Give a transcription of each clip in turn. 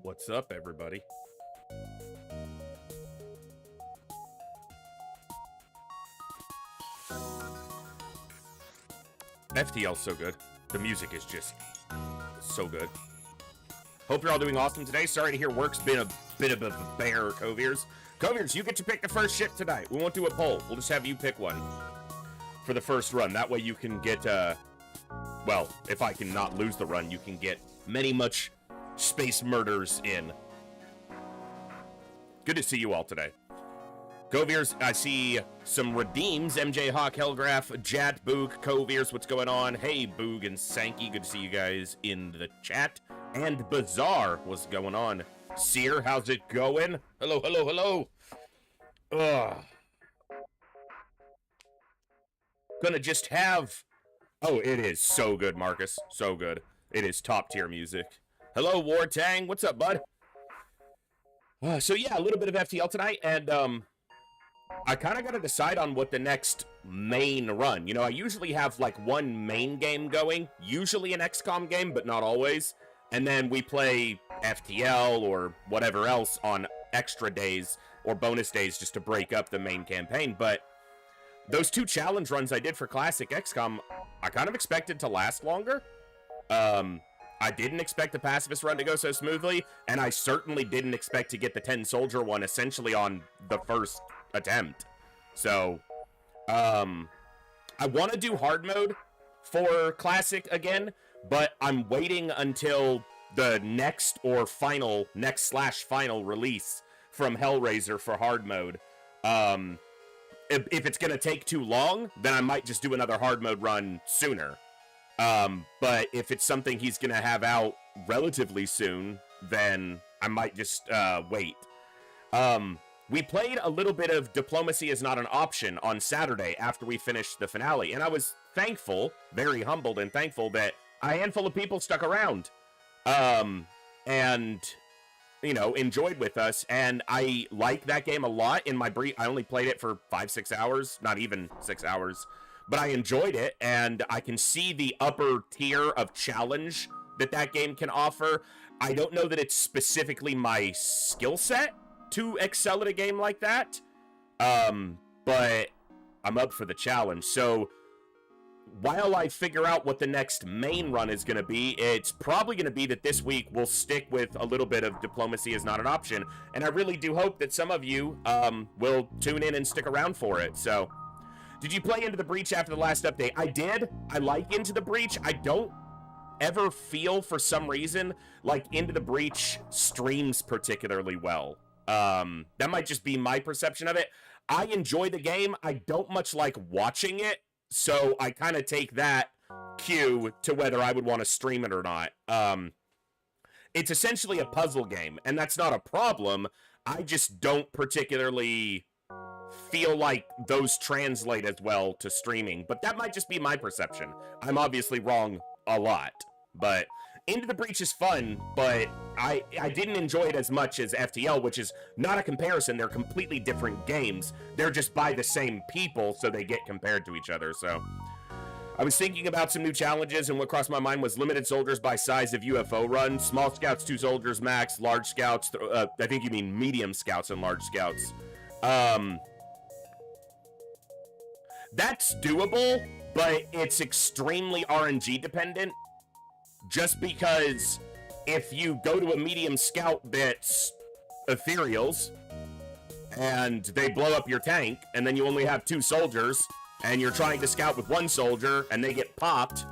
What's up, everybody? FTL's so good. The music is just so good. Hope you're all doing awesome today. Sorry to hear work's been a bit of a bear, Coviers. Coviers, you get to pick the first ship tonight. We won't do a poll. We'll just have you pick one for the first run. That way you can get, well, if I can not lose the run, you can get much space murders in. Good to see you all today. Coviers, I see some redeems. MJ Hawk, Hellgraph, Jat, Boog, Coviers, what's going on? Hey, Boog and Sankey, good to see you guys in the chat. And Bazaar, what's going on? Seer, how's it going? Hello, hello, hello. Ugh. Gonna just have... Oh, it is so good, Marcus. So good. It is top tier music. Hello, Wartang. What's up, bud? So yeah, a little bit of FTL tonight, and I kind of got to decide on what the next main run. You know, I usually have like one main game going, usually an XCOM game, but not always. And then we play FTL or whatever else on extra days or bonus days just to break up the main campaign. But those two challenge runs I did for Classic XCOM, I kind of expected to last longer. I didn't expect the Pacifist run to go so smoothly, and I certainly didn't expect to get the 10-soldier one essentially on the first attempt. So, I want to do hard mode for Classic again, but I'm waiting until the next final release from Hellraiser for hard mode. If it's going to take too long, then I might just do another hard mode run sooner. But if it's something he's gonna have out relatively soon, then I might just, wait. We played a little bit of Diplomacy is Not an Option on Saturday after we finished the finale, and I was thankful, very humbled and thankful that a handful of people stuck around, and, you know, enjoyed with us, and I like that game a lot. In my brief, I only played it for 5-6 hours, not even 6 hours. But I enjoyed it, and I can see the upper tier of challenge that game can offer. I don't know that it's specifically my skill set to excel at a game like that, but I'm up for the challenge. So while I figure out what the next main run is going to be, it's probably going to be that this week we'll stick with a little bit of Diplomacy is Not an Option, and I really do hope that some of you will tune in and stick around for it. So... Did you play Into the Breach after the last update? I did. I like Into the Breach. I don't ever feel, for some reason, like Into the Breach streams particularly well. That might just be my perception of it. I enjoy the game. I don't much like watching it, so I kind of take that cue to whether I would want to stream it or not. It's essentially a puzzle game, and that's not a problem. I just don't particularly... feel like those translate as well to streaming, but that might just be my perception. I'm obviously wrong a lot, but Into the Breach is fun, but I didn't enjoy it as much as FTL, which is not a comparison. They're completely different games. They're just by the same people, so they get compared to each other. So I was thinking about some new challenges, and what crossed my mind was limited soldiers by size of UFO run, small scouts 2 soldiers max, large scouts, I think you mean medium scouts and large scouts. That's doable, but it's extremely RNG dependent, just because if you go to a medium scout that's ethereals, and they blow up your tank, and then you only have 2 soldiers, and you're trying to scout with 1 soldier, and they get popped.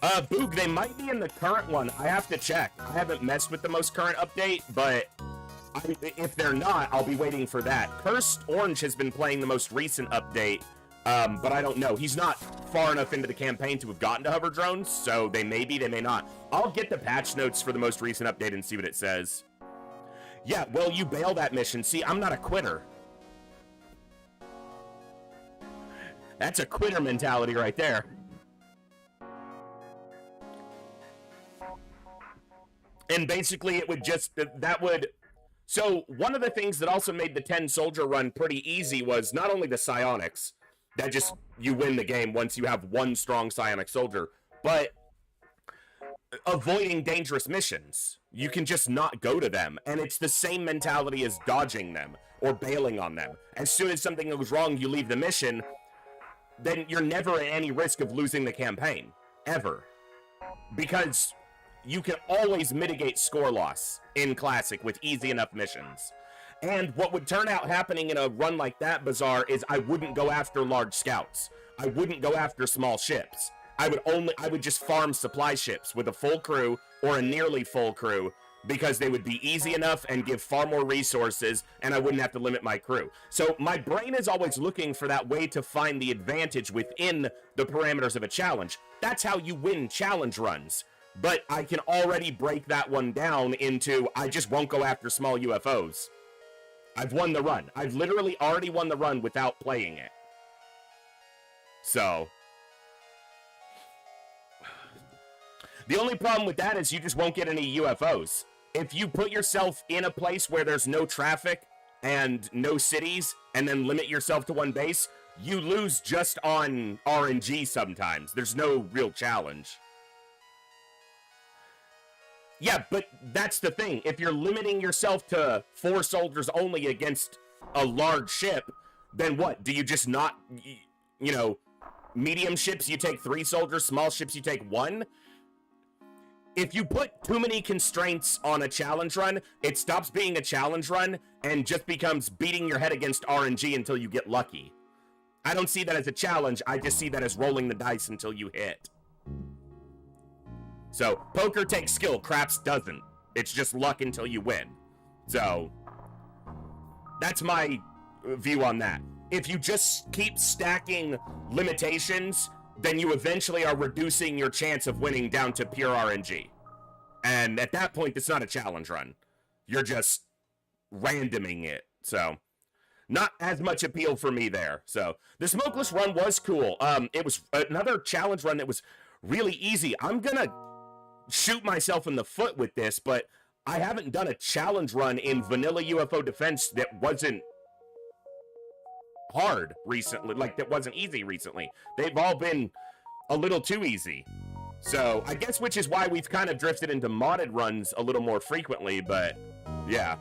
Boog, they might be in the current one. I have to check. I haven't messed with the most current update, but... if they're not, I'll be waiting for that. Cursed Orange has been playing the most recent update, but I don't know. He's not far enough into the campaign to have gotten to hover drones, so they may be, they may not. I'll get the patch notes for the most recent update and see what it says. Yeah, well, you bail that mission. See, I'm not a quitter. That's a quitter mentality right there. And basically, it would just, that would... So, one of the things that also made the 10-soldier run pretty easy was not only the psionics, that just, you win the game once you have 1 strong psionic soldier, but avoiding dangerous missions. You can just not go to them, and it's the same mentality as dodging them or bailing on them. As soon as something goes wrong, you leave the mission, then you're never at any risk of losing the campaign, ever. Because you can always mitigate score loss in Classic with easy enough missions. And what would turn out happening in a run like that, Bazaar, is I wouldn't go after large scouts. I wouldn't go after small ships. I would just farm supply ships with a full crew or a nearly full crew, because they would be easy enough and give far more resources, and I wouldn't have to limit my crew. So my brain is always looking for that way to find the advantage within the parameters of a challenge. That's how you win challenge runs. But I can already break that one down into, I just won't go after small UFOs. I've won the run. I've literally already won the run without playing it. So the only problem with that is you just won't get any UFOs. If you put yourself in a place where there's no traffic and no cities, and then limit yourself to one base, you lose just on RNG sometimes. There's no real challenge. Yeah, but that's the thing. If you're limiting yourself to 4 soldiers only against a large ship, then what? Do you just not, you know, medium ships you take 3 soldiers, small ships you take 1? If you put too many constraints on a challenge run, it stops being a challenge run and just becomes beating your head against RNG until you get lucky. I don't see that as a challenge, I just see that as rolling the dice until you hit. So, poker takes skill, craps doesn't. It's just luck until you win. So, that's my view on that. If you just keep stacking limitations, then you eventually are reducing your chance of winning down to pure RNG. And at that point, it's not a challenge run. You're just randoming it. So, not as much appeal for me there. So, the smokeless run was cool. It was another challenge run that was really easy. I'm gonna shoot myself in the foot with this, but I haven't done a challenge run in vanilla UFO defense that wasn't hard recently, like that wasn't easy recently. They've all been a little too easy. So I guess which is why we've kind of drifted into modded runs a little more frequently, but yeah.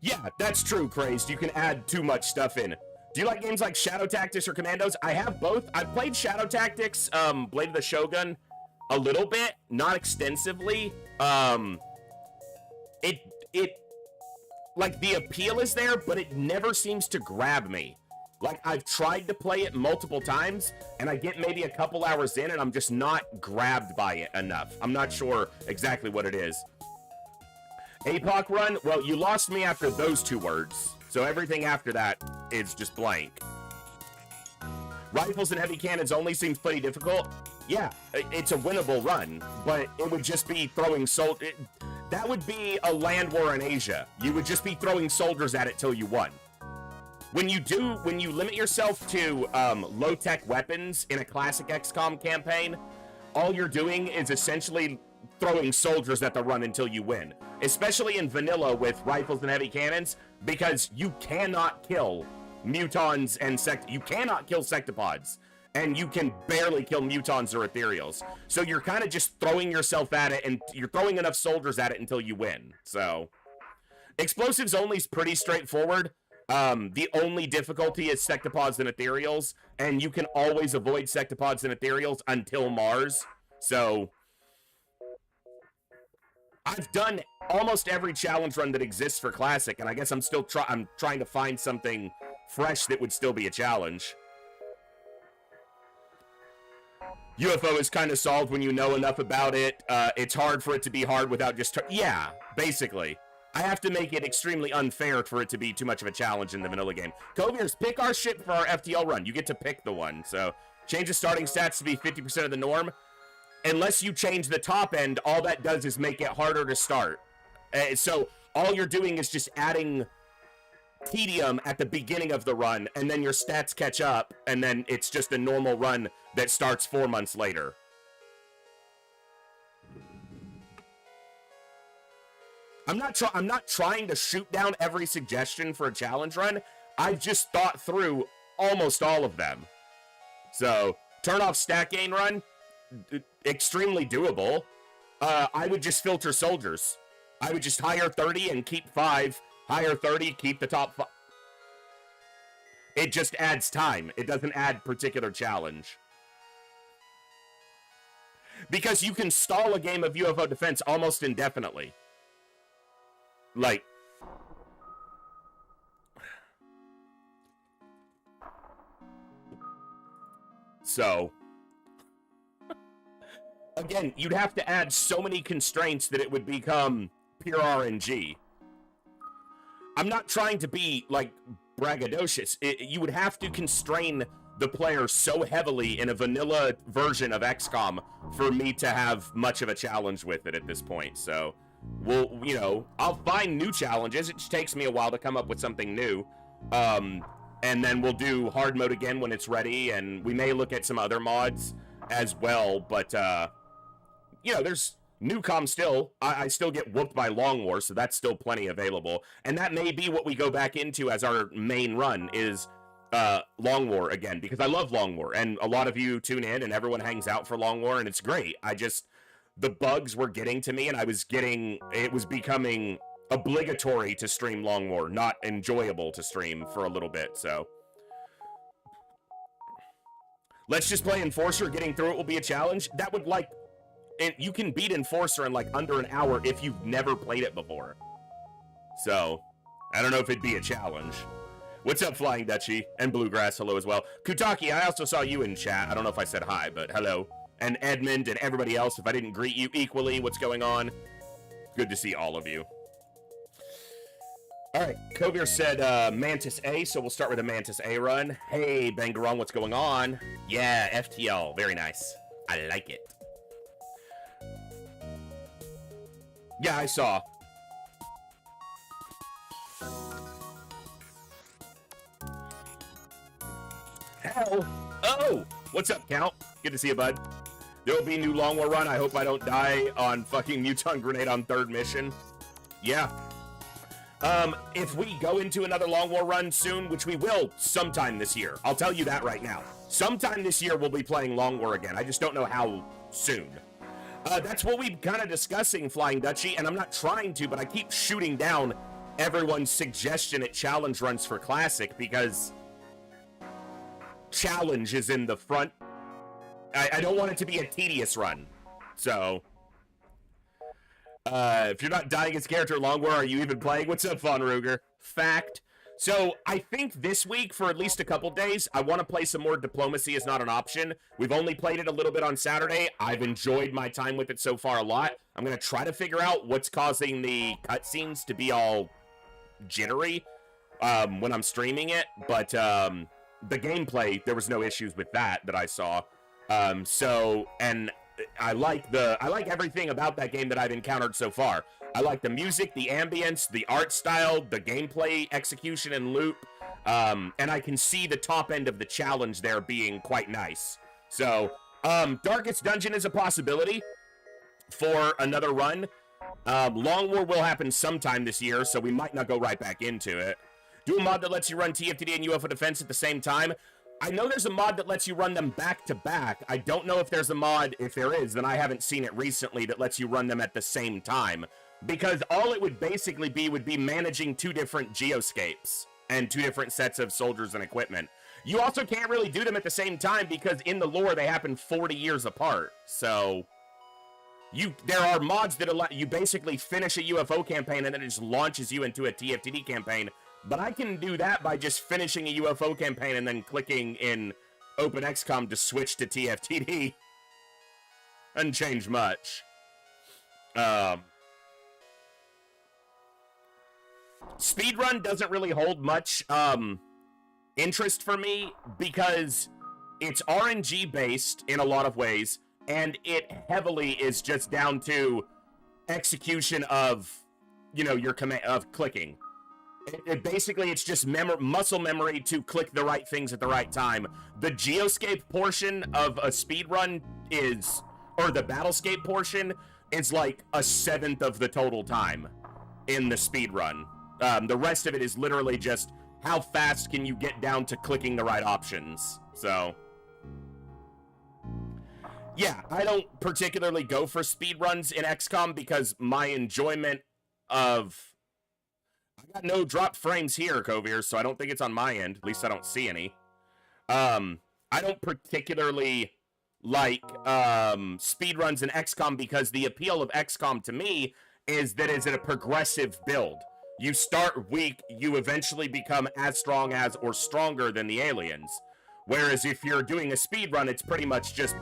Yeah, that's true, Crazed. You can add too much stuff in. Do you like games like Shadow Tactics or Commandos? I have both. I've played Shadow Tactics, Blade of the Shogun, a little bit, not extensively. Like, the appeal is there, but it never seems to grab me. Like, I've tried to play it multiple times, and I get maybe a couple hours in, and I'm just not grabbed by it enough. I'm not sure exactly what it is. APOC run? Well, you lost me after those 2 words. So everything after that is just blank. Rifles and heavy cannons only seems pretty difficult. Yeah, it's a winnable run, but it would just be throwing that would be a land war in Asia. You would just be throwing soldiers at it till you won. When you limit yourself to low-tech weapons in a classic XCOM campaign, all you're doing is essentially throwing soldiers at the run until you win. Especially in vanilla with rifles and heavy cannons, because you cannot kill mutons and you cannot kill sectopods, and you can barely kill mutons or ethereals. So you're kind of just throwing yourself at it, and you're throwing enough soldiers at it until you win. So explosives only is pretty straightforward. The only difficulty is sectopods and ethereals, and you can always avoid sectopods and ethereals until Mars. So I've done almost every challenge run that exists for Classic, and I guess I'm still trying to find something fresh that would still be a challenge. UFO is kind of solved when you know enough about it. It's hard for it to be hard without just... Yeah, basically. I have to make it extremely unfair for it to be too much of a challenge in the vanilla game. Coviers, pick our ship for our FTL run. You get to pick the one. So, change the starting stats to be 50% of the norm. Unless you change the top end, all that does is make it harder to start. So all you're doing is just adding tedium at the beginning of the run, and then your stats catch up, and then it's just a normal run that starts 4 months later. I'm not trying to shoot down every suggestion for a challenge run. I've just thought through almost all of them. So, turn off stack gain run. extremely doable. I would just filter soldiers. I would just hire 30 and keep 5. Hire 30, keep the top 5. It just adds time. It doesn't add particular challenge. Because you can stall a game of UFO defense almost indefinitely. Like... So... Again, you'd have to add so many constraints that it would become pure RNG. I'm not trying to be, like, braggadocious. You would have to constrain the player so heavily in a vanilla version of XCOM for me to have much of a challenge with it at this point. So, we'll, you know, I'll find new challenges. It just takes me a while to come up with something new. And then we'll do hard mode again when it's ready, and we may look at some other mods as well, but, you know, there's Newcom still. I still get whooped by Long War, so that's still plenty available. And that may be what we go back into as our main run, is Long War again, because I love Long War, and a lot of you tune in, and everyone hangs out for Long War, and it's great. The bugs were getting to me, and it was becoming obligatory to stream Long War, not enjoyable to stream for a little bit, so. Let's just play Enforcer. Getting through it will be a challenge. That would, like... And you can beat Enforcer in, like, under an hour if you've never played it before. So, I don't know if it'd be a challenge. What's up, Flying Dutchie? And Bluegrass, hello as well. Kutaki, I also saw you in chat. I don't know if I said hi, but hello. And Edmund and everybody else, if I didn't greet you equally, what's going on? Good to see all of you. All right, Kovir said Mantis A, so we'll start with a Mantis A run. Hey, Bangarong, what's going on? Yeah, FTL, very nice. I like it. Yeah, I saw. Hell. Oh! What's up, Count? Good to see you, bud. There will be a new Long War run. I hope I don't die on fucking Muton Grenade on 3rd mission. Yeah. If we go into another Long War run soon, which we will sometime this year, I'll tell you that right now. Sometime this year, we'll be playing Long War again. I just don't know how soon. That's what we've kind of discussing, Flying Dutchie, and I'm not trying to, but I keep shooting down everyone's suggestion at challenge runs for Classic, because challenge is in the front. I don't want it to be a tedious run. So, if you're not dying as character Long War, are you even playing? What's up, Von Ruger? Fact. So, I think this week, for at least a couple days, I want to play some more Diplomacy is Not an Option. We've only played it a little bit on Saturday. I've enjoyed my time with it so far a lot. I'm going to try to figure out what's causing the cutscenes to be all jittery when I'm streaming it. But the gameplay, there was no issues with that I saw. And I like everything about that game that I've encountered so far. I like the music, the ambience, the art style, the gameplay execution and loop, and I can see the top end of the challenge there being quite nice. So, Darkest Dungeon is a possibility for another run. Long War will happen sometime this year, so we might not go right back into it. Do a mod that lets you run TFTD and UFO Defense at the same time. I know there's a mod that lets you run them back to back. I don't know if there's a mod, if there is, then I haven't seen it recently, that lets you run them at the same time. Because all it would basically be would be managing 2 different geoscapes and 2 different sets of soldiers and equipment. You also can't really do them at the same time because in the lore they happen 40 years apart. So there are mods that allow you basically finish a UFO campaign and then it just launches you into a TFTD campaign. But I can do that by just finishing a UFO campaign and then clicking in Open XCOM to switch to TFTD. Doesn't change much. Speedrun doesn't really hold much interest for me because it's RNG based in a lot of ways, and it heavily is just down to execution of, you know, your command of clicking. Basically, it's just muscle memory to click the right things at the right time. The geoscape portion of a speedrun is, or the battlescape portion, is like 1/7 of the total time in the speedrun. The rest of it is literally just how fast can you get down to clicking the right options. So, Yeah, I don't particularly go for speed runs in XCOM because my enjoyment of... I got no dropped frames here, Kovir, so I don't think it's on my end. At least I don't see any. I don't particularly like speed runs in XCOM because the appeal of XCOM to me is that it's a progressive build. You start weak, you eventually become as strong as or stronger than the aliens. Whereas if you're doing a speed run, it's pretty much just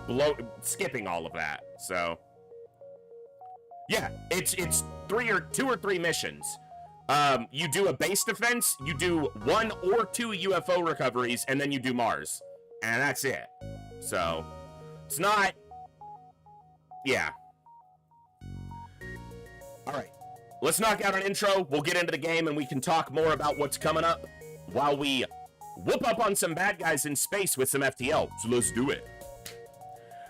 skipping all of that. So yeah, it's two or three missions. You do a base defense, you do 1 or 2 UFO recoveries, and then you do Mars. And that's it. So it's not... Yeah. Alright. Let's knock out an intro, we'll get into the game, and we can talk more about what's coming up while we whoop up on some bad guys in space with some FTL. So let's do it.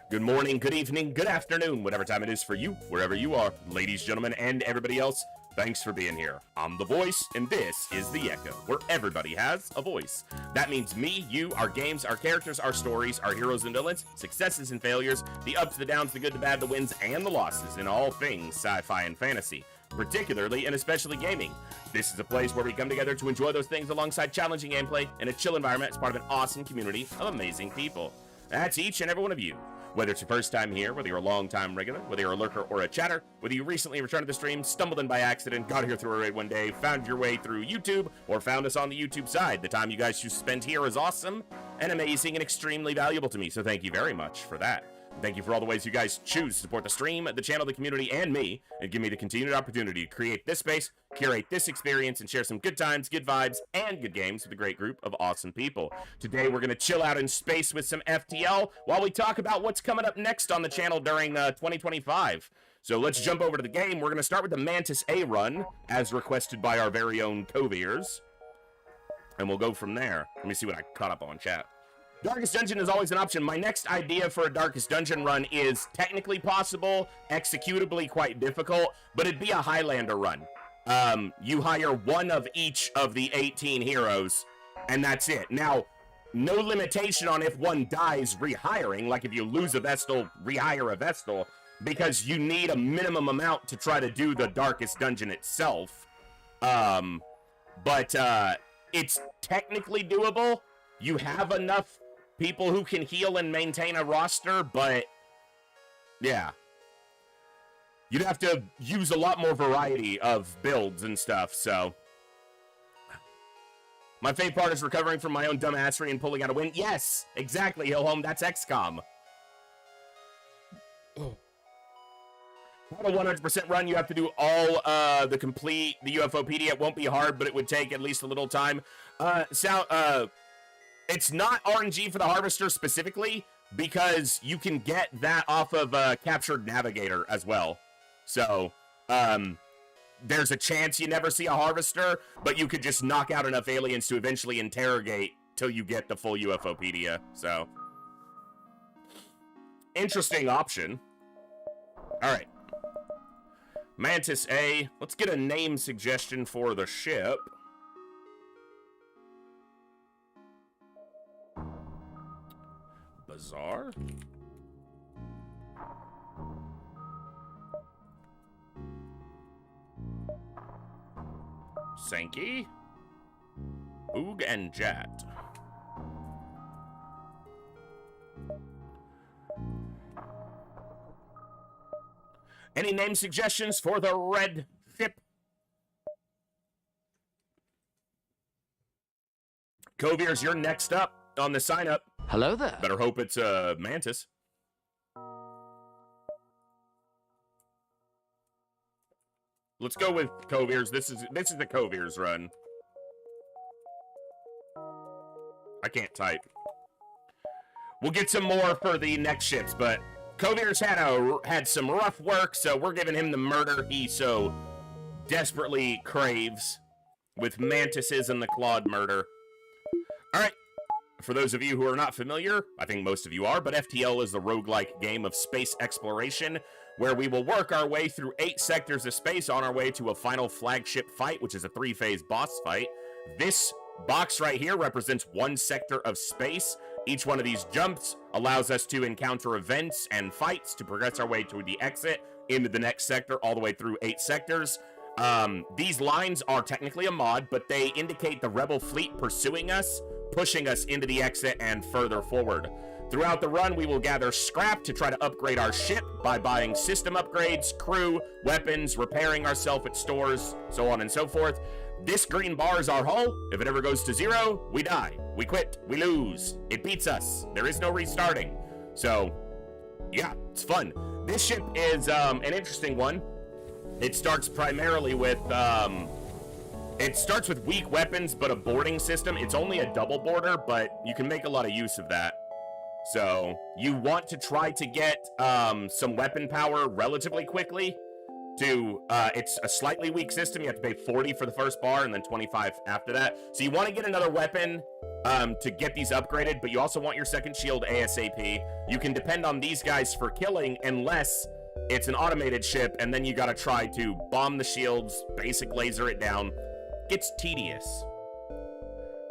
Good morning, good evening, good afternoon, whatever time it is for you, wherever you are, ladies, gentlemen, and everybody else. Thanks for being here. I'm The Voice, and this is The Echo, where everybody has a voice. That means me, you, our games, our characters, our stories, our heroes and villains, successes and failures, the ups, the downs, the good, the bad, the wins, and the losses in all things sci-fi and fantasy, particularly and especially gaming. This is a place where we come together to enjoy those things alongside challenging gameplay in a chill environment as part of an awesome community of amazing people. That's each and every one of you. Whether it's your first time here, whether you're a long-time regular, whether you're a lurker or a chatter, whether you recently returned to the stream, stumbled in by accident, got here through a raid one day, found your way through YouTube, or found us on the YouTube side, the time you guys choose to spend here is awesome and amazing and extremely valuable to me, so thank you very much for that. Thank you for all the ways you guys choose to support the stream, the channel, the community, and me, and give me the continued opportunity to create this space, curate this experience, and share some good times, good vibes, and good games with a great group of awesome people. Today, we're going to chill out in space with some FTL while we talk about what's coming up next on the channel during 2025. So let's jump over to the game. We're going to start with the Mantis A run, as requested by our very own Koviers, and we'll go from there. Let me see what I caught up on chat. Darkest Dungeon is always an option. My next idea for a Darkest Dungeon run is technically possible, executably quite difficult, but it'd be a Highlander run. You hire one of each of the 18 heroes, and that's it. Now, no limitation on if one dies rehiring, like if you lose a Vestal, rehire a Vestal, because you need a minimum amount to try to do the Darkest Dungeon itself. But it's technically doable. You have enough people who can heal and maintain a roster, but yeah. You'd have to use a lot more variety of builds and stuff, so. My favorite part is recovering from my own dumbassery and pulling out a win. Yes, exactly, Hillhome, that's XCOM. Not a 100% run, you have to do all the UFOpedia. It won't be hard, but it would take at least a little time. It's not RNG for the Harvester specifically, because you can get that off of Captured Navigator as well. So, there's a chance you never see a Harvester, but you could just knock out enough aliens to eventually interrogate till you get the full UFOpedia. So, interesting option. Alright. Mantis A. Let's get a name suggestion for the ship. Bizarre? Sankey? Oog and Jat. Any name suggestions for the red ship? Koviers, you're next up on the sign up. Hello there. Better hope it's Mantis. Let's go with Koviers. This is the Koviers run. I can't type. We'll get some more for the next ships, but Koviers had some rough work, so we're giving him the murder he so desperately craves with Mantises and the Claude murder. All right. For those of you who are not familiar, I think most of you are, but FTL is the roguelike game of space exploration, where we will work our way through 8 sectors of space on our way to a final flagship fight, which is a 3-phase boss fight. This box right here represents 1 sector of space. Each one of these jumps allows us to encounter events and fights to progress our way to the exit into the next sector, all the way through 8 sectors. These lines are technically a mod, but they indicate the rebel fleet pursuing us, pushing us into the exit and further forward. Throughout the run, we will gather scrap to try to upgrade our ship by buying system upgrades, crew, weapons, repairing ourselves at stores, so on and so forth. This green bar is our hull. If it ever goes to 0, we die. We quit. We lose. It beats us. There is no restarting. So, yeah, it's fun. This ship is an interesting one. It starts primarily with, it starts with weak weapons, but a boarding system. It's only a double boarder, but you can make a lot of use of that. So, you want to try to get some weapon power relatively quickly. It's a slightly weak system. You have to pay 40 for the first bar and then 25 after that. So you want to get another weapon to get these upgraded, but you also want your second shield ASAP. You can depend on these guys for killing unless it's an automated ship, and then you got to try to bomb the shields, basic laser it down. Gets tedious.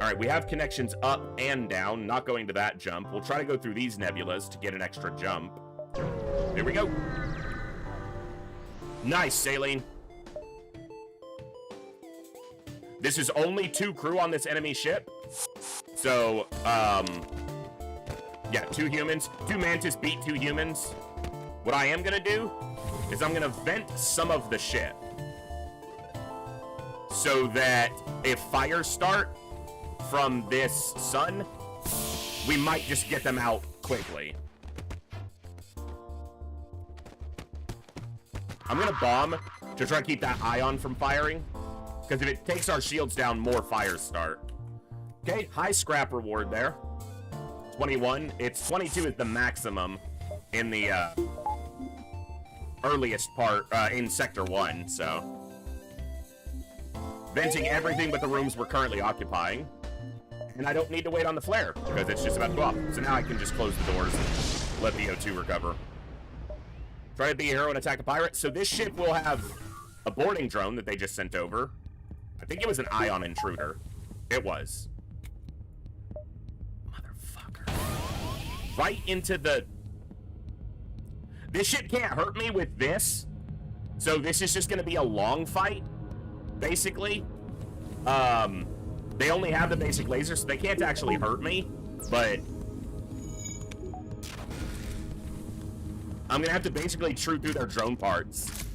All right, we have connections up and down. Not going to that jump. We'll try to go through these nebulas to get an extra jump. Here we go. Nice, Saline. This is only 2 crew on this enemy ship. So, yeah, 2 humans. 2 Mantis beat 2 humans. What I am gonna do is I'm gonna vent some of the ship so that if fires start from this sun, we might just get them out quickly. I'm gonna bomb to try to keep that ion from firing, because if it takes our shields down, more fires start. Okay, high scrap reward there. 21. It's 22 is the maximum in the earliest part in Sector 1, so. Venting everything but the rooms we're currently occupying. And I don't need to wait on the flare, because it's just about to go off. So now I can just close the doors and let the O2 recover. Try to be a hero and attack a pirate. So this ship will have a boarding drone that they just sent over. I think it was an ion intruder. It was. Motherfucker. Right into the... This ship can't hurt me with this. So this is just going to be a long fight, basically. They only have the basic laser, so they can't actually hurt me. But... I'm gonna have to basically chew through their drone parts.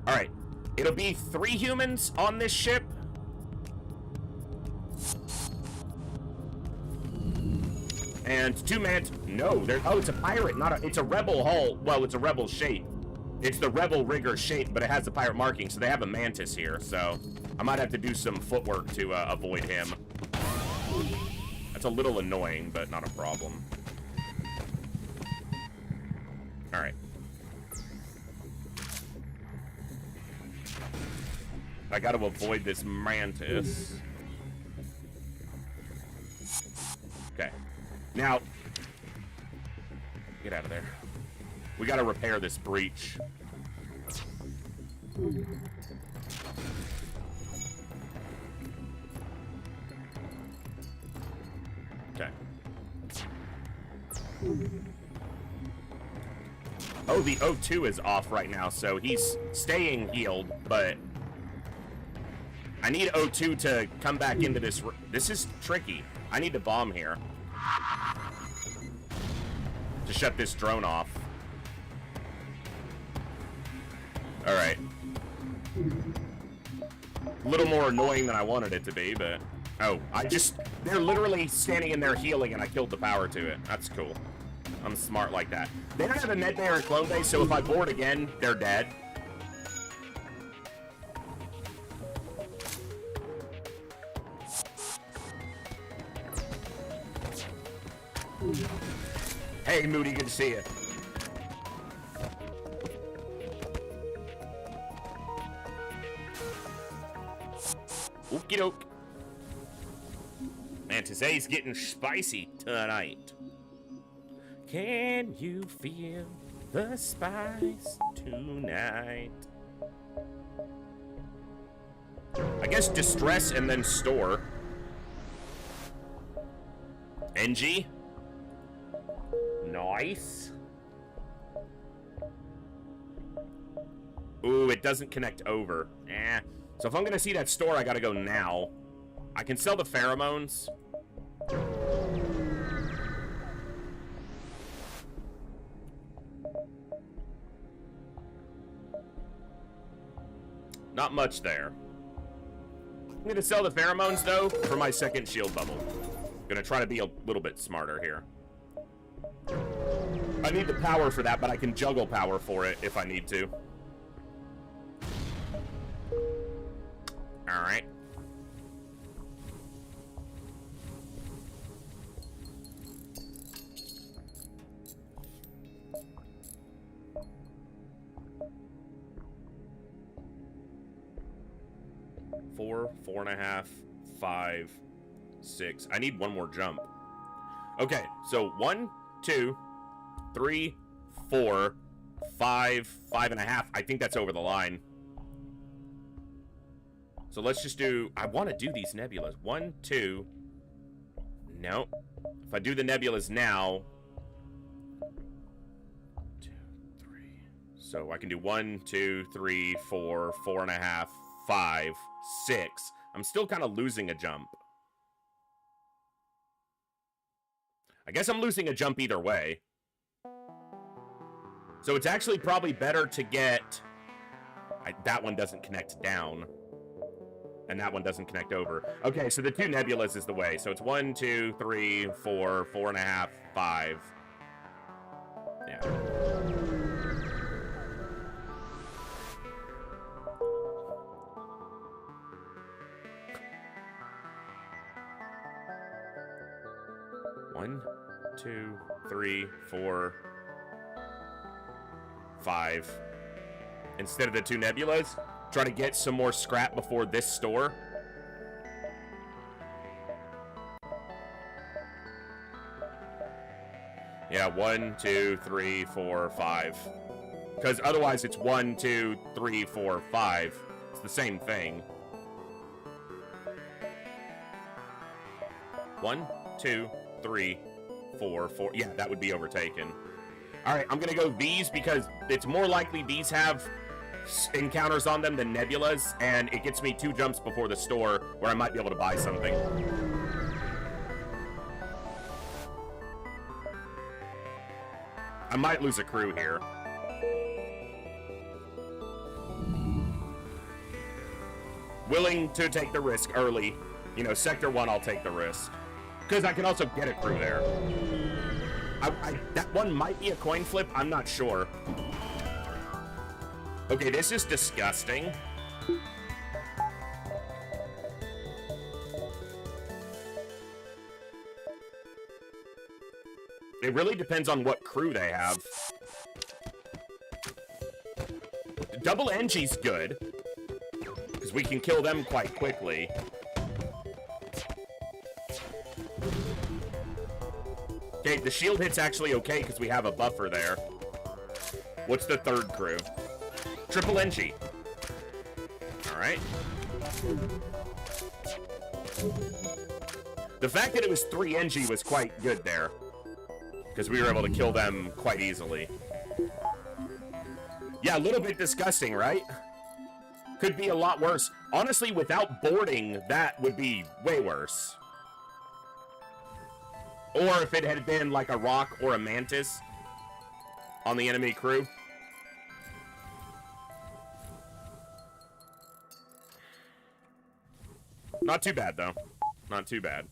Alright. It'll be 3 humans on this ship. And 2 man... No, oh, it's a pirate, not a... It's a rebel hull. Well, it's a rebel shape. It's the rebel rigger shape, but it has the pirate marking, so they have a mantis here, so I might have to do some footwork to avoid him. That's a little annoying, but not a problem. Alright. I gotta avoid this mantis. Okay. Now, get out of there. We gotta repair this breach. Okay. Oh, the O2 is off right now, so he's staying healed, but I need O2 to come back into this. This is tricky. I need to bomb here to shut this drone off. All right. A little more annoying than I wanted it to be, but... Oh, they're literally standing in there healing, and I killed the power to it. That's cool. I'm smart like that. They don't have a med bay or a clone bay, so if I board again, they're dead. Hey, Moody, good to see you. Okie doke. Mantis A's getting spicy tonight. Can you feel the spice tonight? I guess distress and then store. NG. Nice. Ooh, it doesn't connect over. So if I'm gonna see that store, I gotta go now. I can sell the pheromones. Not much there. I'm gonna sell the pheromones though for my second shield bubble. Gonna try to be a little bit smarter here. I need the power for that, but I can juggle power for it if I need to. Alright. Four and a half, 5, 6. I need one more jump. Okay, so 1, 2, 3, 4, 5, 5.5. I think that's over the line. So let's just do... I want to do these nebulas. 1, 2... No. If I do the nebulas now... 2, 3... So I can do 1, 2, 3, 4, 4.5, 5, 6. I'm still kind of losing a jump. I guess I'm losing a jump either way. So it's actually probably better to get... that one doesn't connect down. And that one doesn't connect over. Okay, so the 2 nebulas is the way. So it's 1, 2, 3, 4, 4.5, 5. Yeah. One, 2, 3, 4, 5. Instead of the 2 nebulas, try to get some more scrap before this store. Yeah, 1, 2, 3, 4, 5. Because otherwise it's 1, 2, 3, 4, 5. It's the same thing. 1, 2, 3, 4, 4. Yeah, that would be overtaken. All right, I'm gonna go these because it's more likely these have encounters on them than nebulas, and it gets me 2 jumps before the store where I might be able to buy something. I might lose a crew here. Willing to take the risk early. You know, Sector 1, I'll take the risk. Because I can also get a crew there. That one might be a coin flip, I'm not sure. Okay, this is disgusting. It really depends on what crew they have. Double NG's good, because we can kill them quite quickly. Okay, the shield hit's actually okay because we have a buffer there. What's the 3rd crew? Triple NG. Alright. The fact that it was 3 NG was quite good there. Because we were able to kill them quite easily. Yeah, a little bit disgusting, right? Could be a lot worse. Honestly, without boarding, that would be way worse. Or if it had been like a rock or a mantis on the enemy crew. Not too bad, though. Not too bad.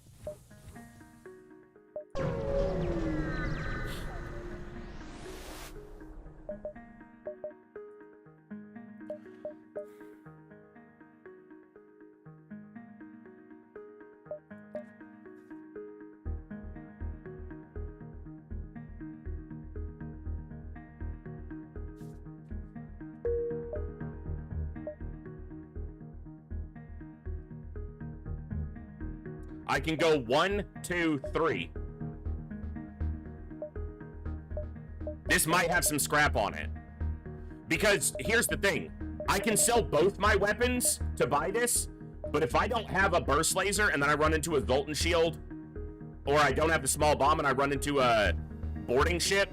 I can go 1, 2, 3. This might have some scrap on it. Because here's the thing. I can sell both my weapons to buy this, but if I don't have a burst laser and then I run into a Zoltan shield, or I don't have the small bomb and I run into a boarding ship,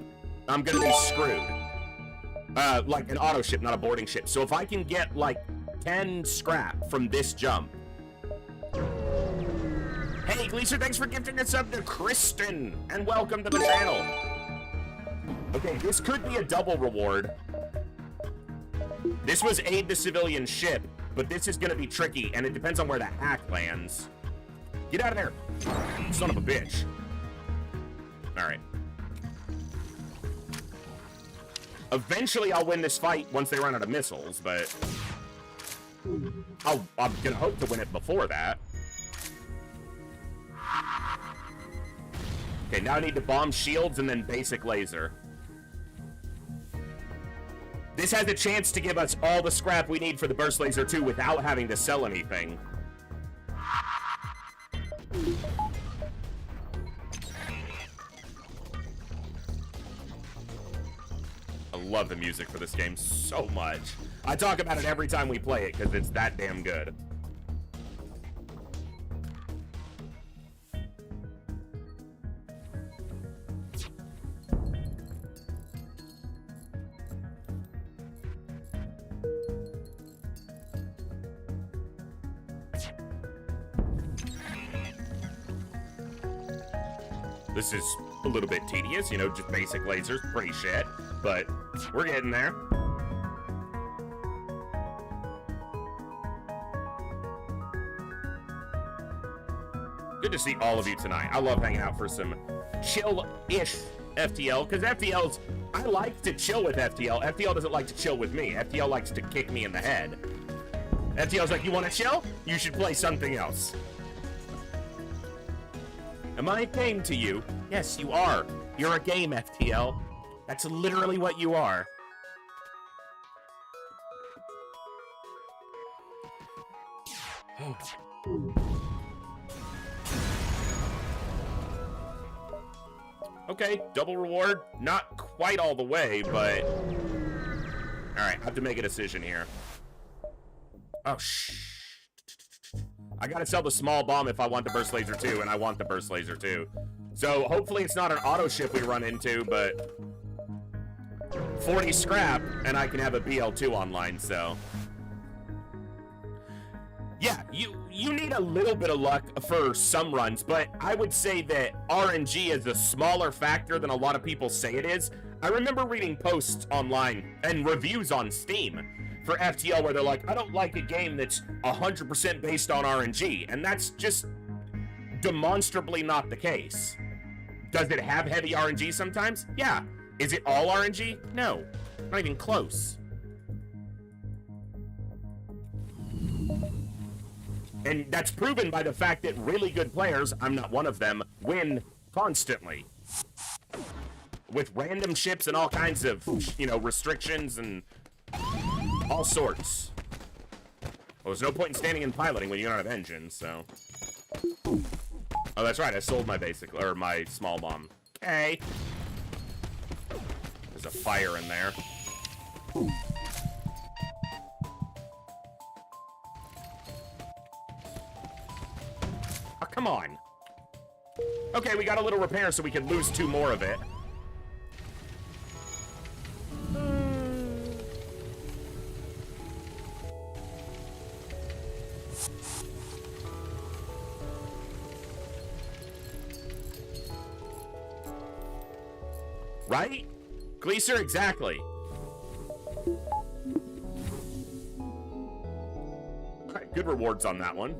I'm gonna be screwed. Like an auto ship, not a boarding ship. So if I can get like 10 scrap from this jump. Hey, Gleaser, thanks for gifting us up to Kristen, and welcome to the channel. Okay, this could be a double reward. This was aid the civilian ship, but this is gonna be tricky, and it depends on where the hack lands. Get out of there, son of a bitch. All right. Eventually, I'll win this fight once they run out of missiles, but I'm gonna hope to win it before that. Okay, now I need to bomb shields and then basic laser. This has a chance to give us all the scrap we need for the burst laser 2 without having to sell anything. I love the music for this game so much. I talk about it every time we play it because it's that damn good. This is a little bit tedious, you know, just basic lasers, pretty shit, but we're getting there. Good to see all of you tonight. I love hanging out for some chill-ish FTL, because FTL's, I like to chill with FTL. FTL doesn't like to chill with me. FTL likes to kick me in the head. FTL's like, you want to chill? You should play something else. Am I a game to you? Yes, you are. You're a game, FTL. That's literally what you are. Okay, double reward. Not quite all the way, but... Alright, I have to make a decision here. Oh, I gotta sell the small bomb if I want the burst laser 2, and I want the burst laser 2. So hopefully it's not an auto ship we run into, but 40 scrap, and I can have a BL2 online, so. Yeah, you need a little bit of luck for some runs, but I would say that RNG is a smaller factor than a lot of people say it is. I remember reading posts online and reviews on Steam for FTL where they're like, I don't like a game that's 100% based on RNG, and that's just demonstrably not the case. Does it have heavy RNG sometimes? Yeah. Is it all RNG? No. Not even close. And that's proven by the fact that really good players, I'm not one of them, win constantly. With random ships and all kinds of, you know, restrictions and all sorts. Well, there's no point in standing and piloting when you don't have engines, so. Oh, that's right, I sold my basic, or my small bomb. Okay. There's a fire in there. Oh, come on. Okay, we got a little repair so we can lose 2 more of it. Right? Gleaser, exactly. Alright, good rewards on that one.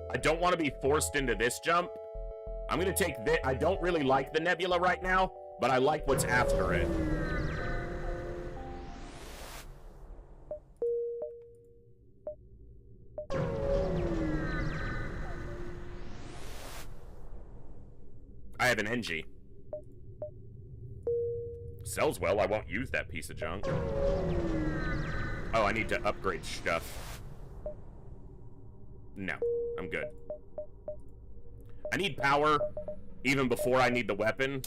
I don't want to be forced into this jump. I'm going to take this. I don't really like the nebula right now, but I like what's after it. I have an NG. Sells well, I won't use that piece of junk. Oh, I need to upgrade stuff. No, I'm good. I need power even before I need the weapon.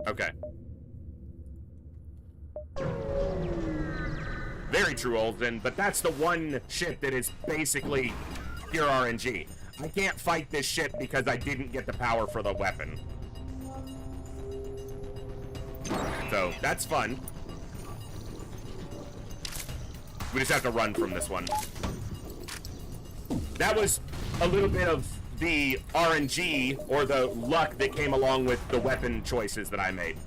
Okay. Very true, Olden, but that's the one ship that is basically pure RNG. I can't fight this ship because I didn't get the power for the weapon. So, that's fun. We just have to run from this one. That was a little bit of the RNG, or the luck that came along with the weapon choices that I made.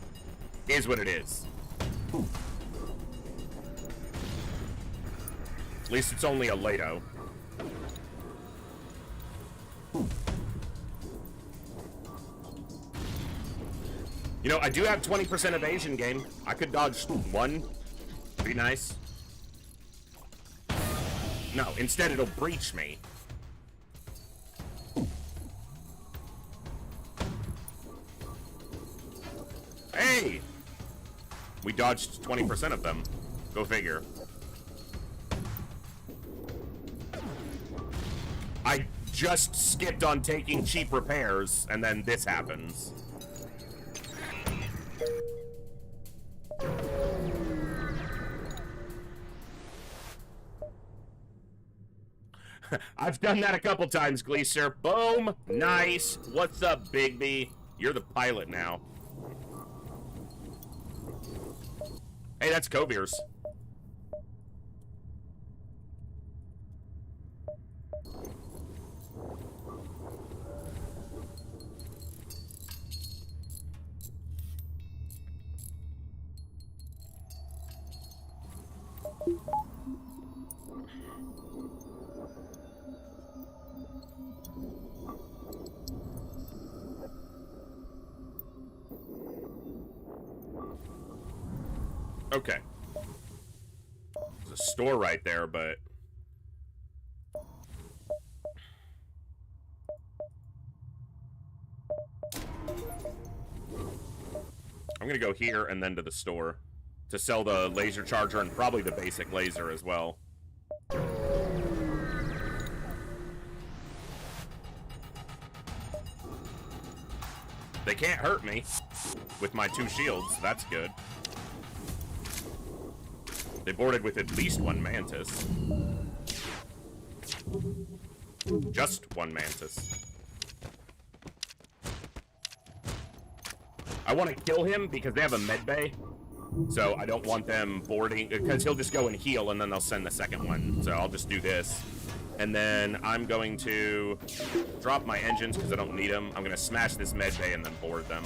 Is what it is. At least it's only a Lato. You know, I do have 20% evasion game. I could dodge one. Be nice. No, instead it'll breach me. Hey! We dodged 20% of them. Go figure. I just skipped on taking cheap repairs, and then this happens. I've done that a couple times, Gleaser. Boom! Nice. What's up, Bigby? You're the pilot now. Hey, that's Kobeers. Okay. There's a store right there, but... I'm gonna go here and then to the store to sell the laser charger and probably the basic laser as well. They can't hurt me with my 2 shields. That's good. They boarded with at least 1 mantis. Just 1 mantis. I want to kill him because they have a med bay. So I don't want them boarding, because he'll just go and heal and then they'll send the second one. So I'll just do this. And then I'm going to drop my engines because I don't need them. I'm going to smash this med bay and then board them.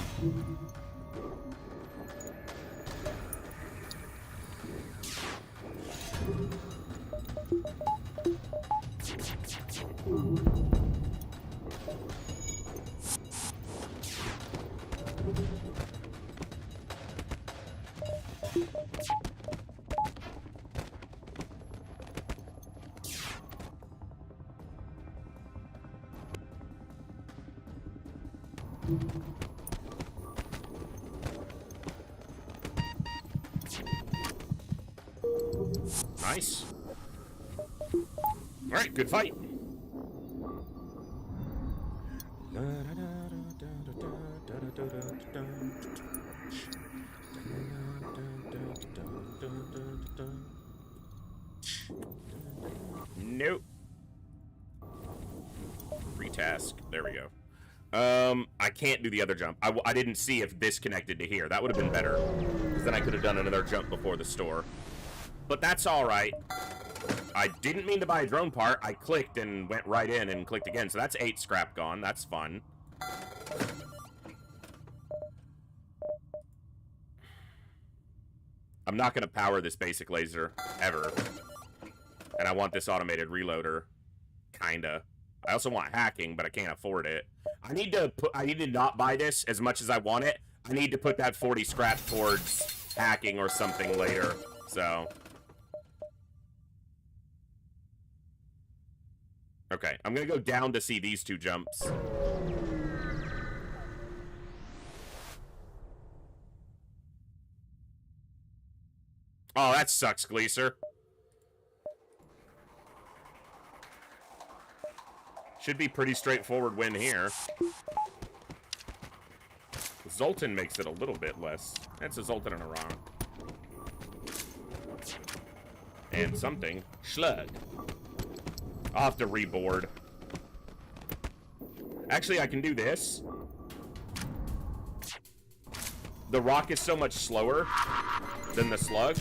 Nice. Alright, good fight. Nope. Retask. There we go. I can't do the other jump. I didn't see if this connected to here. That would have been better. Because then I could have done another jump before the store. But that's alright. I didn't mean to buy a drone part. I clicked and went right in and clicked again. So that's 8 scrap gone. That's fun. I'm not going to power this basic laser ever. And I want this automated reloader. Kinda. I also want hacking, but I can't afford it. I need to not buy this as much as I want it. I need to put that 40 scrap towards hacking or something later. So. Okay, I'm gonna go down to see these two jumps. Oh, that sucks, Gleaser. Should be pretty straightforward win here. Zoltan makes it a little bit less. That's a Zoltan and a rock. And something. Schlug. I'll have to reboard. Actually, I can do this. The rock is so much slower than the slug.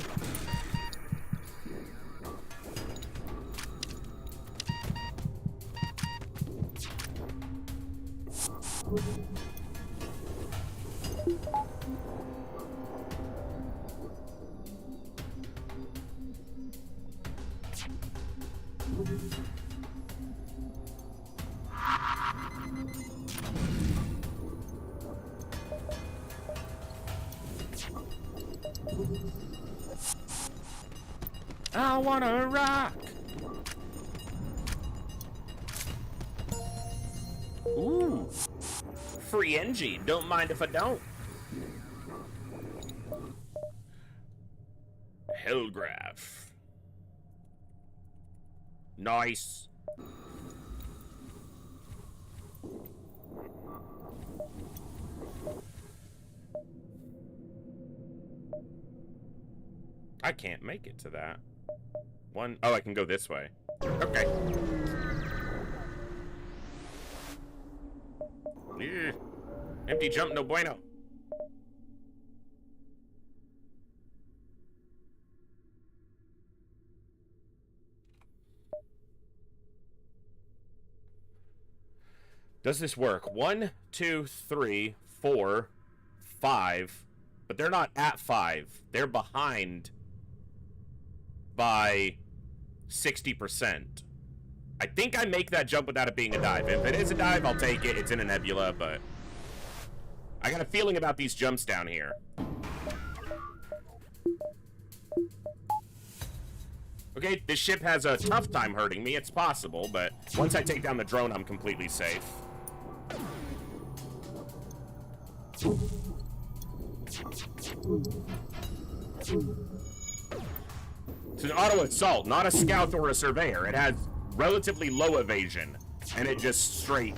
I wanna rock. Ooh. Free NG. Don't mind if I don't. Hellgraph. Nice. I can't make it to that. One, oh, I can go this way. Okay. Yeah. Empty jump, no bueno. Does this work? 1, 2, 3, 4, 5. But they're not at 5. They're behind by 60%. I think I make that jump without it being a dive. If it is a dive, I'll take it. It's in a nebula, but I got a feeling about these jumps down here. Okay, this ship has a tough time hurting me. It's possible, but once I take down the drone, I'm completely safe. It's an auto assault, not a scout or a surveyor. It has relatively low evasion, and it just straight.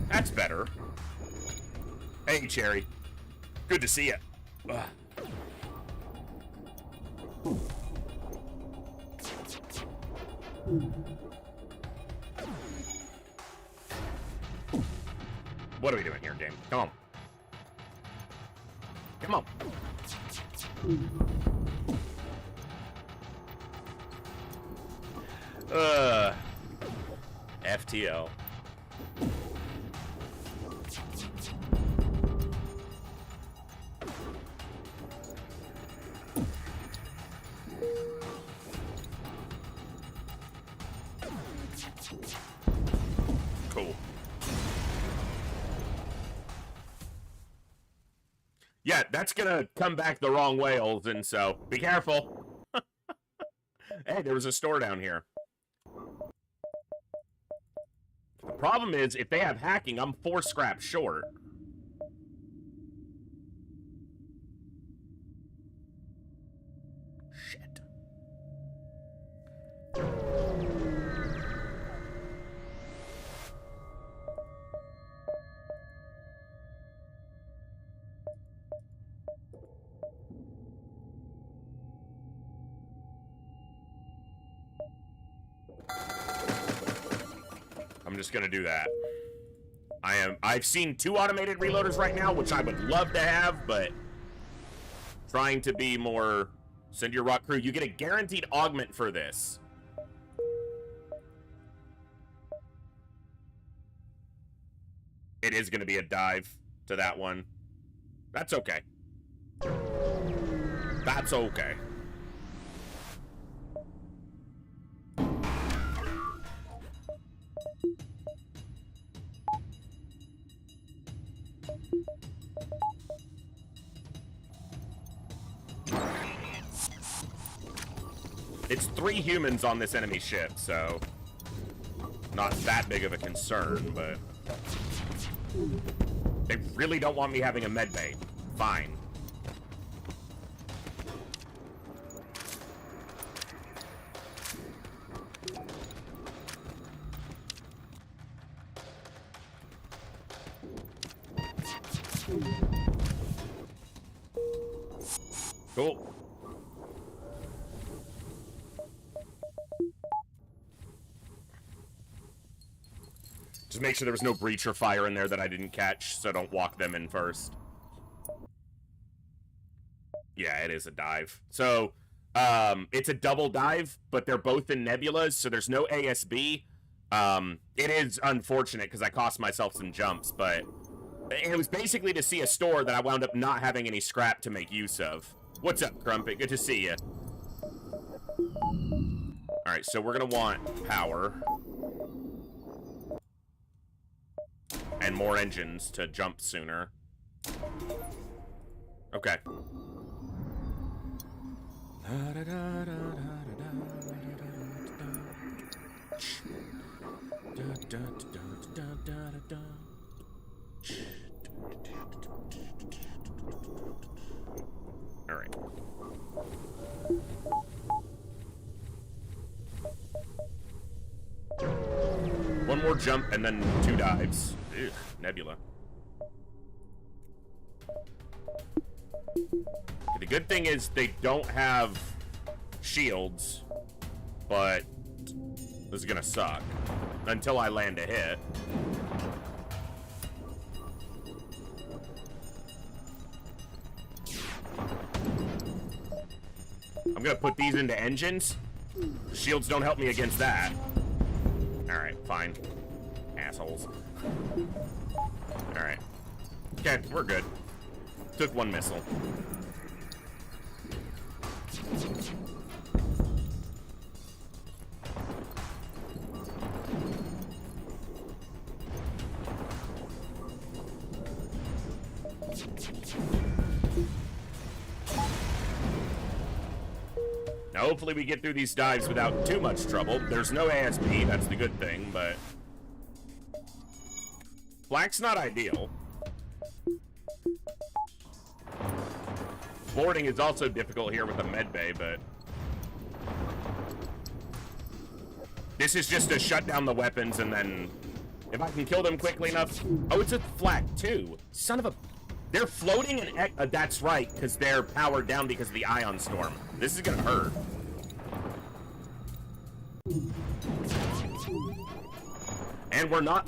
That's better. Hey, Cherry. Good to see you. What are we doing here, game? Come on. Come on. FTL. Cool. Yeah, that's gonna come back the wrong way, Olsen, so be careful. Hey, there was a store down here. The problem is, if they have hacking, I'm 4 scraps short. Shit. I'm just gonna do that. I've seen 2 automated reloaders right now, which I would love to have, but trying to be more send your rock crew. You get a guaranteed augment for this. It is gonna be a dive to that one. That's okay. That's okay. It's 3 humans on this enemy ship, so not that big of a concern, but they really don't want me having a medbay. Fine. Cool. Just make sure there was no breach or fire in there that I didn't catch, so don't walk them in first. Yeah, it is a dive. So, it's a double dive, but they're both in nebulas, so there's no ASB. It is unfortunate because I cost myself some jumps, but it was basically to see a store that I wound up not having any scrap to make use of. What's up, Crumpet? Good to see you. Alright, so we're gonna want power. And more engines to jump sooner. Okay. All right. One more jump and then 2 dives. Ugh, nebula. The good thing is they don't have shields, but this is gonna suck until I land a hit. I'm gonna put these into engines. Shields don't help me against that. Alright, fine. Assholes. Alright. Okay, we're good. Took 1 missile. Now, hopefully we get through these dives without too much trouble. There's no ASP, that's the good thing, but flak's not ideal. Boarding is also difficult here with a medbay, but this is just to shut down the weapons, and then if I can kill them quickly enough. Oh, it's a flak too. Son of a... They're floating, and that's right, because they're powered down because of the ion storm. This is gonna hurt. And we're not...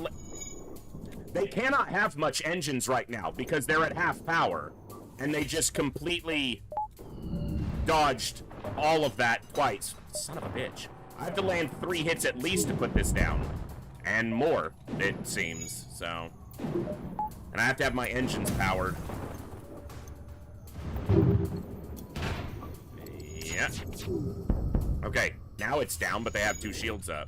They cannot have much engines right now because they're at half power. And they just completely dodged all of that twice. Son of a bitch. I have to land 3 hits at least to put this down. And more, it seems, so... And I have to have my engines powered. Yeah. Okay, now it's down, but they have 2 shields up.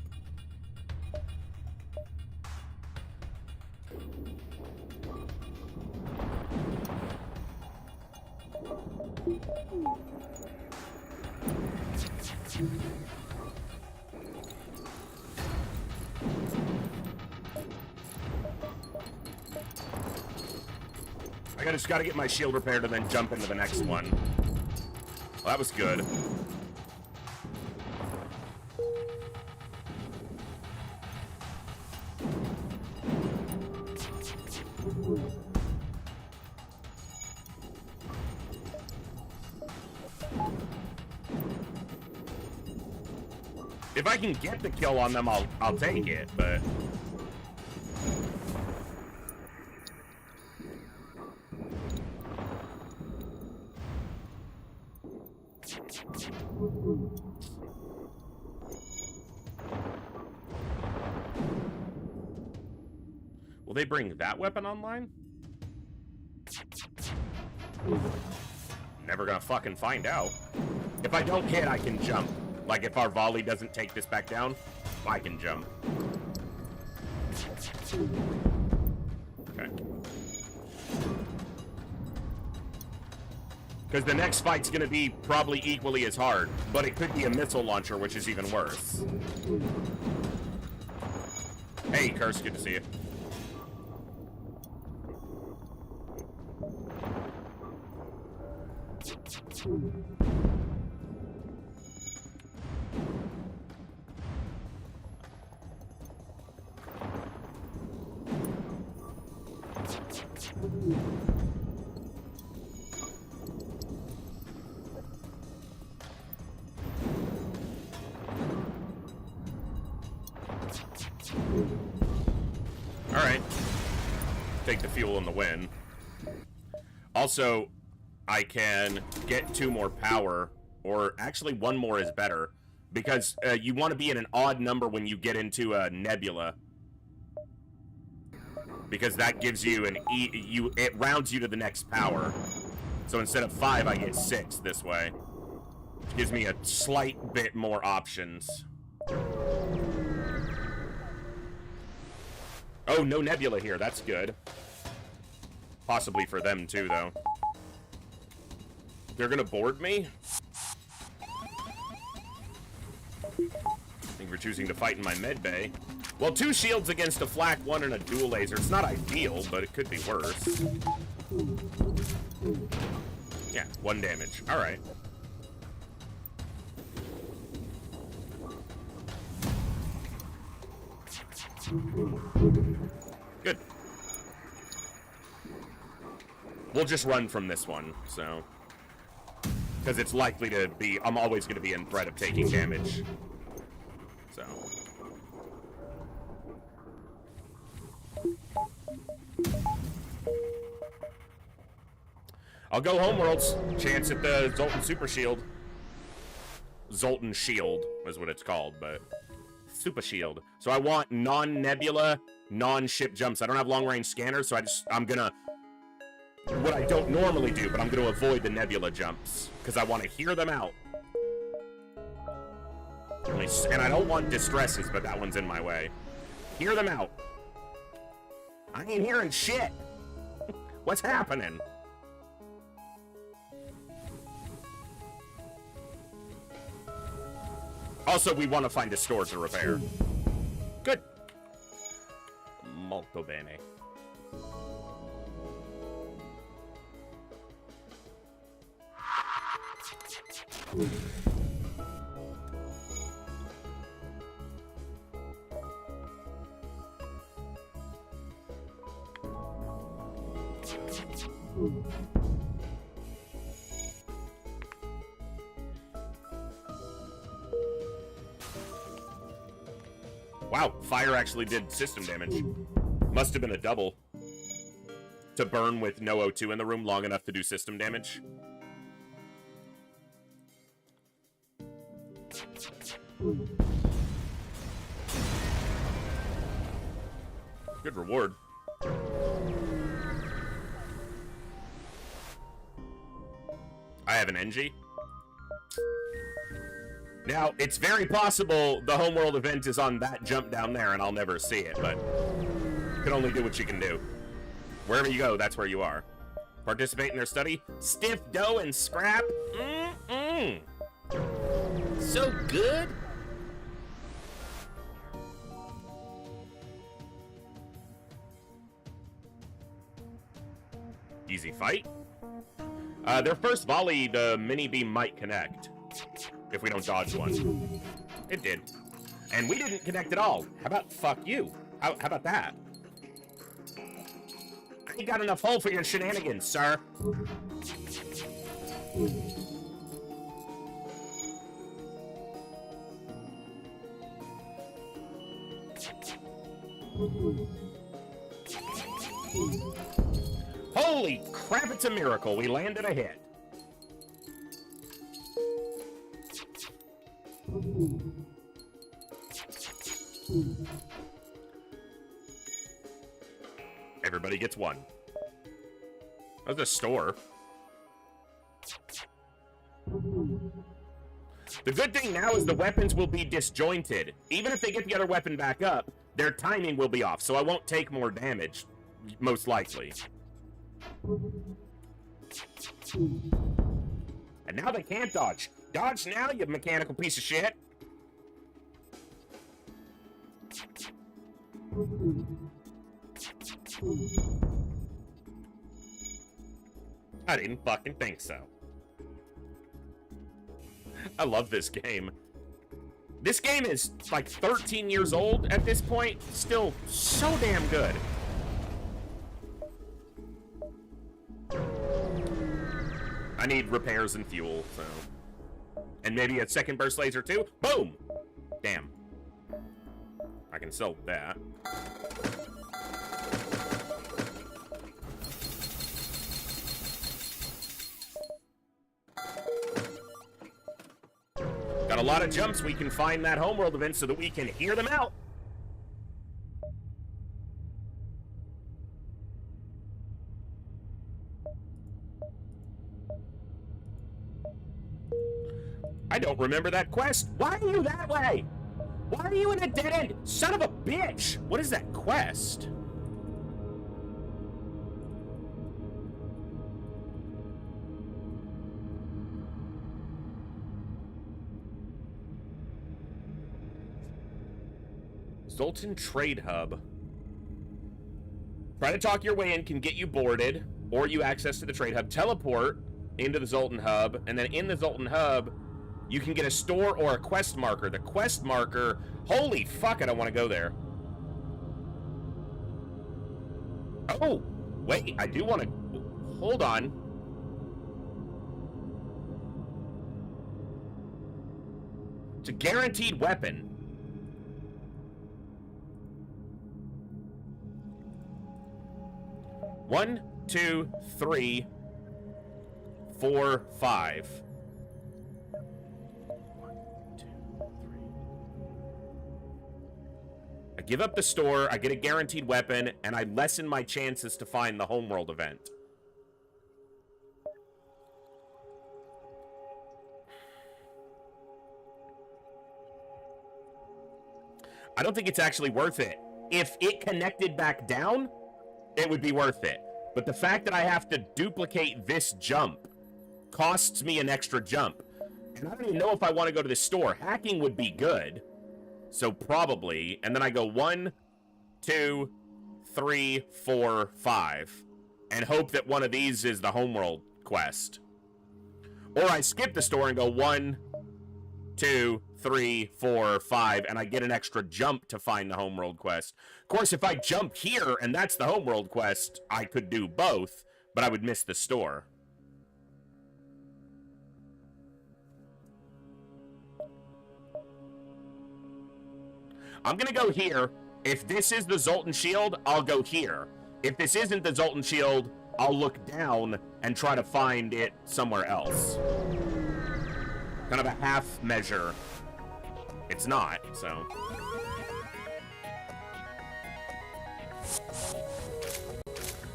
I just gotta get my shield repaired and then jump into the next one. Well, that was good. If I can get the kill on them, I'll take it, but... Will they bring that weapon online? Never gonna fucking find out. If I don't hit, I can jump. Like, if our volley doesn't take this back down, I can jump. Okay. Because the next fight's going to be probably equally as hard, but it could be a missile launcher, which is even worse. Hey, Curse, good to see you. Alright. Take the fuel and the win. Also, I can get 2 more power, or actually 1 more is better, because you want to be in an odd number when you get into a nebula. Because that gives you an it rounds you to the next power. So instead of 5, I get 6 this way. Which gives me a slight bit more options. Oh, no nebula here. That's good. Possibly for them, too, though. They're gonna board me? I think we're choosing to fight in my med bay. Well, 2 shields against a flak 1 and a dual laser. It's not ideal, but it could be worse. Yeah, 1 damage. Alright. Good. We'll just run from this one, so... Because it's likely to be... I'm always going to be in threat of taking damage. So... I'll go Homeworld's. Chance at the Zoltan Super Shield. Zoltan Shield is what it's called, but... Super Shield. So I want non-nebula, non-ship jumps. I don't have long-range scanners, so I'm gonna... What I don't normally do, but I'm gonna avoid the nebula jumps. Because I want to hear them out. And I don't want distresses, but that one's in my way. Hear them out. I ain't hearing shit. What's happening? Also, we want to find a store to repair. Good. Molto bene. Wow, fire actually did system damage. Must have been a double. To burn with no O2 in the room long enough to do system damage. Good reward. I have an NG. Now, it's very possible the Homeworld event is on that jump down there and I'll never see it, but you can only do what you can do. Wherever you go, that's where you are. Participate in their study. Stiff dough and scrap. So good. Easy fight. Their first volley, the mini beam might connect. If we don't dodge one. It did. And we didn't connect at all. How about fuck you? How about that? I ain't got enough hole for your shenanigans, sir. Holy crap, it's a miracle. We landed a hit. Everybody gets one. That's a store. The good thing now is the weapons will be disjointed. Even if they get the other weapon back up, their timing will be off, so I won't take more damage, most likely. And now they can't dodge. Dodge now, you mechanical piece of shit. I didn't fucking think so. I love this game. This game is like 13 years old at this point. Still so damn good. I need repairs and fuel, so. And maybe a second burst laser too. Boom! Damn. I can sell that. Got a lot of jumps. We can find that homeworld event so that we can hear them out. I don't remember that quest. Why are you that way? Why are you in a dead end? Son of a bitch! What is that quest? Zoltan Trade Hub. Try to talk your way in can get you boarded, or you access to the trade hub. Teleport into the Zoltan Hub, and then in the Zoltan Hub, you can get a store or a quest marker. The quest marker... Holy fuck, I don't want to go there. Oh, wait, I do want to... Hold on. It's a guaranteed weapon. One, two, three, 4, 5. 1, 2, 3. I give up the store, I get a guaranteed weapon, and I lessen my chances to find the homeworld event. I don't think it's actually worth it. If it connected back down, it would be worth it. But the fact that I have to duplicate this jump costs me an extra jump. And I don't even know if I want to go to the store. Hacking would be good. So probably. And then I go 1, 2, 3, 4, 5. And hope that one of these is the homeworld quest. Or I skip the store and go 1, 2, 3, 4, 5, and I get an extra jump to find the homeworld quest. Of course, if I jump here and that's the homeworld quest, I could do both, but I would miss the store. I'm gonna go here. If this is the Zoltan Shield, I'll go here. If this isn't the Zoltan Shield, I'll look down and try to find it somewhere else. Kind of a half measure. It's not, so.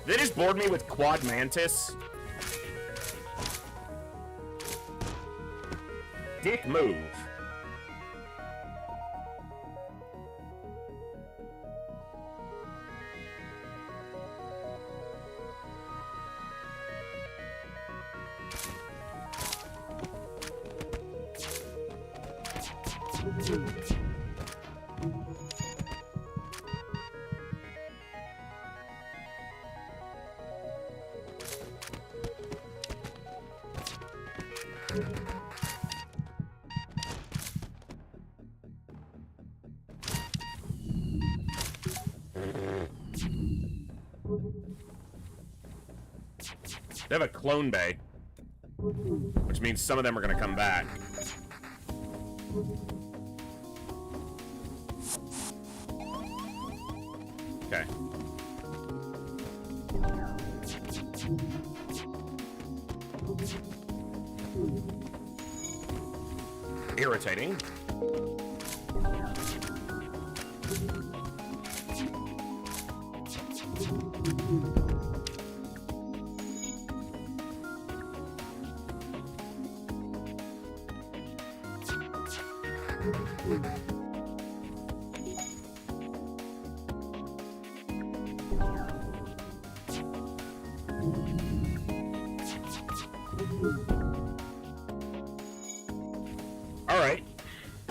They just bored me with Quad Mantis. Dick move. They have a clone bay, which means some of them are going to come back. Okay. Irritating.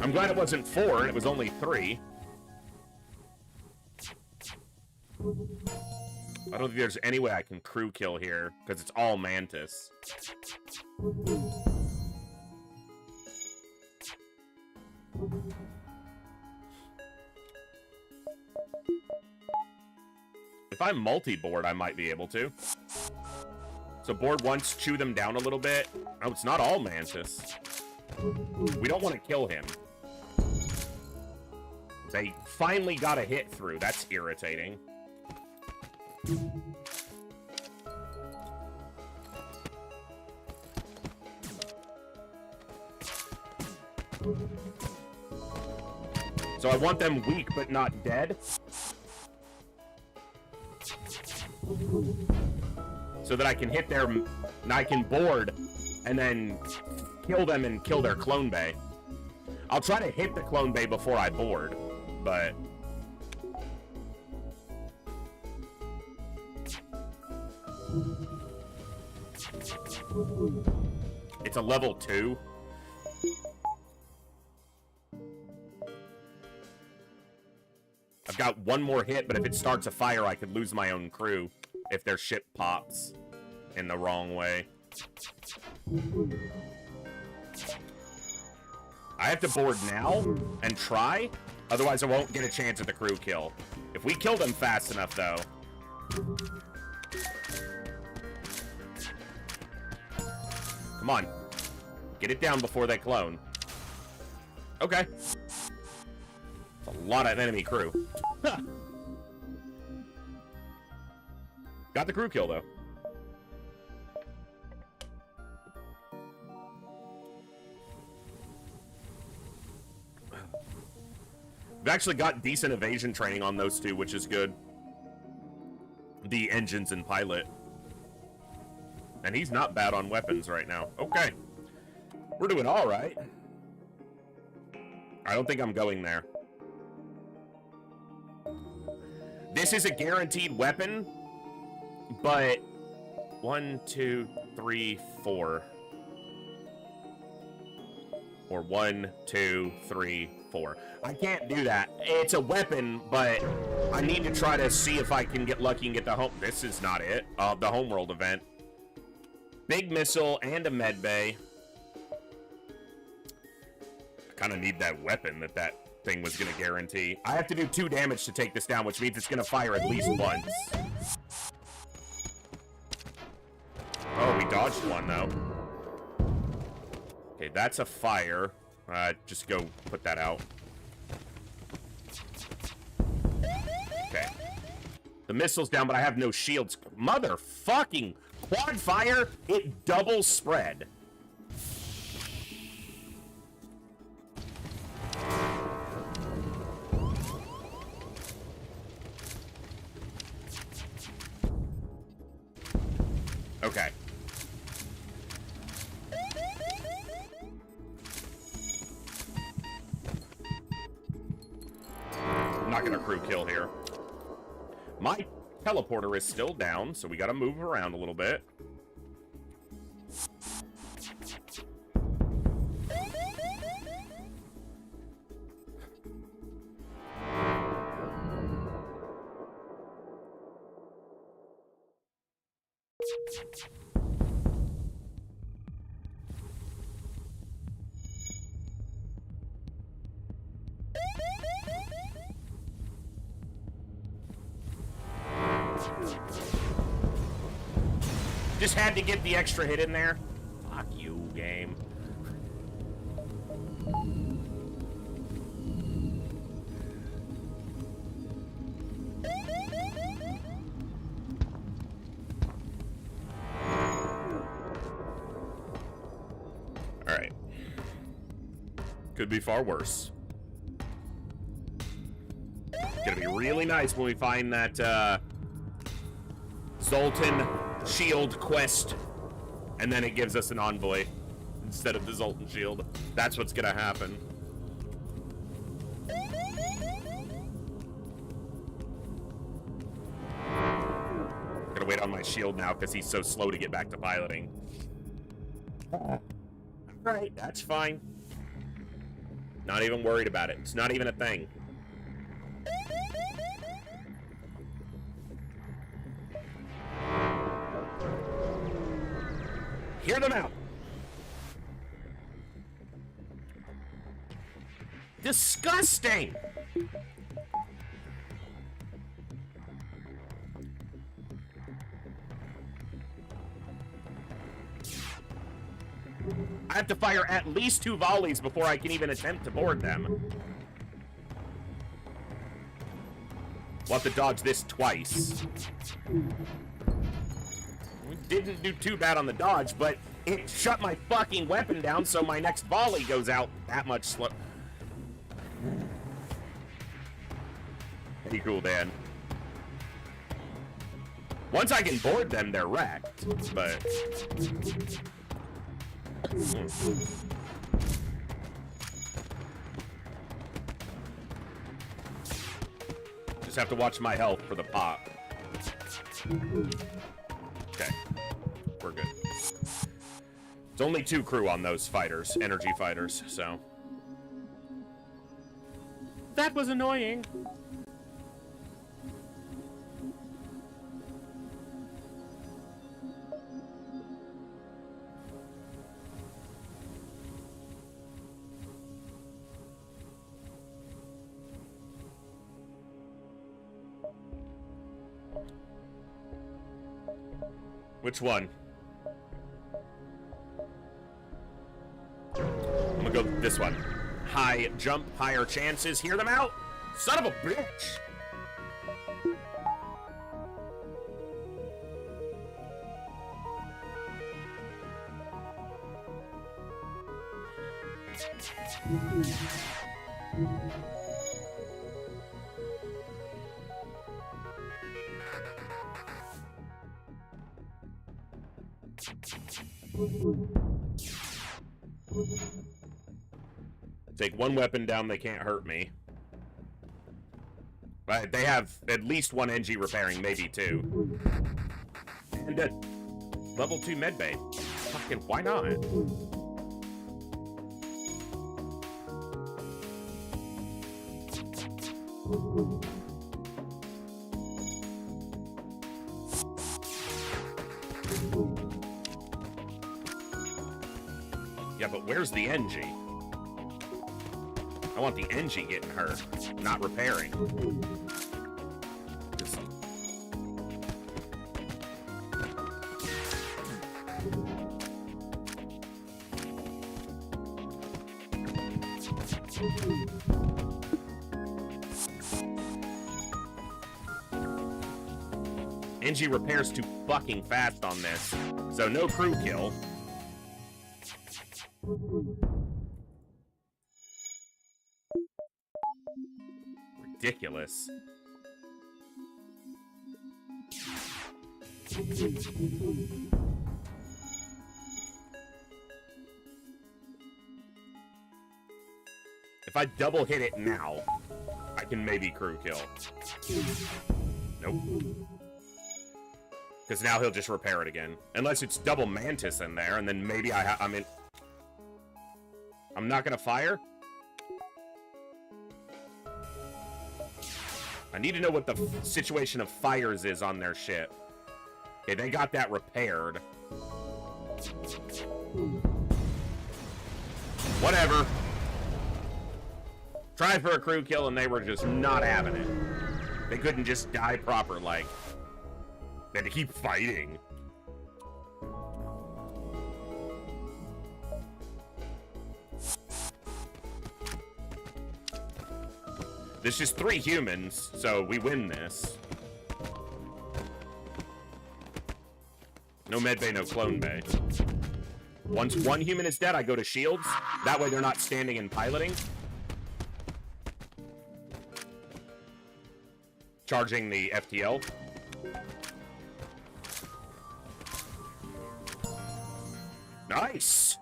I'm glad it wasn't 4 and it was only 3. I don't think there's any way I can crew kill here, because it's all Mantis. If I'm multi-board, I might be able to. So board once, chew them down a little bit. Oh, it's not all Mantis. We don't want to kill him. They finally got a hit through. That's irritating. So I want them weak but not dead. So that I can hit their... and I can board and then kill them and kill their clone bay. I'll try to hit the clone bay before I board, but... It's a level 2. I've got one more hit, but if it starts a fire, I could lose my own crew if their ship pops in the wrong way. I have to board now and try, otherwise I won't get a chance at the crew kill. If we kill them fast enough, though... Come on. Get it down before they clone. Okay. It's a lot of enemy crew. Huh. Got the crew kill, though. We've actually got decent evasion training on those two, which is good. The engines and pilot. And he's not bad on weapons right now. Okay. We're doing all right. I don't think I'm going there. This is a guaranteed weapon, but 1, 2, 3, 4. Or 1, 2, 3, 4. I can't do that. It's a weapon, but I need to try to see if I can get lucky and get the home. This is not it. The homeworld event. Big missile and a med bay. I kind of need that weapon that thing was going to guarantee. I have to do 2 damage to take this down, which means it's going to fire at least once. Oh, we dodged one, though. Okay, that's a fire. Just go put that out. Okay. The missile's down, but I have no shields. Motherfucking quad fire, it double spread. Okay. I'm not gonna crew kill here. My teleporter is still down, so we gotta move around a little bit. Just had to get the extra hit in there. Fuck you, game. Alright. Could be far worse. It's gonna be really nice when we find that, Zoltan shield quest, and then it gives us an envoy instead of the Zoltan shield. That's what's gonna happen. Gotta wait on my shield now because he's so slow to get back to piloting. Alright, that's fine. Not even worried about it. It's not even a thing. Hear them out. Disgusting. I have to fire at least 2 volleys before I can even attempt to board them. We'll have to dodge this twice. We didn't do too bad on the dodge, but it shut my fucking weapon down, so my next volley goes out that much slow. Pretty cool, Dan. Once I can board them, they're wrecked, but... Just have to watch my health for the pop. Okay. We're good. It's only 2 crew on those fighters, energy fighters, so... That was annoying. Which one? I'm gonna go this one. High jump, higher chances. Hear them out? Son of a bitch! Take 1 weapon down, they can't hurt me. But they have at least 1 NG repairing, maybe 2. And a level 2 medbay. Fucking why not? Yeah, but where's the NG? I want the NG getting hurt, not repairing. Just... NG repairs too fucking fast on this, so no crew kill. Ridiculous. If I double hit it now, I can maybe crew kill. Nope. Because now he'll just repair it again. Unless it's double Mantis in there, and then maybe I'm in... I'm not gonna fire? I need to know what the situation of fires is on their ship. Okay, they got that repaired. Whatever. Tried for a crew kill and they were just not having it. They couldn't just die proper, like. They had to keep fighting. There's just 3 humans, so we win this. No medbay, no clone bay. Once 1 human is dead, I go to shields. That way they're not standing and piloting. Charging the FTL. Nice!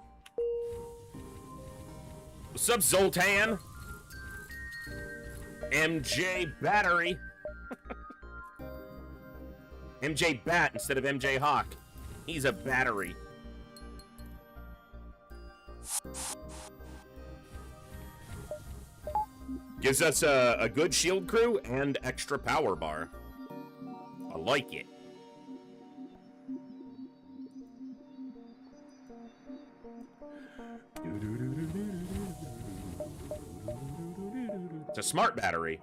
What's up, Zoltan? MJ Battery. MJ Bat instead of MJ Hawk. He's a battery. Gives us a good shield crew and extra power bar. I like it. It's a smart battery.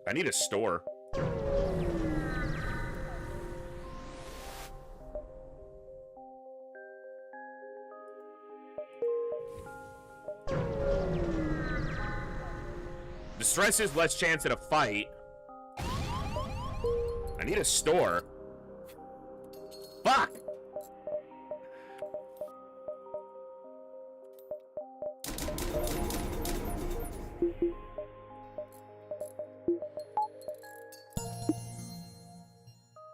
I need a store. Distress is less chance at a fight. I need a store. Fuck!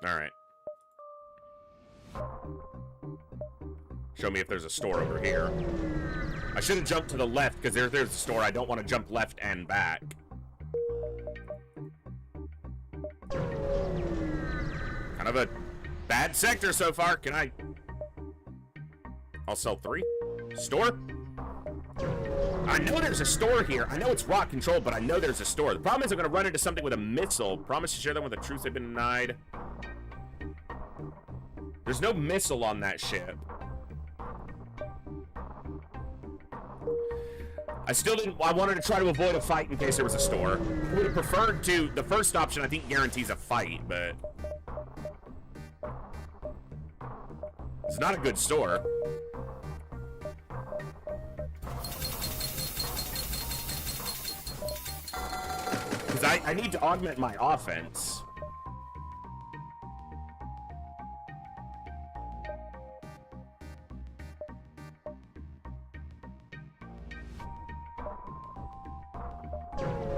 Alright. Show me if there's a store over here. I should have jumped to the left, because there's a store. I don't want to jump left and back. Kind of a bad sector so far. Can I... I'll sell 3. Store? I know there's a store here. I know it's rock controlled, but I know there's a store. The problem is I'm going to run into something with a missile. Promise to share them with the troops they've been denied. There's no missile on that ship. I wanted to try to avoid a fight in case there was a store. I would have preferred to, the first option I think guarantees a fight, but... It's not a good store. Because I need to augment my offense.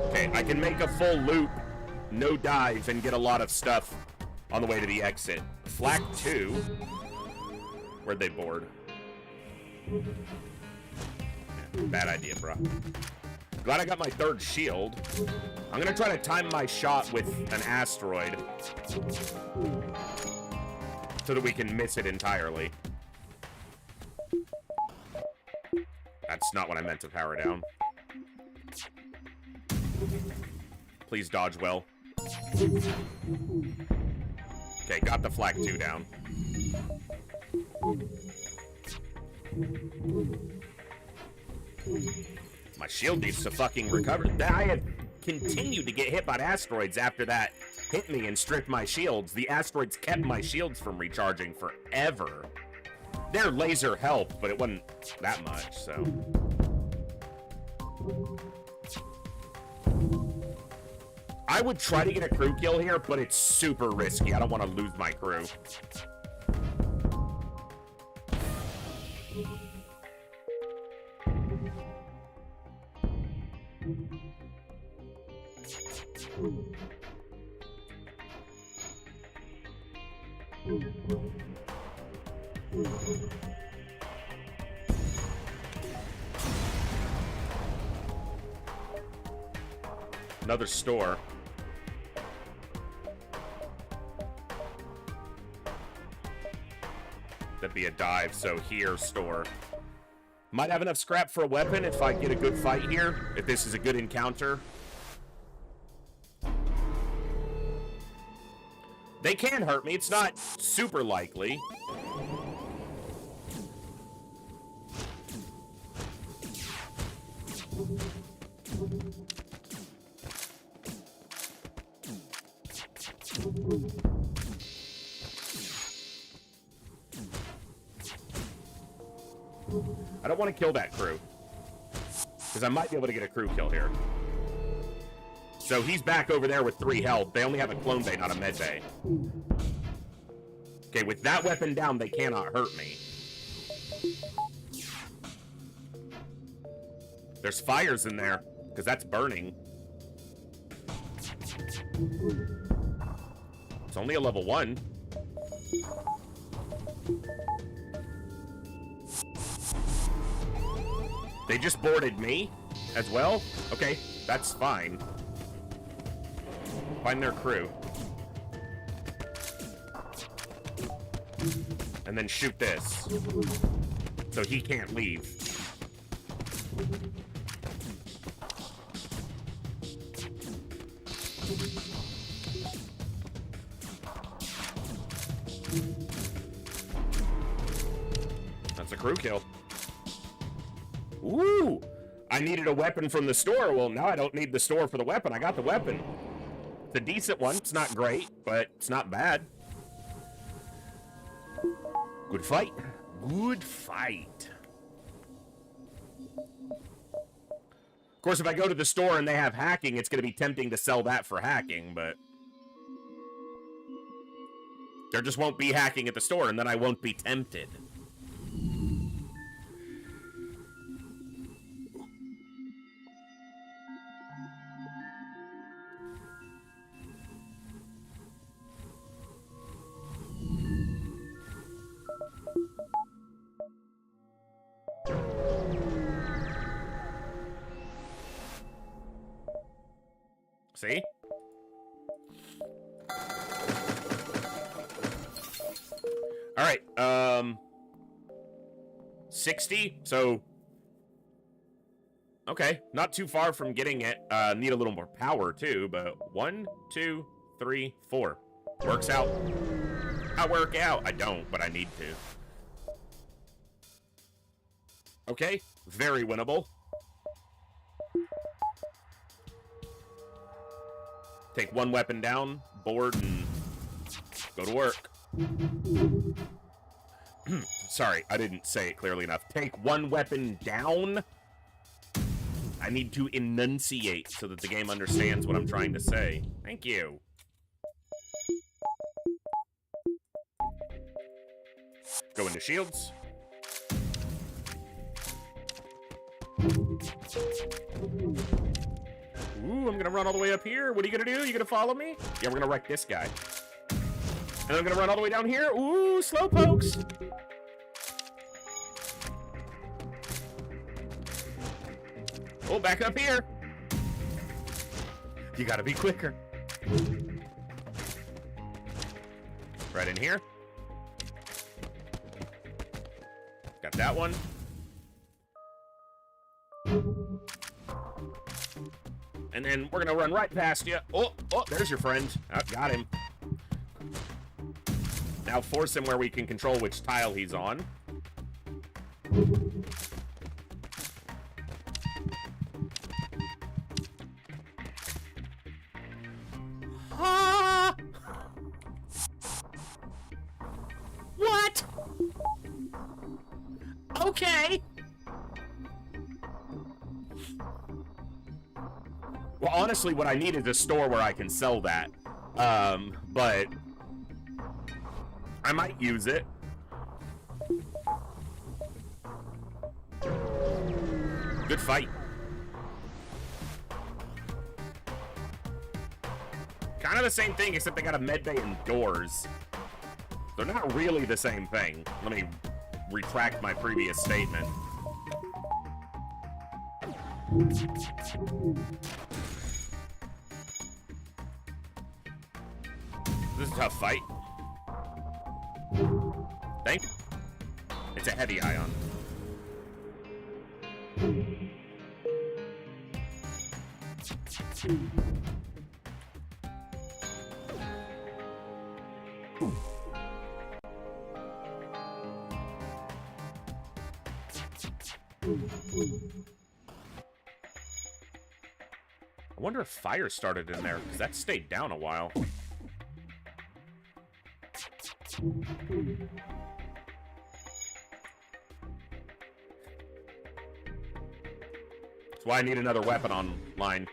Okay, I can make a full loop, no dive, and get a lot of stuff on the way to the exit. Flak 2. Where'd they board? Bad idea, bro. Glad I got my 3rd shield. I'm gonna try to time my shot with an asteroid so that we can miss it entirely. That's not what I meant to power down. Please dodge well. Okay, got the Flak 2 down. My shield needs to fucking recover. I have continued to get hit by asteroids after that hit me and stripped my shields. The asteroids kept my shields from recharging forever. Their laser helped, but it wasn't that much, so... I would try to get a crew kill here, but it's super risky. I don't want to lose my crew. Another store. That'd be a dive, so here, store. Might have enough scrap for a weapon if I get a good fight here, if this is a good encounter. They can hurt me, it's not super likely. I don't want to kill that crew, because I might be able to get a crew kill here. So he's back over there with 3 health. They only have a clone bay, not a med bay. Okay, with that weapon down, they cannot hurt me. There's fires in there, because that's burning. It's only a level 1. They just boarded me as well? Okay, that's fine. Find their crew. And then shoot this. so he can't leave. That's a crew kill. Ooh! I needed a weapon from the store. Well, now I don't need the store for the weapon. I got the weapon. It's a decent one. It's not great, but it's not bad. Good fight. Good fight. Of course, if I go to the store and they have hacking, it's going to be tempting to sell that for hacking, but there just won't be hacking at the store, and then I won't be tempted. See? All right, 60, so, okay, not too far from getting it. Need a little more power, too, but 1, 2, 3, 4. Works out. I work out. I don't, but I need to. Okay, very winnable. Take one weapon down, board, and go to work. Sorry, I didn't say it clearly enough. Take one weapon down. I need to enunciate so that the game understands what I'm trying to say. Thank you. Go into shields. Ooh, I'm gonna run all the way up here. What are you gonna do? You gonna follow me? Yeah, we're gonna wreck this guy. And I'm gonna run all the way down here. Ooh, slow pokes. Oh, back up here. You gotta be quicker. Right in here. Got that one. And then we're gonna run right past you. Oh, there's your friend. Oh, got him. Now force him where we can control which tile he's on. Ah! What? Okay. Well, honestly, what I need is a store where I can sell that. But I might use it. Good fight. Kind of the same thing, except they got a med bay and doors. They're not really the same thing. Let me retract my previous statement. This is a tough fight. Thank you. It's a heavy ion. I wonder if fire started in there, because that stayed down a while. That's why I need another weapon online.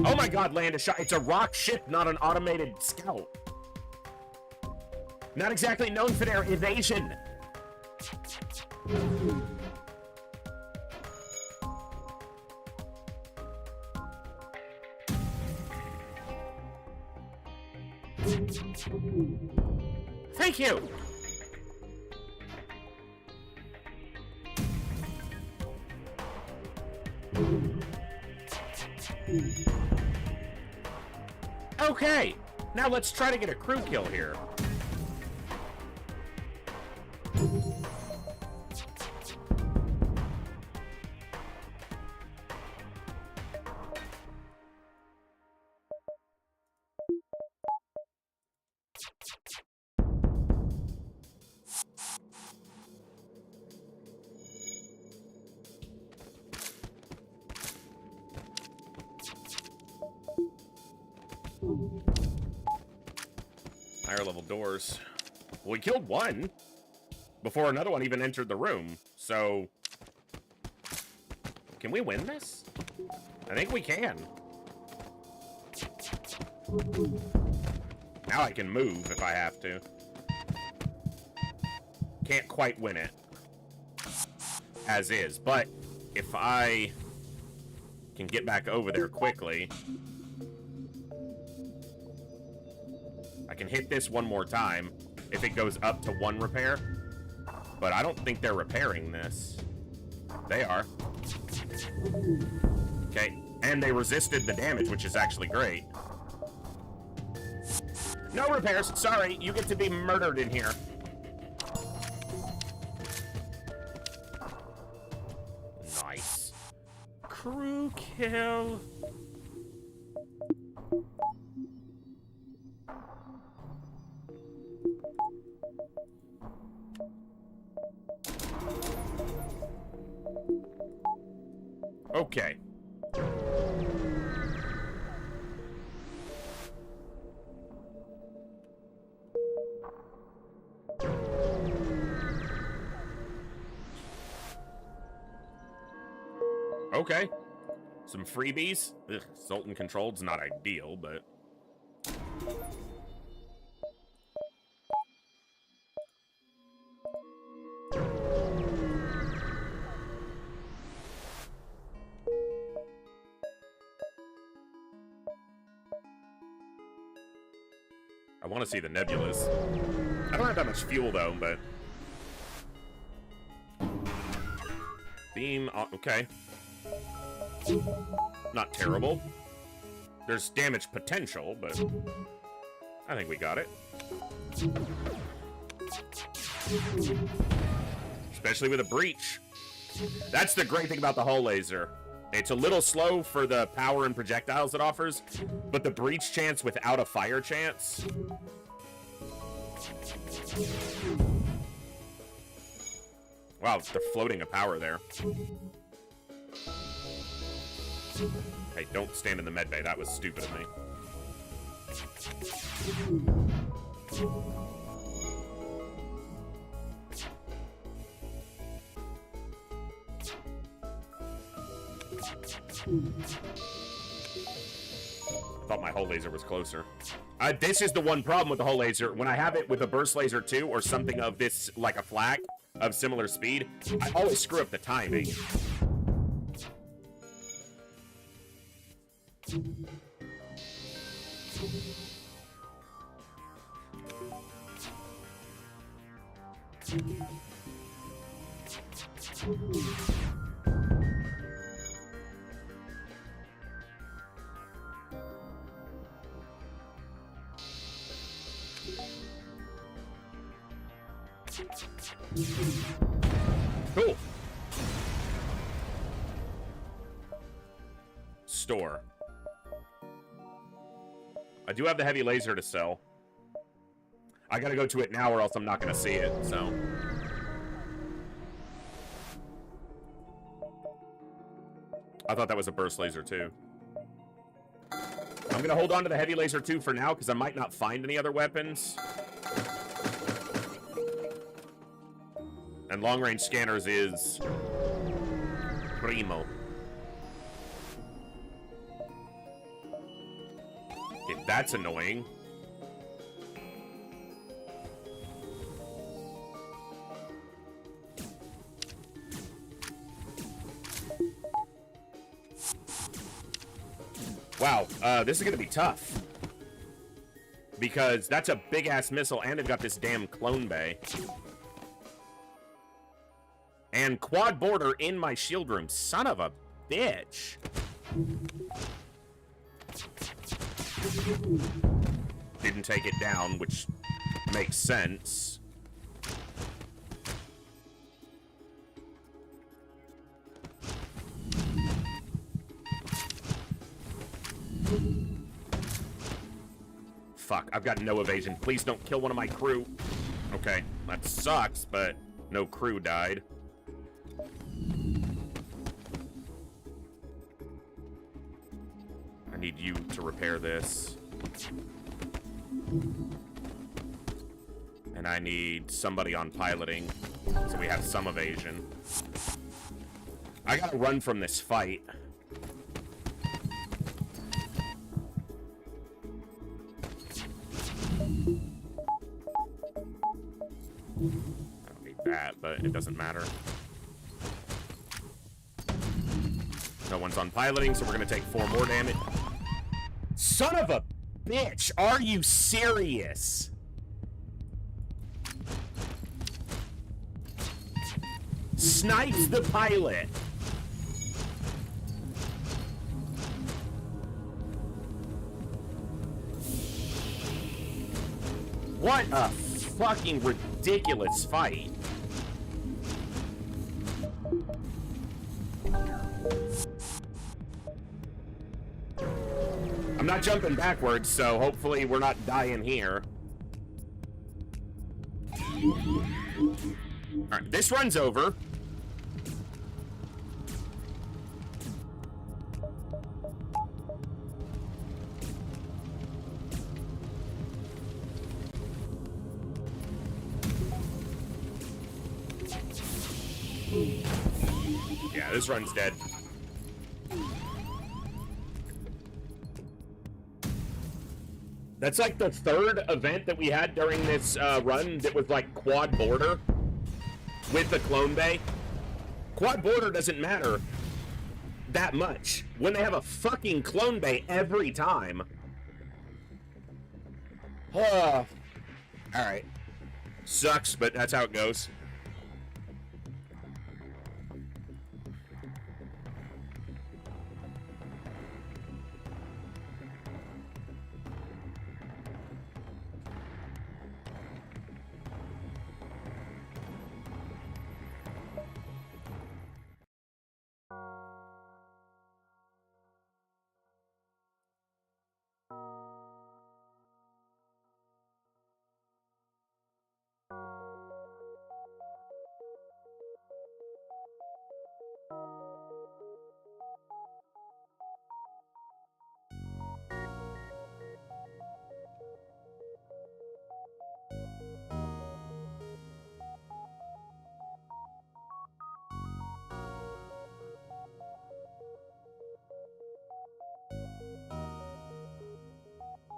Oh my god, land a shot. It's a rock ship, not an automated scout. Not exactly known for their evasion. Thank you. Okay, now let's try to get a crew kill here. Higher level doors. Well, we killed one before another one even entered the room. So, can we win this? I think we can. Now I can move if I have to. Can't quite win it as is, but if I can get back over there quickly, I can hit this one more time if it goes up to 1 repair. But I don't think they're repairing this. They are. Okay, and they resisted the damage, which is actually great. No repairs. Sorry, you get to be murdered in here. Nice. Crew kill. Okay. Okay. Some freebies. Ugh, Sultan controlled's not ideal, but... I want to see the nebulas. I don't have that much fuel, though, but... Theme... okay. Not terrible. There's damage potential, but... I think we got it. Especially with a breach. That's the great thing about the hull laser. It's a little slow for the power and projectiles it offers, but the breach chance without a fire chance... Wow, they're floating a power there. Hey, don't stand in the med bay. That was stupid of me. Thought my hull laser was closer. This is the one problem with the hull laser. When I have it with a burst laser 2 or something of this, like a flak of similar speed, I always screw up the timing. Cool. Store. I do have the heavy laser to sell. I gotta go to it now or else I'm not gonna see it, so. I thought that was a burst laser too. I'm gonna hold on to the heavy laser too for now because I might not find any other weapons. And long-range scanners is primo. Okay, that's annoying. Wow, this is gonna be tough. Because that's a big-ass missile, and they've got this damn clone bay. And quad border in my shield room. Son of a bitch. Didn't take it down, which makes sense. Fuck, I've got no evasion. Please don't kill one of my crew. Okay, that sucks, but no crew died. I need you to repair this. And I need somebody on piloting, so we have some evasion. I gotta run from this fight. I don't need that, but it doesn't matter. No one's on piloting, so we're gonna take 4 more damage. Son of a bitch! Are you serious? Snipes the pilot. What a fucking ridiculous fight. I'm not jumping backwards, so hopefully we're not dying here. Alright, this run's over. Yeah, this run's dead. That's like the 3rd event that we had during this run that was like quad border with the clone bay. Quad border doesn't matter that much when they have a fucking clone bay every time. Alright. Sucks, but that's how it goes.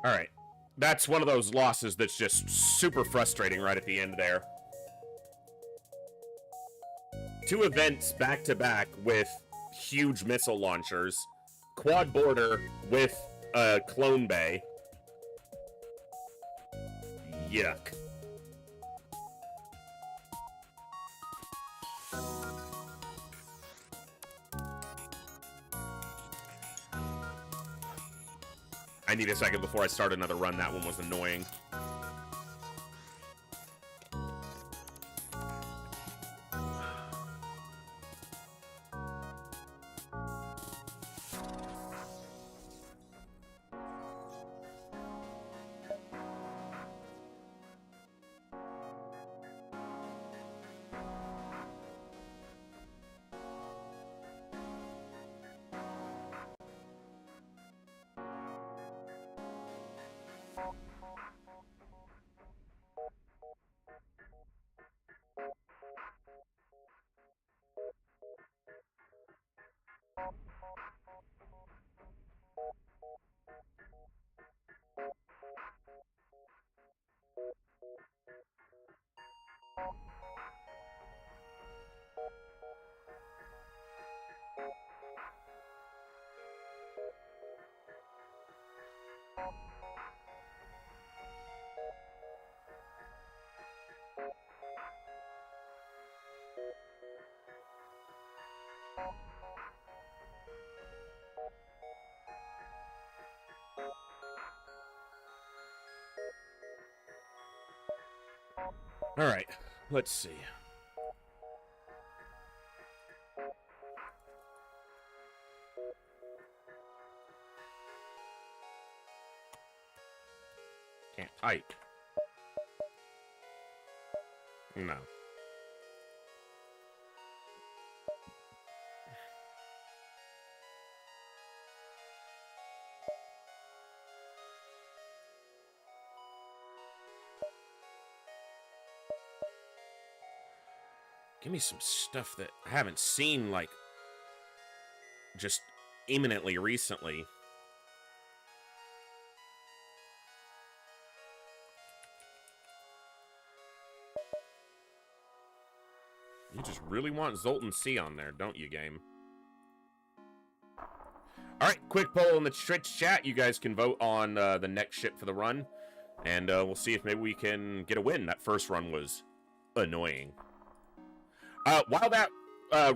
All right. That's one of those losses that's just super frustrating right at the end there. 2 events back-to-back with huge missile launchers. Quad border with a clone bay. Yuck. I need a second before I start another run. That one was annoying. All right, let's see. Can't type. No. Give me some stuff that I haven't seen, like, just imminently recently. You just really want Zoltan C on there, don't you, game? All right, quick poll in the Twitch chat. You guys can vote on the next ship for the run, and we'll see if maybe we can get a win. That first run was annoying. While that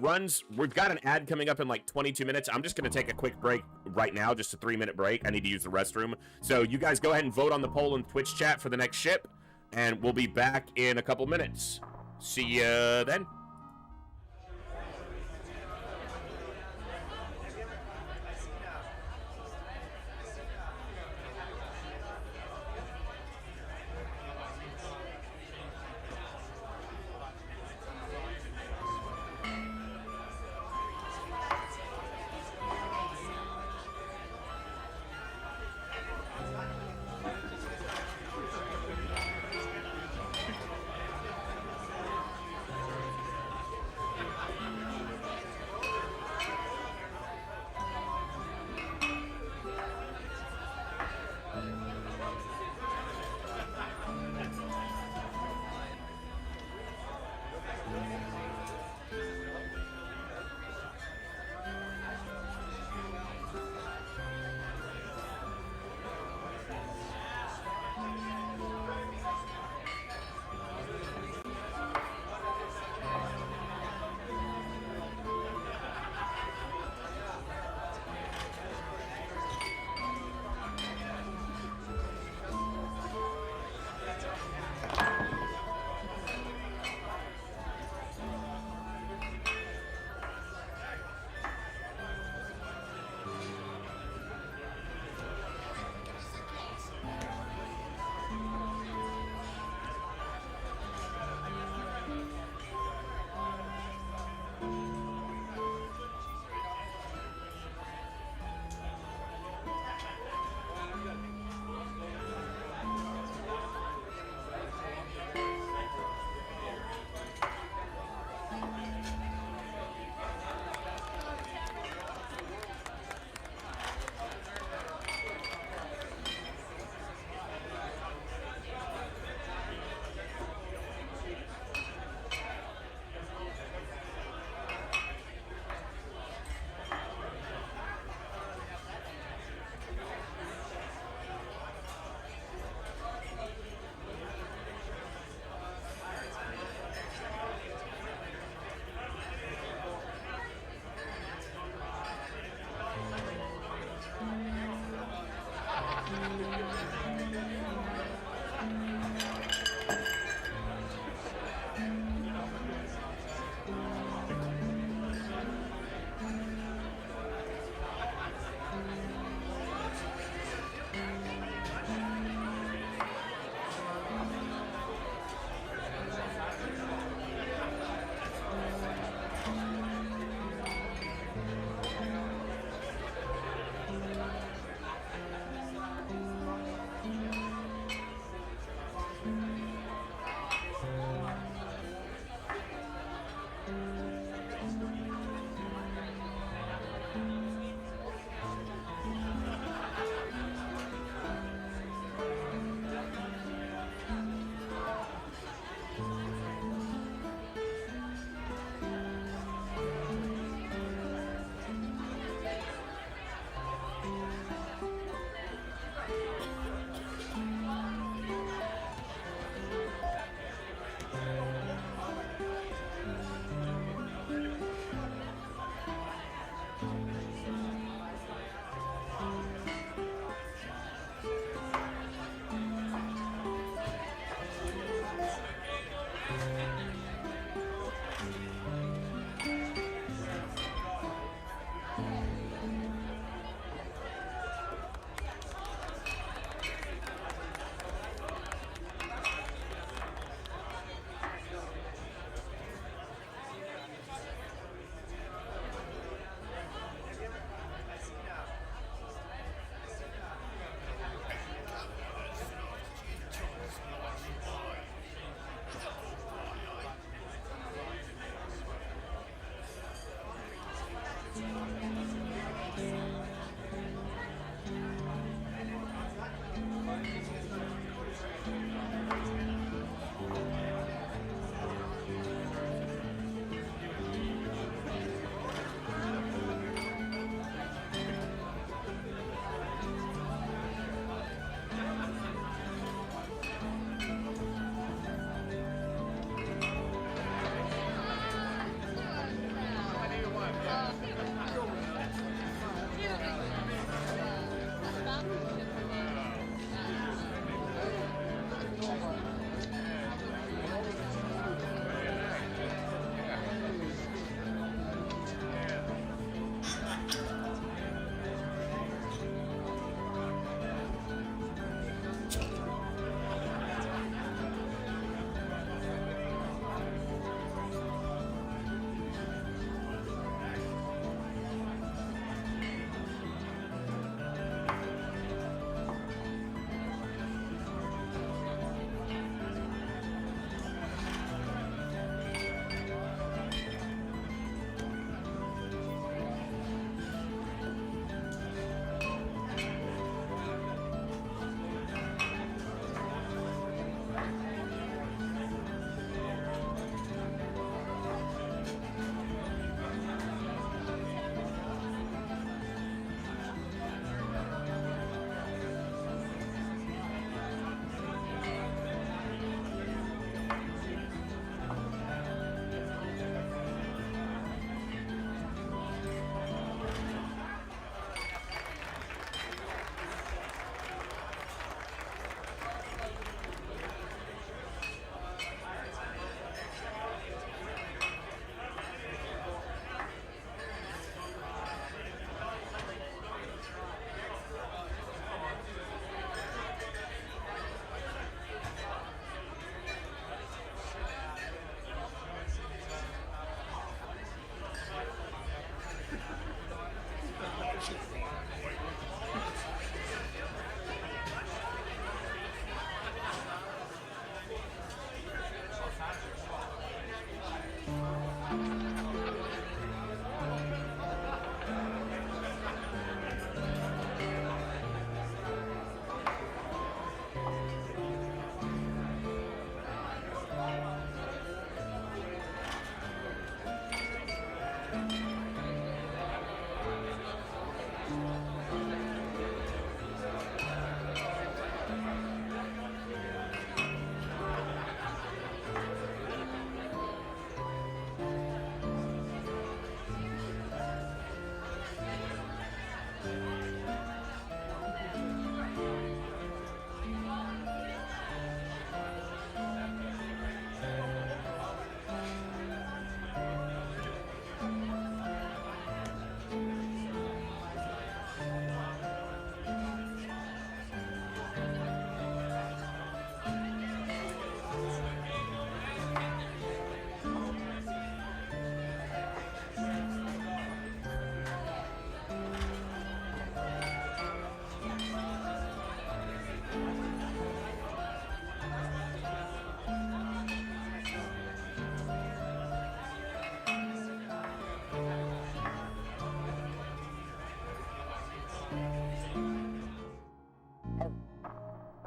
runs, we've got an ad coming up in like 22 minutes. I'm just going to take a quick break right now, just a 3-minute break. I need to use the restroom. So you guys go ahead and vote on the poll in Twitch chat for the next ship, and we'll be back in a couple minutes. See ya then.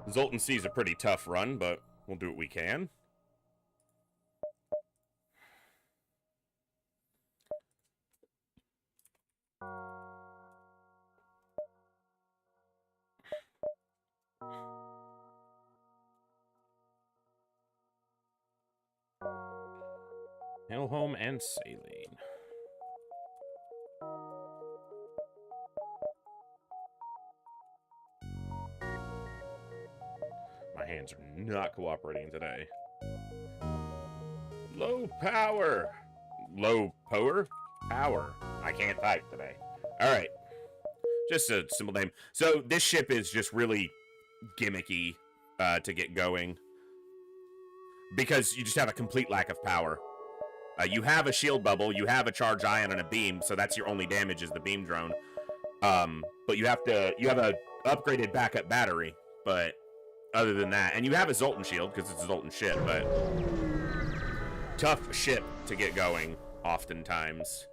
Zoltan C's a pretty tough run, but we'll do what we can. Home and saline. My hands are not cooperating today. Low power. Low power? Power. I can't type today. Alright. Just a simple name. So this ship is just really gimmicky to get going. Because you just have a complete lack of power. You have a shield bubble, you have a charge ion and a beam, so that's your only damage is the beam drone. But you have a upgraded backup battery, but other than that, and you have a Zoltan shield because it's a Zoltan ship, but tough ship to get going oftentimes.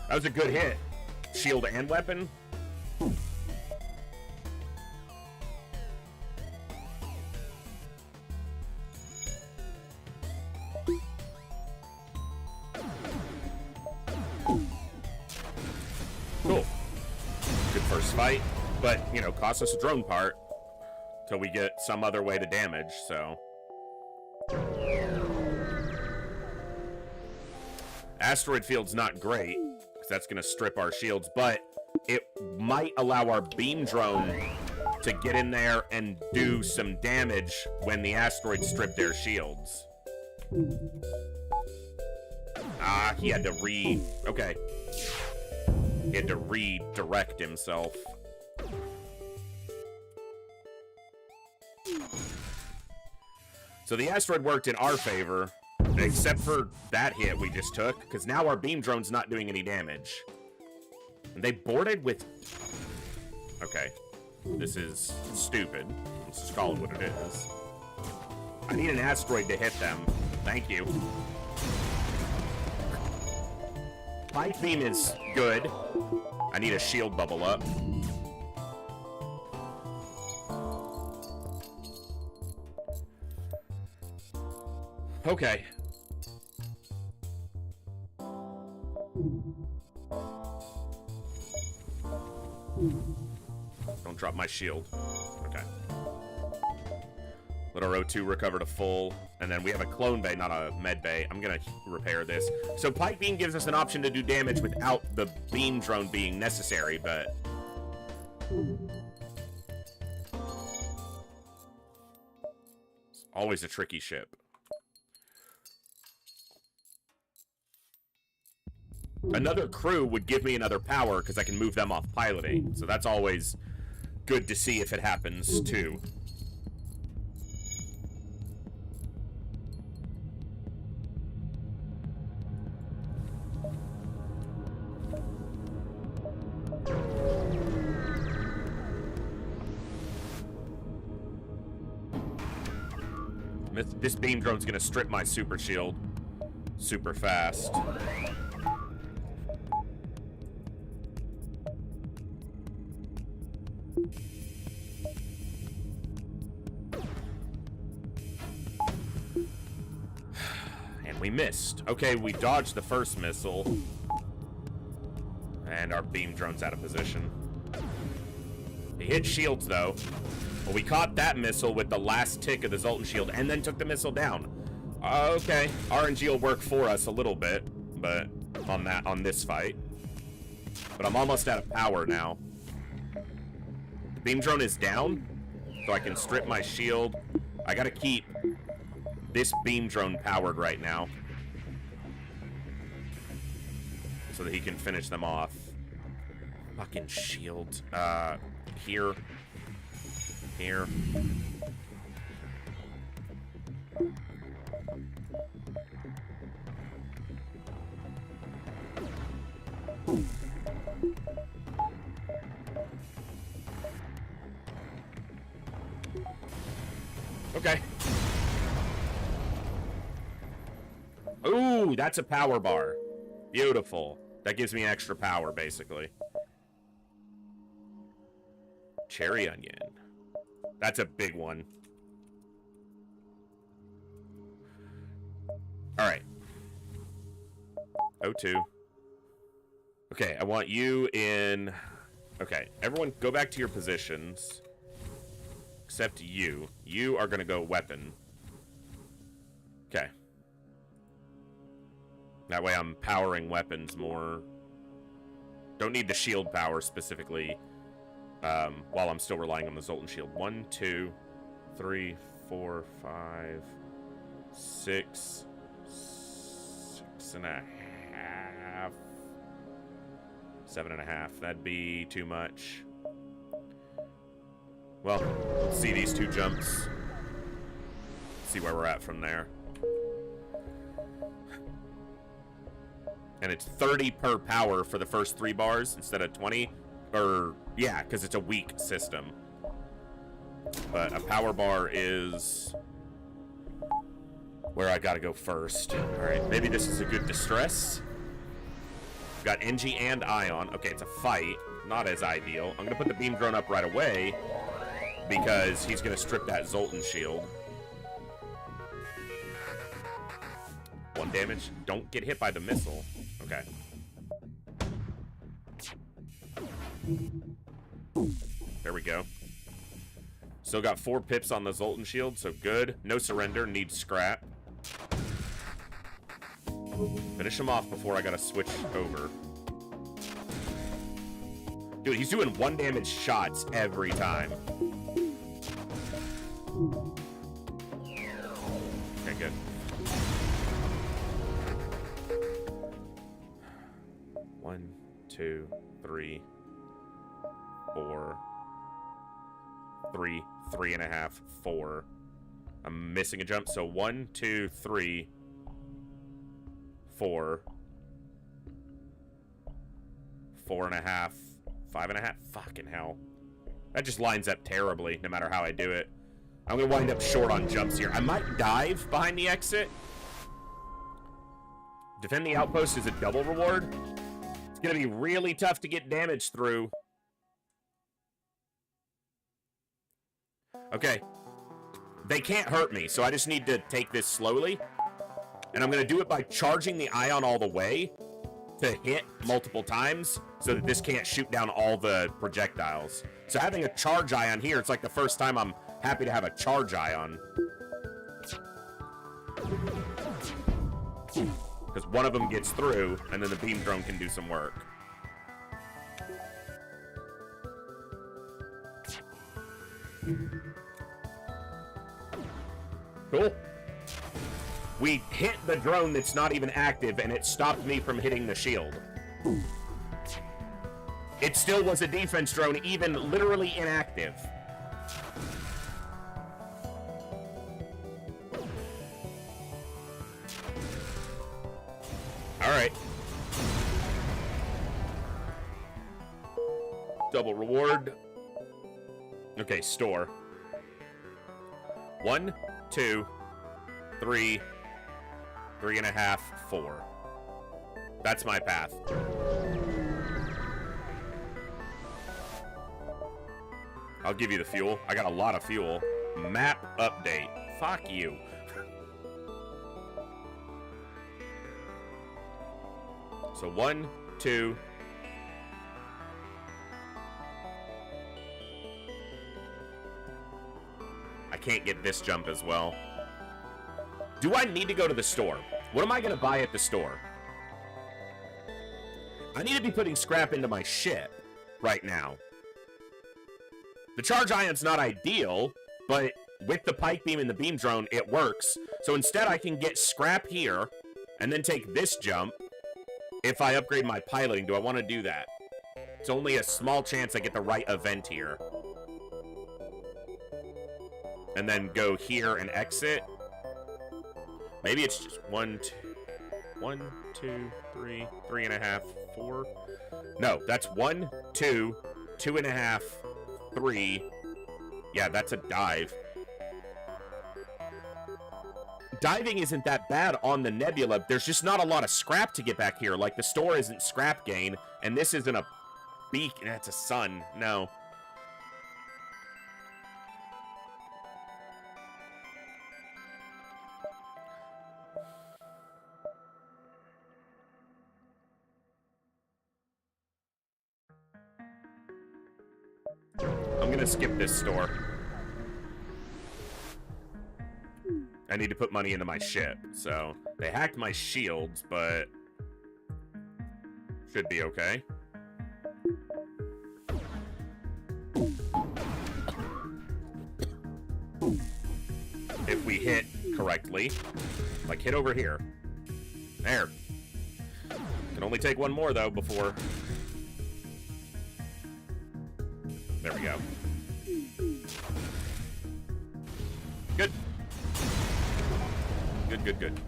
That was a good hit. Shield and weapon. Cool. Good first fight, but, you know, cost us a drone part till we get some other way to damage, so. Asteroid field's not great, because that's going to strip our shields, but it might allow our beam drone to get in there and do some damage when the asteroids strip their shields. Ah, he had to okay. He had to redirect himself. So the asteroid worked in our favor, except for that hit we just took, because now our beam drone's not doing any damage. And they boarded with... Okay. This is stupid. Let's just call it what it is. I need an asteroid to hit them. Thank you. Light beam is good. I need a shield bubble up. Okay. Don't drop my shield. Okay. Let our O2 recover to full, and then we have a clone bay, not a med bay. I'm gonna repair this. So Pike Beam gives us an option to do damage without the beam drone being necessary, but... It's always a tricky ship. Another crew would give me another power because I can move them off piloting. So that's always good to see if it happens, too. This beam drone's gonna strip my super shield super fast. And we missed. Okay, we dodged the first missile. And our beam drone's out of position. He hit shields, though. Well, we caught that missile with the last tick of the Zoltan shield and then took the missile down. Okay, RNG will work for us a little bit, but on this fight. But I'm almost out of power now. The beam drone is down, so I can strip my shield. I gotta keep this beam drone powered right now so that he can finish them off. Fucking shield. Here. Here. Okay. Ooh, that's a power bar. Beautiful. That gives me extra power, basically. Cherry onion. That's a big one. Alright. O2. Okay, I want you in... Okay, everyone go back to your positions. Except you. You are going to go weapon. Okay. That way I'm powering weapons more. Don't need the shield power specifically while I'm still relying on the Zoltan shield. 1, 2, 3, 4, 5, 6, 6.5. 7.5. That'd be too much. Well, let's see these 2 jumps. See where we're at from there. And it's 30 per power for the first 3 bars instead of 20. Or, yeah, because it's a weak system. But a power bar is where I gotta go first. Alright, maybe this is a good distress. We've got NG and Ion. Okay, it's a fight. Not as ideal. I'm gonna put the beam drone up right away because he's gonna strip that Zoltan shield. 1 damage. Don't get hit by the missile. Okay. There we go. Still got 4 pips on the Zoltan shield, so good. No surrender, needs scrap. Finish him off before I gotta switch over. Dude, he's doing 1 damage shots every time. Okay, good. One, 2, 3, 4, 3, 3.5, 4. I'm missing a jump, so 1, 2, 3, 4, 4.5, 5.5. Fucking hell. That just lines up terribly, no matter how I do it. I'm gonna wind up short on jumps here. I might dive behind the exit. Defend the outpost is a double reward. It's gonna be really tough to get damage through. Okay. They can't hurt me, so I just need to take this slowly. And I'm gonna do it by charging the Ion all the way to hit multiple times so that this can't shoot down all the projectiles. So having a charge Ion here, it's like the first time I'm happy to have a charge Ion. Because one of them gets through, and then the beam drone can do some work. Cool. We hit the drone that's not even active, and it stopped me from hitting the shield. It still was a defense drone, even literally inactive. Alright. Double reward. Okay, store. 1, 2, 3, 3.5, 4. That's my path. I'll give you the fuel. I got a lot of fuel. Map update. Fuck you. So 1, 2. I can't get this jump as well. Do I need to go to the store? What am I going to buy at the store? I need to be putting scrap into my ship right now. The charge Ion's not ideal, but with the pike beam and the beam drone, it works. So instead I can get scrap here and then take this jump if I upgrade my piloting. Do I want to do that? It's only a small chance I get the right event here. And then go here and exit. Maybe it's just 1, 2, 3, 3.5, 4. No, that's 1, 2, 2.5, 3. Yeah, that's a dive. Diving isn't that bad on the Nebula. There's just not a lot of scrap to get back here. Like, the store isn't scrap gain, and this isn't a beak. That's a sun. No. I'm gonna skip this store. I need to put money into my ship. So they hacked my shields, but should be okay. If we hit correctly, like hit over here. There. Can only take one more though before. There we go. Good. Good, good, good.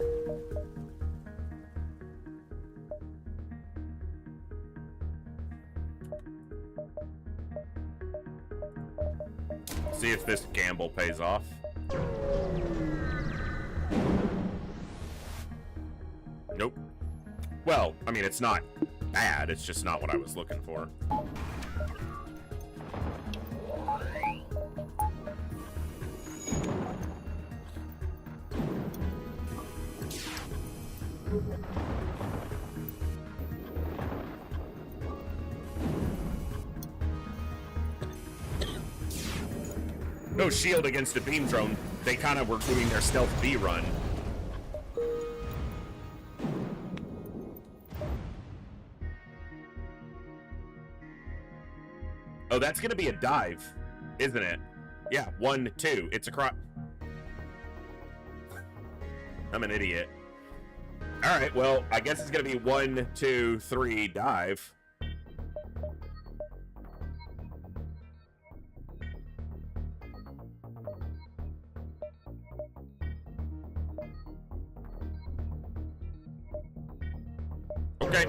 See if this gamble pays off. Nope. Well, I mean, it's not bad. It's just not what I was looking for. No shield against a beam drone. They kind of were doing their stealth B run. Oh, that's gonna be a dive, isn't it? Yeah, 1, 2. It's across. I'm an idiot. All right, well, I guess it's gonna be 1, 2, 3 dive. Okay.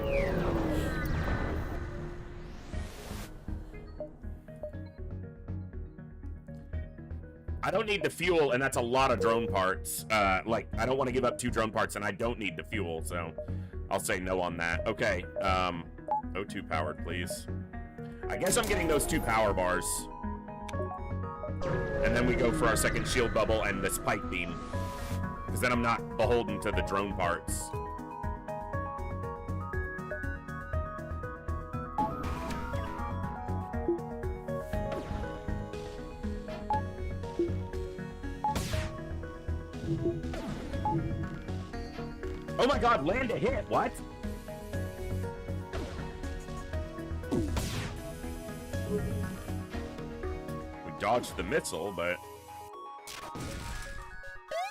I don't need the fuel, and that's a lot of drone parts. Like, I don't want to give up 2 drone parts, and I don't need the fuel, so I'll say no on that. Okay, O2 powered, please. I guess I'm getting those 2 power bars. And then we go for our second shield bubble and the spike beam. Because then I'm not beholden to the drone parts. Oh my god, land a hit, what? We dodged the missile, but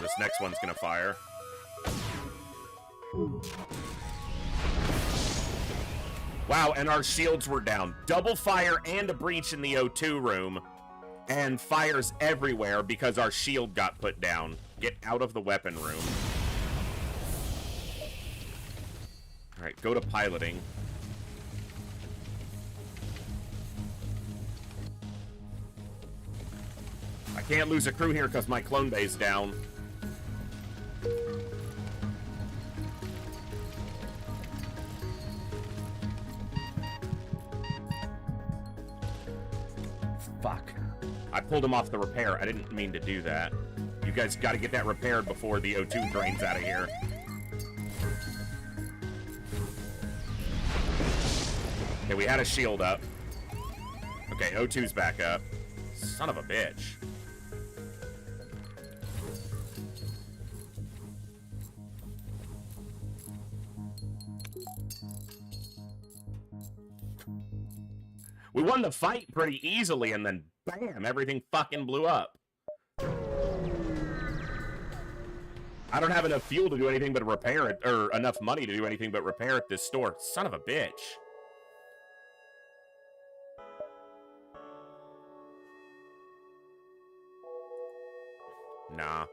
this next one's gonna fire. Wow, and our shields were down. Double fire and a breach in the O2 room, and fires everywhere because our shield got put down. Get out of the weapon room. Alright, go to piloting. I can't lose a crew here because my clone bay's down. Fuck. I pulled him off the repair. I didn't mean to do that. You guys got to get that repaired before the O2 drains out of here. Okay, we had a shield up. Okay, O2's back up. Son of a bitch. We won the fight pretty easily, and then bam, everything fucking blew up. I don't have enough fuel to do anything but repair it, or enough money to do anything but repair at this store. Son of a bitch. Nah.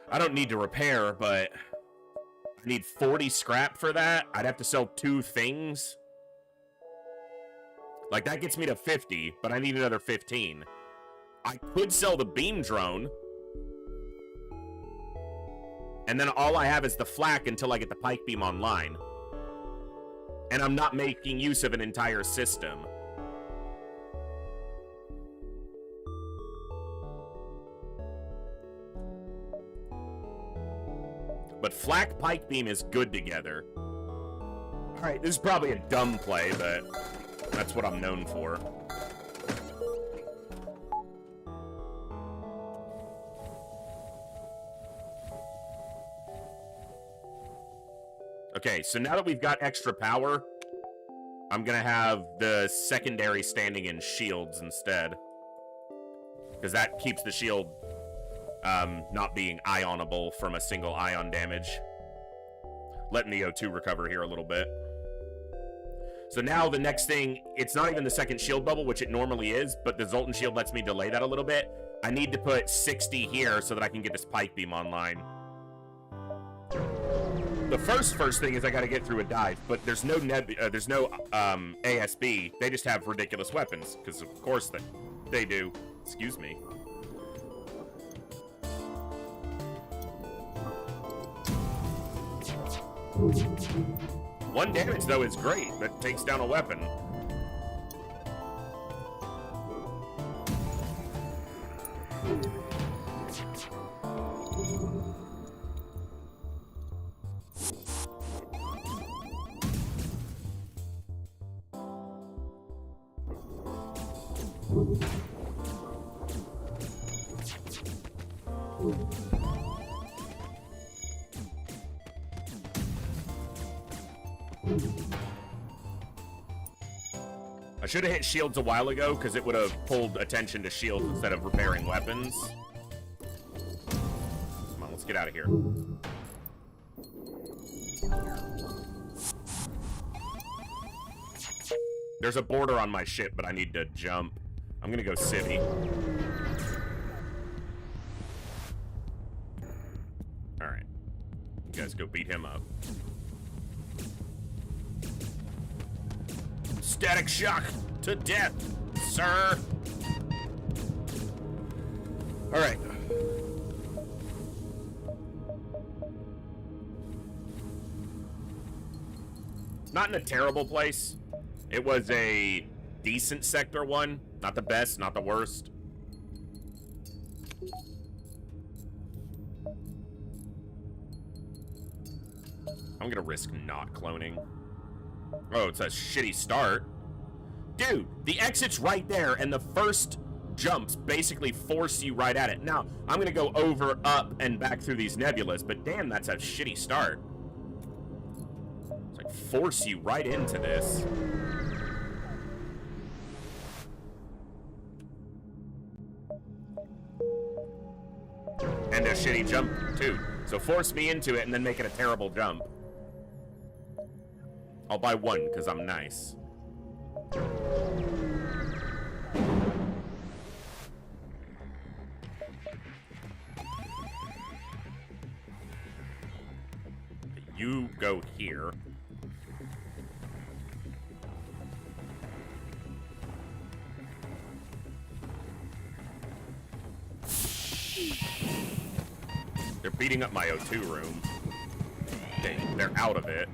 I don't need to repair, but I need 40 scrap for that. I'd have to sell 2 things. Like, that gets me to 50, but I need another 15. I could sell the beam drone. And then all I have is the flak until I get the pike beam online. And I'm not making use of an entire system. But flak pike beam is good together. Alright, this is probably a dumb play, but that's what I'm known for. Okay, so now that we've got extra power, I'm gonna have the secondary standing in shields instead. Because that keeps the shield not being ionable from a single ion damage. Letting the O2 recover here a little bit. So now the next thing, it's not even the second shield bubble, which it normally is, but the Zoltan shield lets me delay that a little bit. I need to put 60 here so that I can get this pike beam online. The first thing is I got to get through a dive, but there's no ASB. They just have ridiculous weapons, because of course they do. Excuse me. One damage, though, is great. That takes down a weapon. I should have hit shields a while ago, because it would have pulled attention to shields instead of repairing weapons. Come on, let's get out of here. There's a border on my ship, but I need to jump. I'm gonna go civvy. Alright. You guys go beat him up. Static shock to death, sir. All right. Not in a terrible place. It was a decent sector one. Not the best, not the worst. I'm gonna risk not cloning. Oh, it's a shitty start. Dude, the exit's right there, and the first jumps basically force you right at it. Now, I'm gonna go over, up, and back through these nebulas, but damn, that's a shitty start. It's like, force you right into this. And a shitty jump, too. So force me into it, and then make it a terrible jump. I'll buy one, because I'm nice. You go here. They're beating up my O2 room. They're out of it.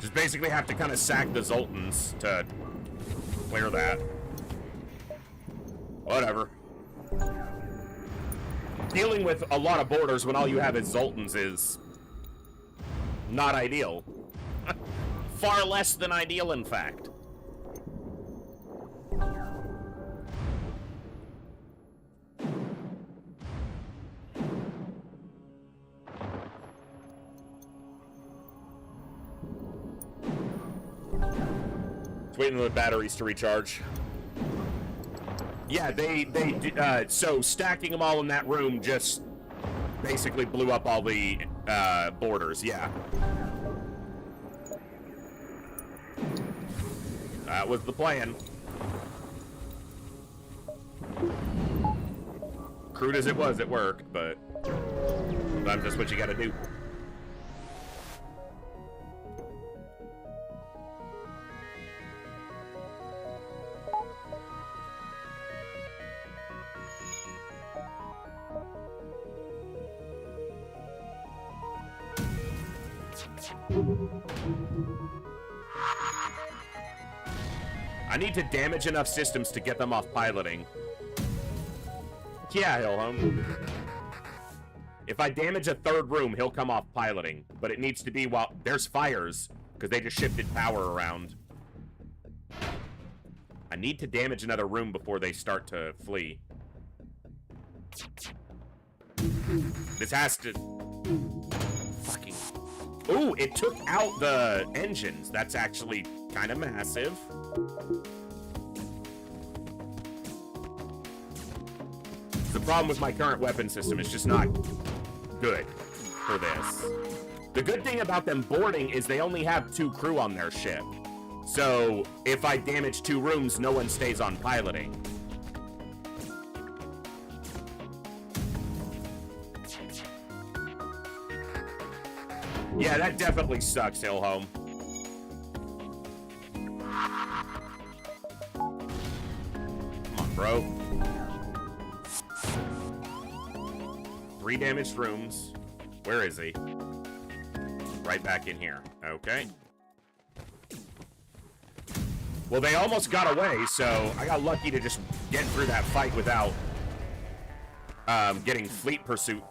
Just basically have to kind of sack the Zoltans to clear that. Whatever. Dealing with a lot of borders when all you have is Zoltans is not ideal. Far less than ideal, in fact. Waiting for the batteries to recharge. Yeah, so stacking them all in that room just basically blew up all the borders, yeah. That was the plan. Crude as it was, it worked, but sometimes that's what you gotta do. I need to damage enough systems to get them off piloting. Yeah, Hillhome. If I damage a third room, he'll come off piloting. But it needs to be while there's fires, because they just shifted power around. I need to damage another room before they start to flee. This has to... Fucking... Ooh, it took out the engines. That's actually kind of massive. The problem with my current weapon system is just not good for this. The good thing about them boarding is they only have 2 crew on their ship. So, if I damage 2 rooms, no one stays on piloting. Yeah, that definitely sucks, Hillhome. Come on, bro. 3 damaged rooms. Where is he? Right back in here. Okay. Well, they almost got away, so I got lucky to just get through that fight without getting fleet pursuit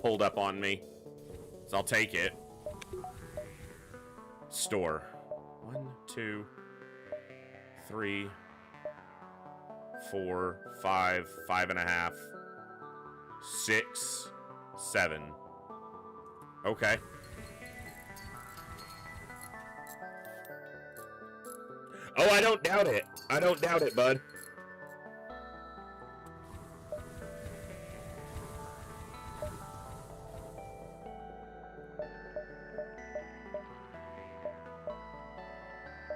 pulled up on me. So I'll take it. Store. 1, 2, 3, 4, 5, 5.5, 6, 7. Okay. Oh, I don't doubt it. I don't doubt it, bud.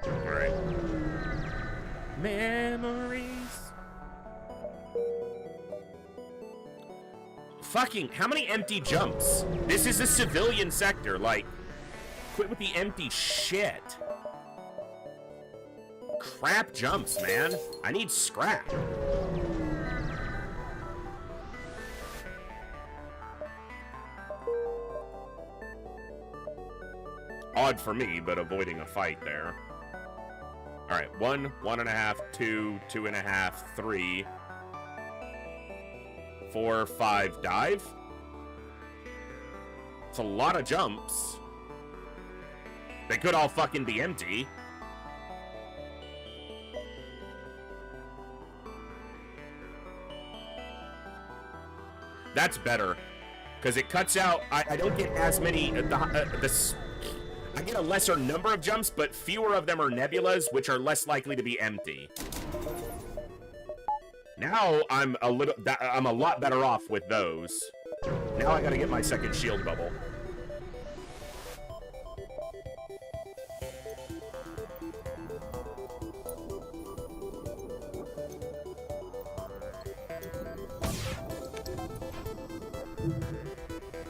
All right. Memories. Fucking, how many empty jumps? This is a civilian sector, like, quit with the empty shit. Crap jumps, man. I need scrap. Odd for me, but avoiding a fight there. All right, 1, 1.5, 2, 2.5, 3, 4, 5, dive. It's a lot of jumps. They could all fucking be empty. That's better, because it cuts out. I don't get as many. I get a lesser number of jumps, but fewer of them are nebulas, which are less likely to be empty. Now I'm a lot better off with those. Now I gotta get my second shield bubble.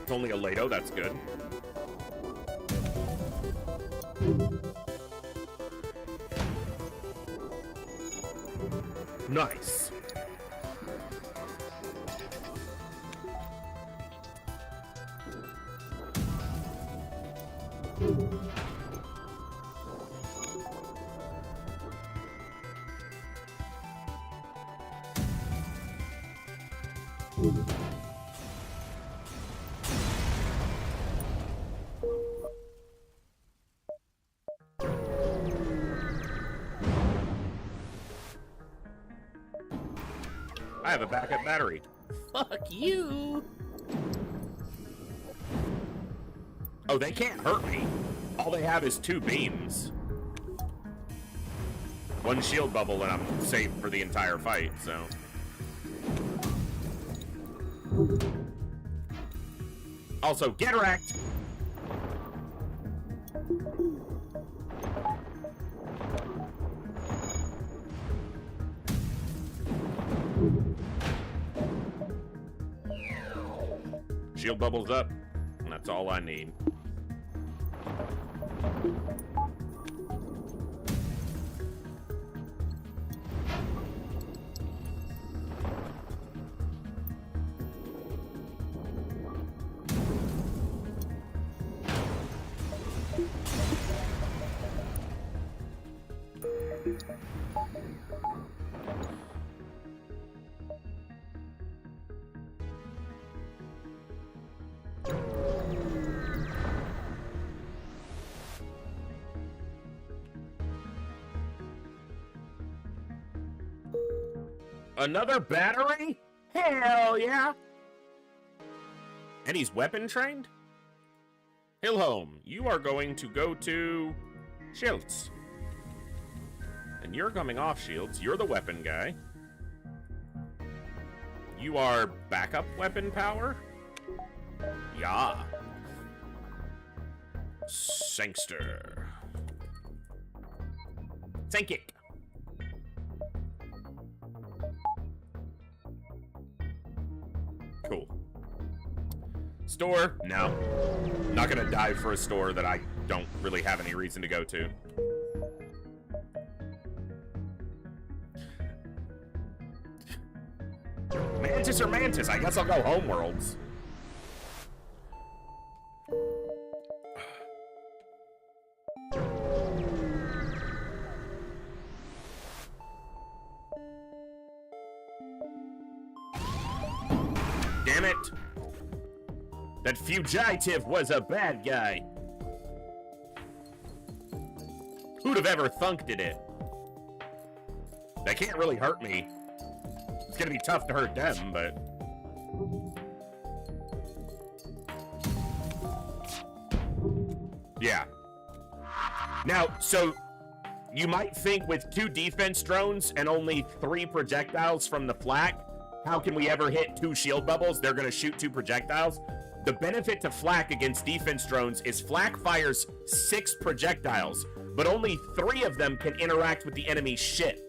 It's only a Lato, that's good. Nice. I have a backup battery. Fuck you. Oh, they can't hurt me. All they have is 2 beams. 1 shield bubble and I'm safe for the entire fight, so. Also, get wrecked. Shield bubbles up, and that's all I need. Another battery? Hell yeah! And he's weapon trained? Hillholm, you are going to go to Shields. And you're coming off Shields. You're the weapon guy. You are backup weapon power? Yeah. Sangster. Tank it. Cool. Store? No. Not gonna dive for a store that I don't really have any reason to go to. Mantis or Mantis? I guess I'll go Homeworlds. Damn it! That fugitive was a bad guy. Who'd have ever thunked it? They can't really hurt me. It's gonna be tough to hurt them, but... yeah. Now, so... you might think with 2 defense drones and only 3 projectiles from the flak, how can we ever hit 2 shield bubbles? They're gonna shoot 2 projectiles. The benefit to flak against defense drones is flak fires 6 projectiles, but only 3 of them can interact with the enemy's ship.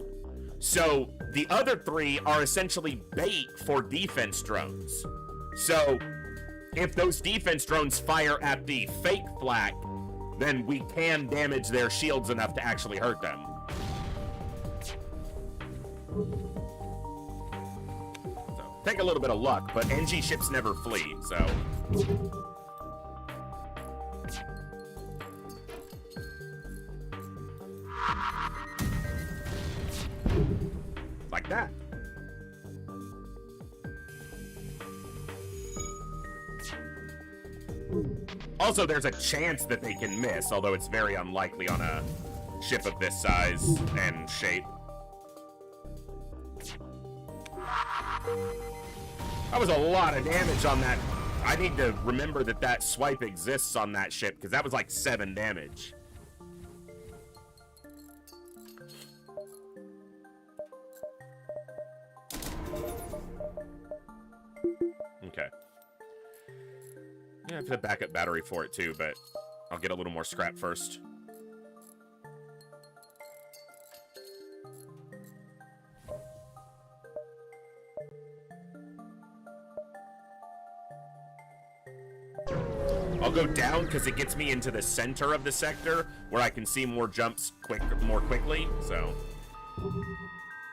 So the other 3 are essentially bait for defense drones. So if those defense drones fire at the fake flak, then we can damage their shields enough to actually hurt them. So take a little bit of luck, but NG ships never flee, so... like that. Also, there's a chance that they can miss, although it's very unlikely on a ship of this size and shape. That was a lot of damage on that. I need to remember that that swipe exists on that ship, because that was like 7 damage. Okay. Yeah, I have a backup battery for it too, but I'll get a little more scrap first. I'll go down because it gets me into the center of the sector where I can see more jumps more quickly, so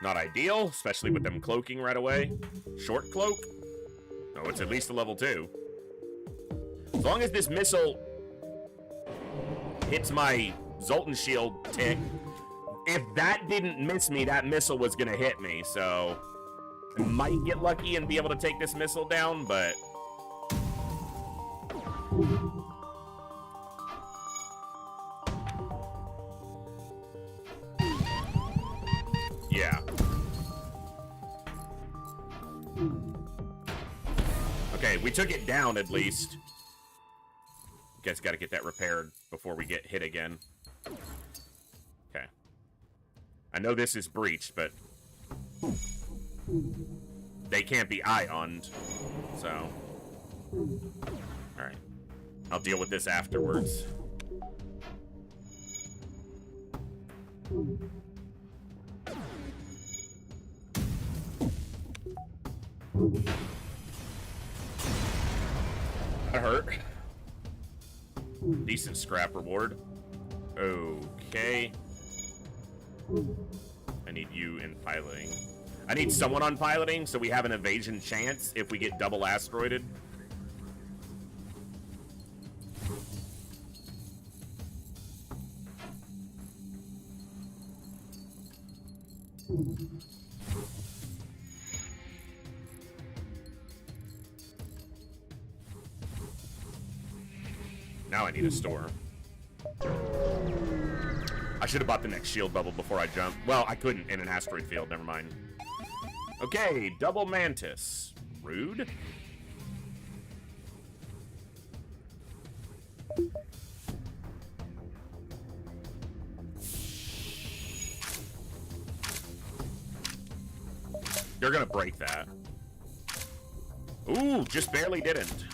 not ideal, especially with them cloaking right away. Short cloak? Oh, it's at least a level 2. As long as this missile hits my Zoltan shield tick, if that didn't miss me, that missile was gonna hit me, so I might get lucky and be able to take this missile down, but yeah. Okay, we took it down at least. Guess gotta get that repaired before we get hit again. Okay. I know this is breached, but they can't be ioned, so alright. I'll deal with this afterwards. That hurt. Decent scrap reward. Okay. I need you in piloting. I need someone on piloting so we have an evasion chance if we get double asteroided. Now I need a store. I should have bought the next shield bubble before I jumped. Well, I couldn't in an asteroid field, never mind. Okay, double mantis. Rude. You're gonna break that. Ooh, just barely didn't.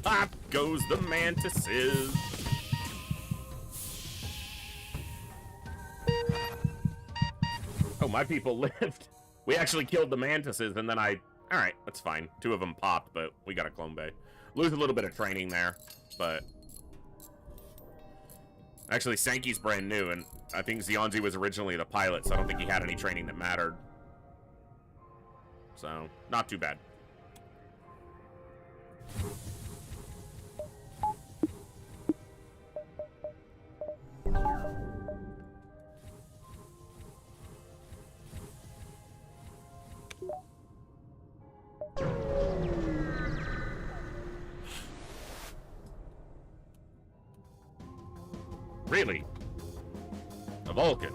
Pop goes the mantises. Oh, my people lived. We actually killed the mantises, and then all right, that's fine. 2 of them popped, but we got a clone bay. Lose a little bit of training there, but... Actually, Sankey's brand new, and I think Zionzi was originally the pilot, so I don't think he had any training that mattered. So, not too bad. Really? A Vulcan?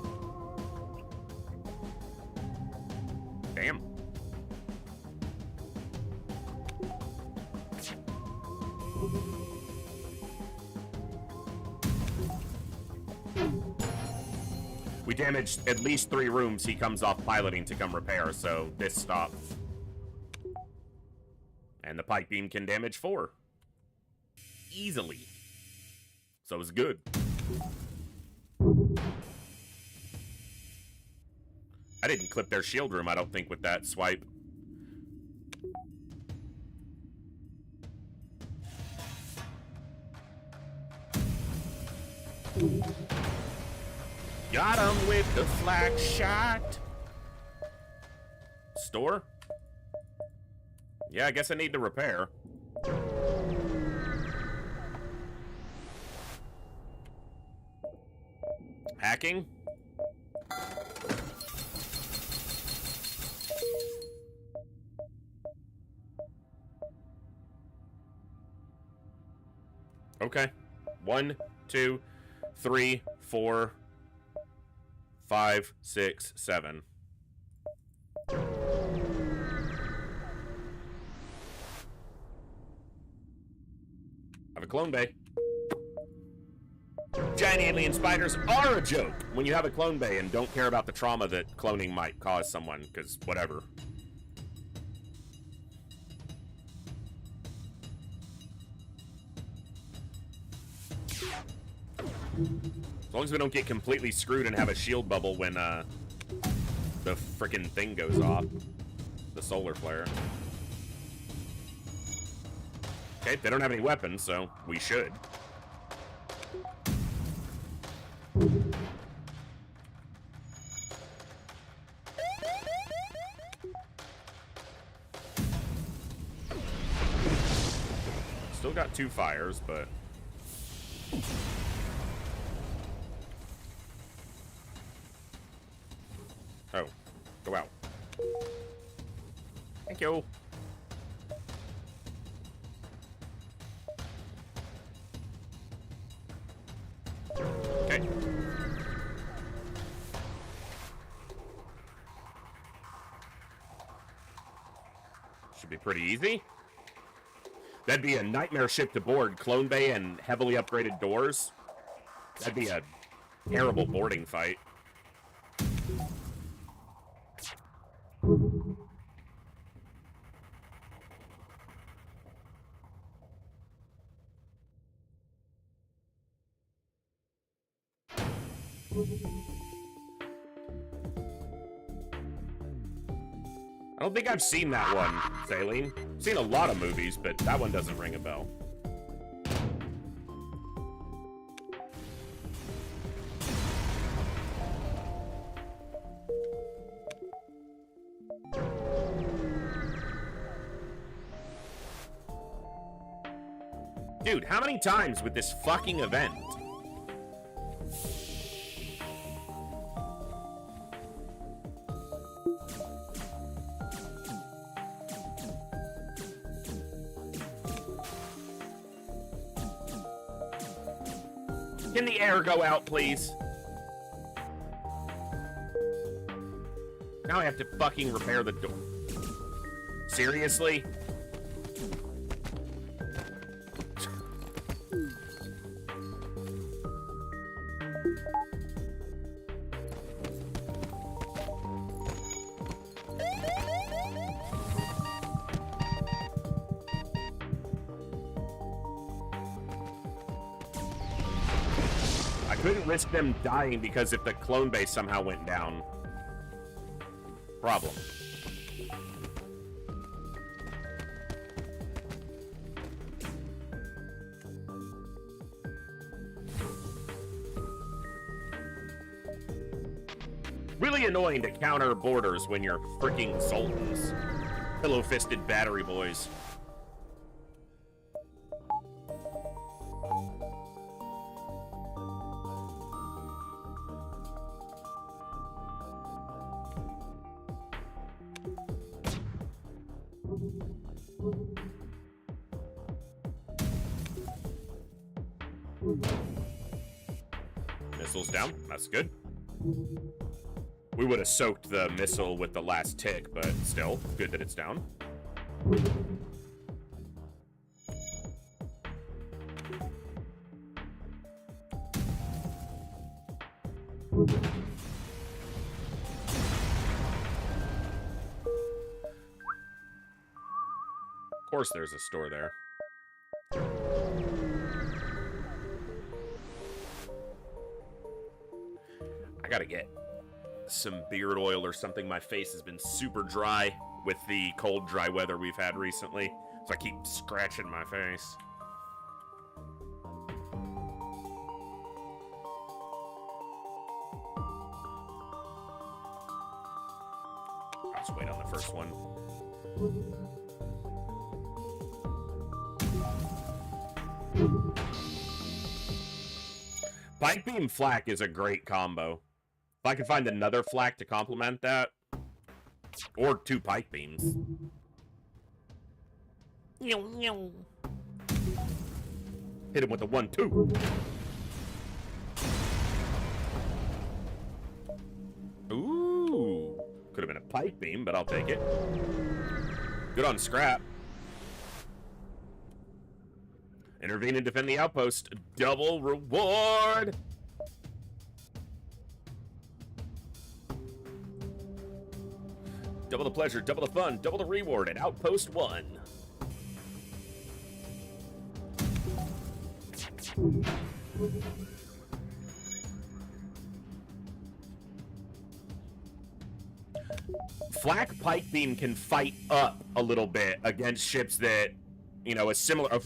Damn. We damaged at least 3 rooms he comes off piloting to come repair, so this stops. And the pike beam can damage 4. Easily. So it's good. I didn't clip their shield room, I don't think, with that swipe. Got him with the flak shot. Store? Yeah, I guess I need to repair. Hacking? Okay. 1, 2, 3, 4, 5, 6, 7. I have a clone bay. Giant alien spiders are a joke when you have a clone bay and don't care about the trauma that cloning might cause someone, because whatever. As long as we don't get completely screwed and have a shield bubble when the frickin' thing goes off. The solar flare. Okay, they don't have any weapons, so we should. Still got 2 fires, but... Oh, go out. Thank you. Okay. Should be pretty easy. That'd be a nightmare ship to board. Clone bay and heavily upgraded doors. That'd be a terrible boarding fight. I don't think I've seen that one, Saline. I've seen a lot of movies, but that one doesn't ring a bell. Dude, how many times with this fucking event? Can the air go out, please? Now I have to fucking repair the door. Seriously? I couldn't risk them dying because if the clone base somehow went down. Problem. Really annoying to counter borders when you're freaking sultans. Pillow-fisted battery boys. Missiles down. That's good. We would have soaked the missile with the last tick, but still, good that it's down. Of course there's a store there. I gotta get some beard oil or something. My face has been super dry with the cold, dry weather we've had recently, so I keep scratching my face. I'll just wait on the first one. Pike Beam Flak is a great combo. If I could find another flak to complement that, or 2 pike beams. Hit him with the 1-2. Ooh, could have been a pike beam, but I'll take it. Good on scrap. Intervene and defend the outpost. Double reward. Double the pleasure, double the fun, double the reward at Outpost 1. Flak Pike Beam can fight up a little bit against ships that, you know,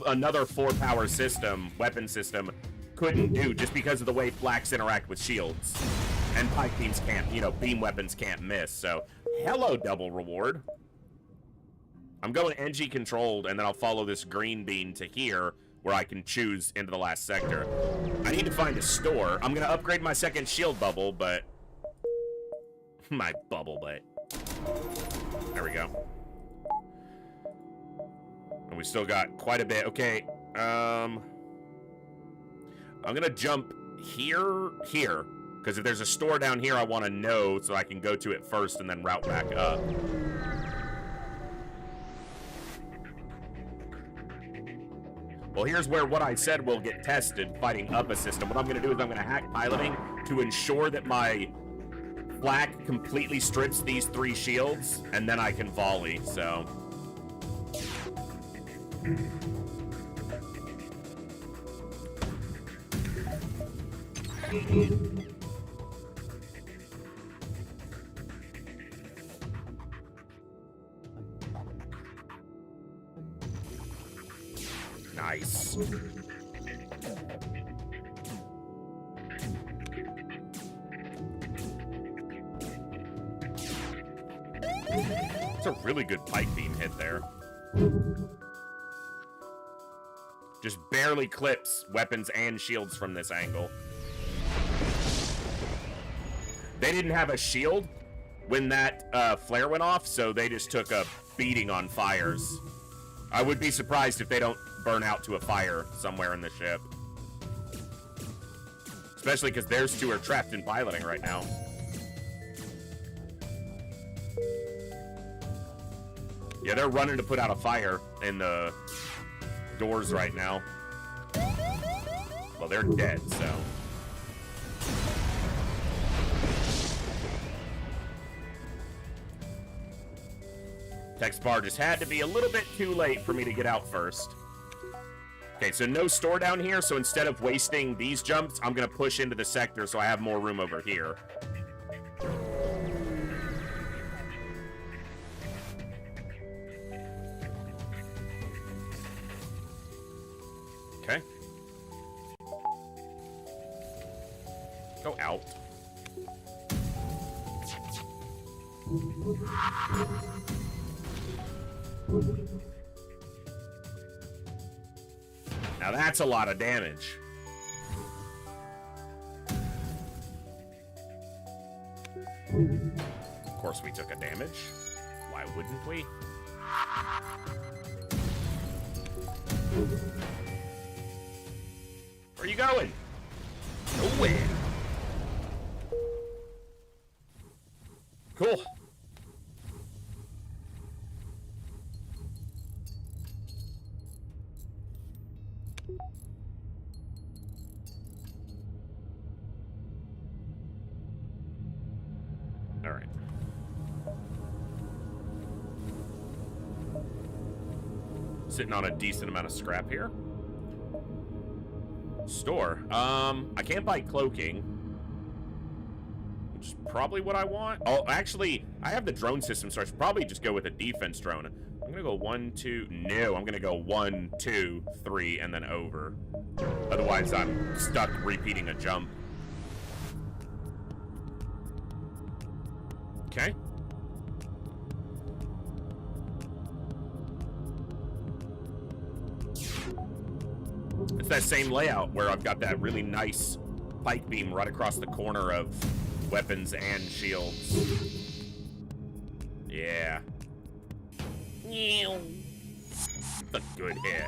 another 4-power system, weapon system, couldn't do just because of the way flaks interact with shields. And pike beams can't, you know, beam weapons can't miss, so hello, double reward. I'm going NG controlled, and then I'll follow this green bean to here, where I can choose into the last sector. I need to find a store. I'm going to upgrade my second shield bubble, but... my bubble, but... there we go. And we still got quite a bit. Okay, I'm going to jump here, because if there's a store down here, I want to know so I can go to it first and then route back up. Well, here's where what I said will get tested, fighting up a system. What I'm going to do is I'm going to hack piloting to ensure that my flak completely strips these 3 shields, and then I can volley, so... Nice. It's a really good pike beam hit there. Just barely clips weapons and shields from this angle. They didn't have a shield when that flare went off, so they just took a beating on fires. I would be surprised if they don't burn out to a fire somewhere in the ship. Especially because theirs 2 are trapped in piloting right now. Yeah, they're running to put out a fire in the doors right now. Well, they're dead, so. Text bar just had to be a little bit too late for me to get out first. Okay, so no store down here, so instead of wasting these jumps, I'm gonna push into the sector so I have more room over here. Okay. Go out. Now that's a lot of damage. Of course we took a damage. Why wouldn't we? Where are you going? Nowhere. Cool. All right. Sitting on a decent amount of scrap here. Store. I can't buy cloaking, which is probably what I want. Oh, actually, I have the drone system, so I should probably just go with a defense drone. I'm gonna go 1, 2. No, I'm gonna go 1, 2, 3, and then over. Otherwise, I'm stuck repeating a jump. Okay. It's that same layout where I've got that really nice pike beam right across the corner of weapons and shields. Yeah. That's a good hit.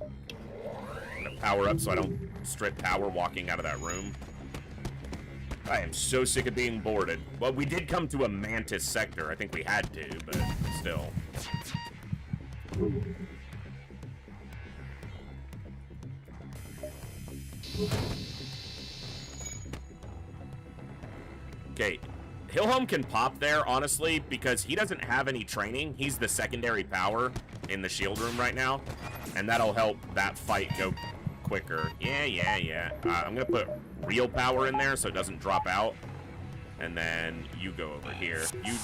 I'm gonna power up so I don't strip power walking out of that room. I am so sick of being boarded. Well, we did come to a mantis sector. I think we had to, but still. Okay, Hillholm can pop there, honestly, because he doesn't have any training. He's the secondary power in the shield room right now, and that'll help that fight go quicker. Yeah. I'm gonna put real power in there so it doesn't drop out, and then you go over here. You,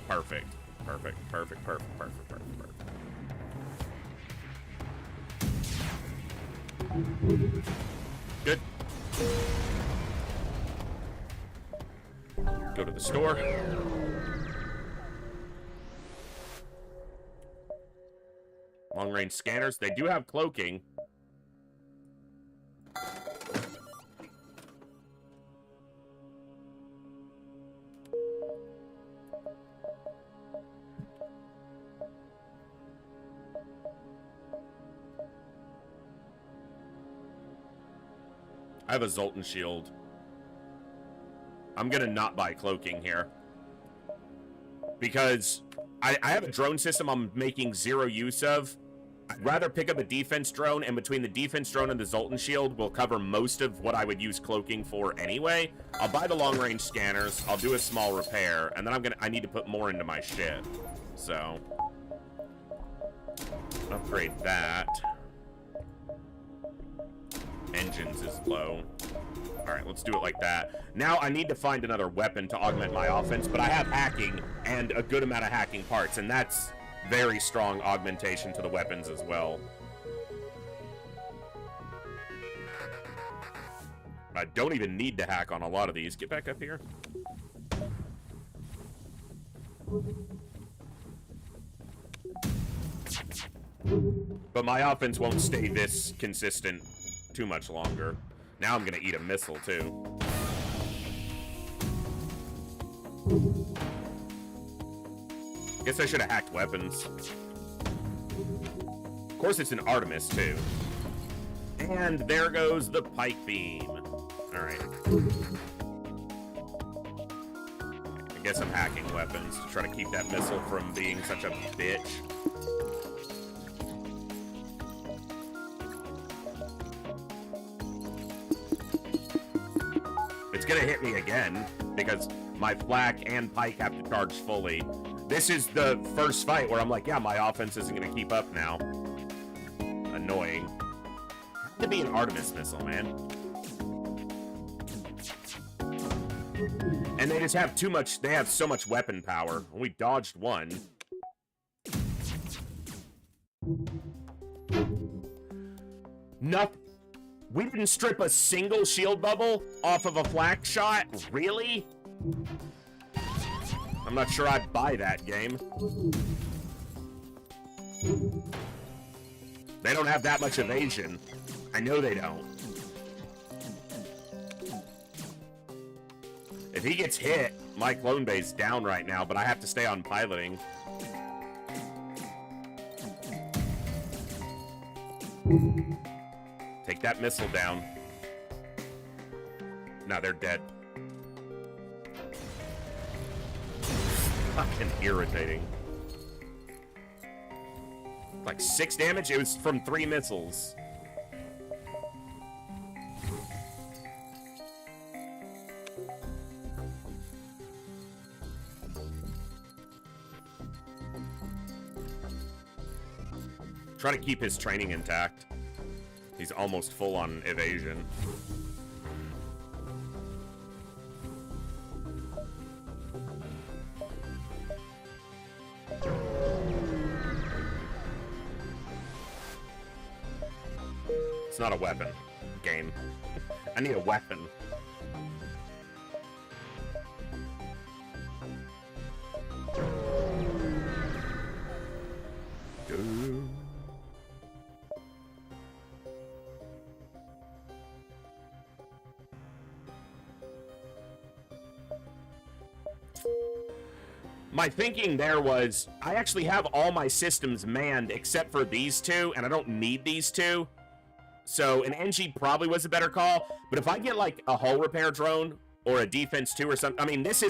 perfect. Good. Go to the store. Long-range scanners. They do have cloaking. I have a Zoltan shield. I'm gonna not buy cloaking here. Because I have a drone system I'm making zero use of. I'd rather pick up a defense drone, and between the defense drone and the Zoltan shield will cover most of what I would use cloaking for anyway. I'll buy the long-range scanners, I'll do a small repair, and then I need to put more into my shit. So, upgrade that. Engines is low. Alright, let's do it like that. Now I need to find another weapon to augment my offense, but I have hacking and a good amount of hacking parts, and that's very strong augmentation to the weapons as well. I don't even need to hack on a lot of these. Get back up here. But my offense won't stay this consistent too much longer. Now I'm gonna eat a missile too. Guess I should have hacked weapons. Of course it's an Artemis too. And there goes the pike beam. Alright. I guess I'm hacking weapons to try to keep that missile from being such a bitch. It's gonna hit me again, because my flak and pike have to charge fully. This is the first fight where I'm like, yeah, my offense isn't gonna keep up now. Annoying. Had to be an Artemis missile, man. And they just have too much, they have so much weapon power. We dodged one. Nothing. We didn't strip a single shield bubble off of a flak shot? Really? I'm not sure I'd buy that game. They don't have that much evasion. I know they don't. If he gets hit, my clone bay's down right now, but I have to stay on piloting. Take that missile down. No, they're dead. Fucking irritating. Like 6 damage? It was from 3 missiles. Try to keep his training intact. He's almost full on evasion. It's not a weapon. Game. I need a weapon. My thinking there was, I actually have all my systems manned except for these two, and I don't need these two. So an NG probably was a better call, but if I get like a hull repair drone or a defense 2 or something, I mean, this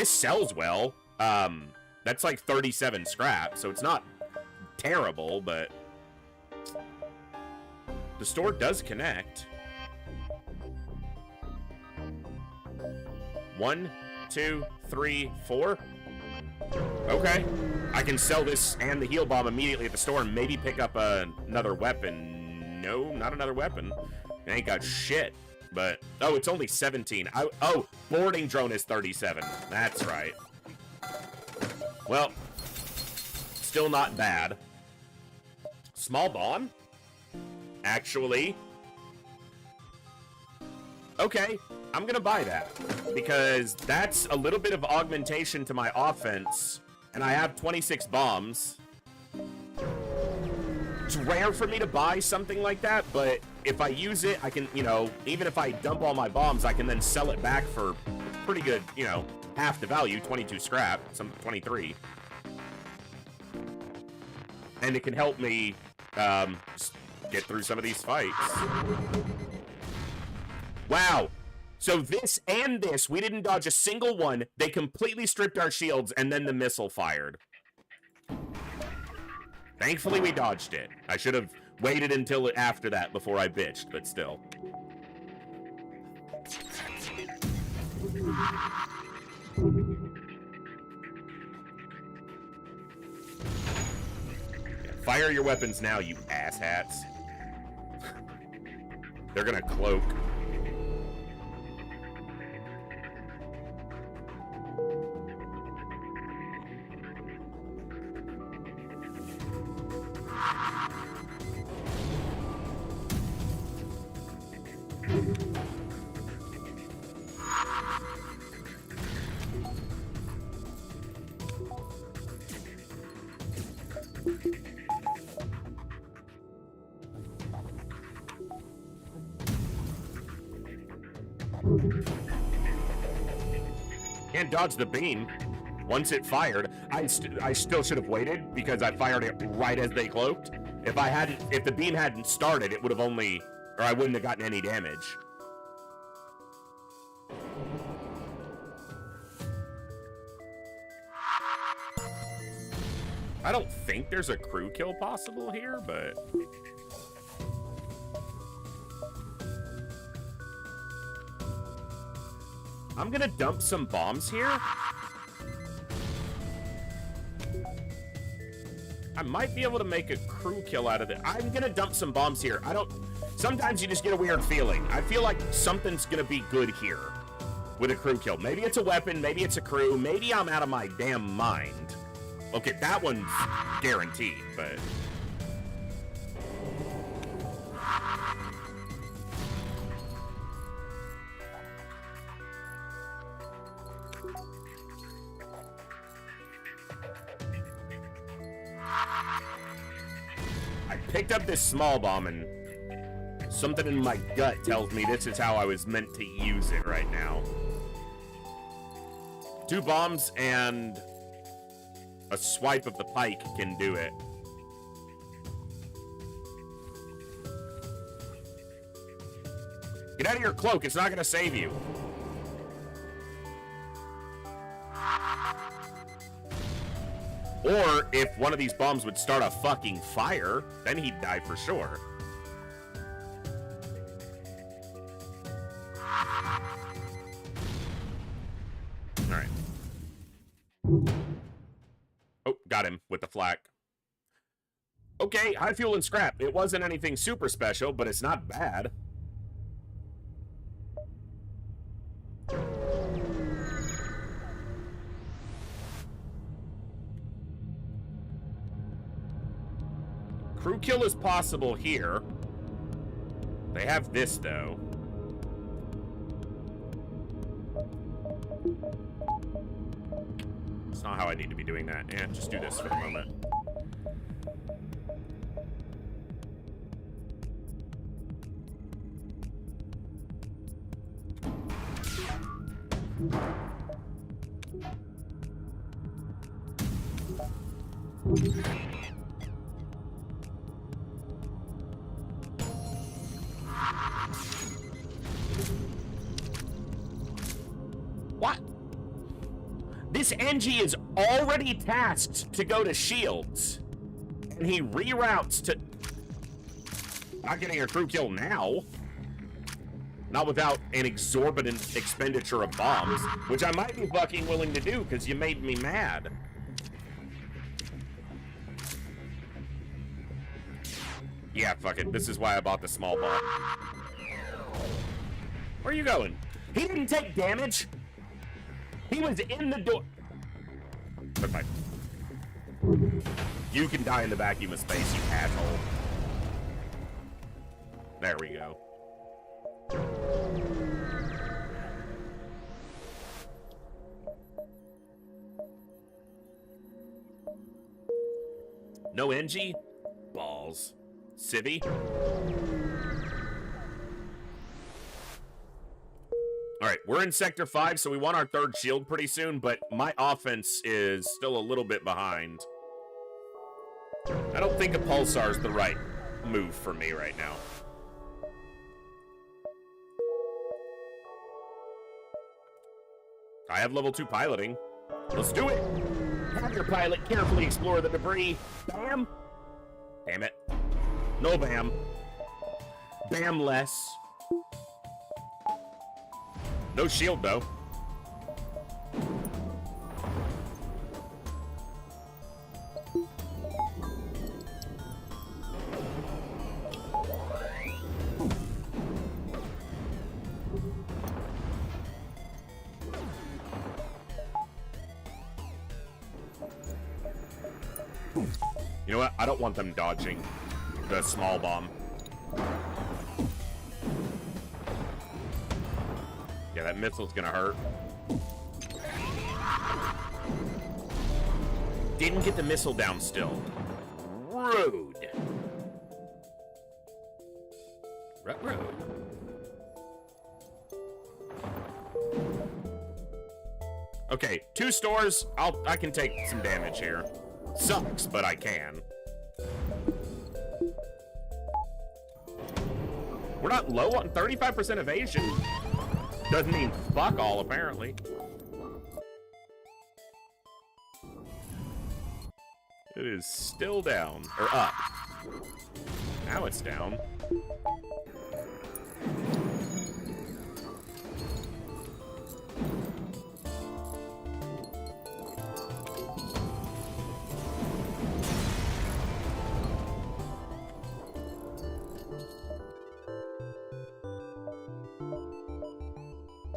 sells well. That's like 37 scrap, so it's not terrible, but the store does connect. 1, 2, 3, 4. Okay. I can sell this and the heal bomb immediately at the store and maybe pick up another weapon. No, not another weapon. I ain't got shit. But, oh, it's only 17. Oh, boarding drone is 37. That's right. Well, still not bad. Small bomb? Actually. Okay, I'm gonna buy that. Because that's a little bit of augmentation to my offense. And I have 26 bombs. It's rare for me to buy something like that, but if I use it, I can, you know, even if I dump all my bombs, I can then sell it back for pretty good, you know, half the value, 22 scrap, some 23. And it can help me get through some of these fights. Wow. So this and this, we didn't dodge a single one. They completely stripped our shields, and then the missile fired. Thankfully, we dodged it. I should have waited until after that before I bitched, but still. Fire your weapons now, you asshats. They're gonna cloak. Can't dodge the beam. Once it fired, I still should have waited because I fired it right as they cloaked. If the beam hadn't started, it would have only, or I wouldn't have gotten any damage. I don't think there's a crew kill possible here, but... I'm gonna dump some bombs here. I might be able to make a crew kill out of it. I'm gonna dump some bombs here. I don't... Sometimes you just get a weird feeling. I feel like something's gonna be good here with a crew kill. Maybe it's a weapon, maybe it's a crew, maybe I'm out of my damn mind. Okay, that one's guaranteed, but... I picked up this small bomb and something in my gut tells me this is how I was meant to use it right now. 2 bombs and a swipe of the pike can do it. Get out of your cloak, it's not gonna save you. Or if one of these bombs would start a fucking fire, then he'd die for sure. Alright. Oh, got him with the flak. Okay, high fuel and scrap. It wasn't anything super special, but it's not bad. Crew kill is possible here. They have this, though. It's not how I need to be doing that. Yeah, just do this for a moment. What? This NG is already tasked to go to shields, and he reroutes to... Not getting a crew kill now. Not without an exorbitant expenditure of bombs, which I might be fucking willing to do because you made me mad. Yeah, fuck it. This is why I bought the small bomb. Where are you going? He didn't take damage. He was in the door. But fine. You can die in the vacuum of space, you asshole. There we go. No NG? Balls. Civvy? Alright, we're in Sector 5, so we want our 3rd shield pretty soon, but my offense is still a little bit behind. I don't think a pulsar is the right move for me right now. I have level 2 piloting. Let's do it! Have your pilot carefully explore the debris. Bam! Damn it. No bam. Bam less. No shield, though. You know what? I don't want them dodging the small bomb. Yeah, that missile's gonna hurt. Didn't get the missile down still. Rude. Rude. Okay, 2 stores. I can take some damage here. Sucks, but I can. We're not low on 35% evasion. Doesn't mean fuck all, apparently. It is still down. Or up. Now it's down.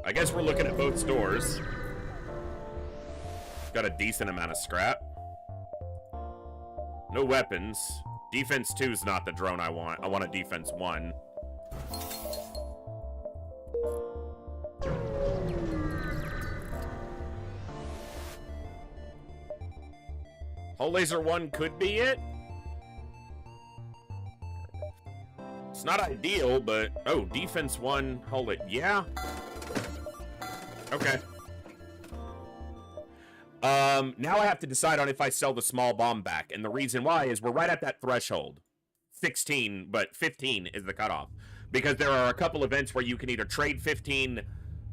I guess we're looking at both stores. Got a decent amount of scrap. No weapons. Defense 2 is not the drone I want. I want a defense 1. Hull laser 1 could be it. It's not ideal, but... Oh, defense 1, hull it. Yeah. Okay. Now I have to decide on if I sell the small bomb back. And the reason why is we're right at that threshold. 16, but 15 is the cutoff. Because there are a couple events where you can either trade 15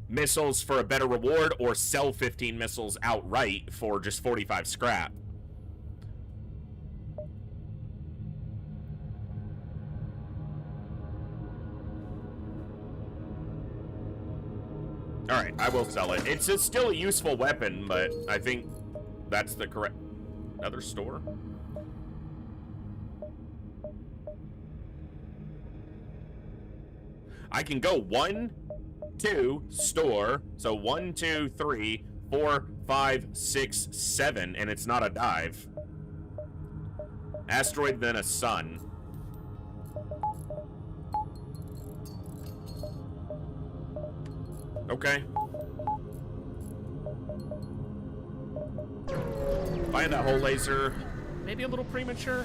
missiles for a better reward or sell 15 missiles outright for just 45 scrap. Alright, I will sell it. It's still a useful weapon, but I think that's the correct... Another store? I can go 1, 2, store. So 1, 2, 3, 4, 5, 6, 7, and it's not a dive. Asteroid, then a sun. Okay. Buying that whole laser, maybe a little premature.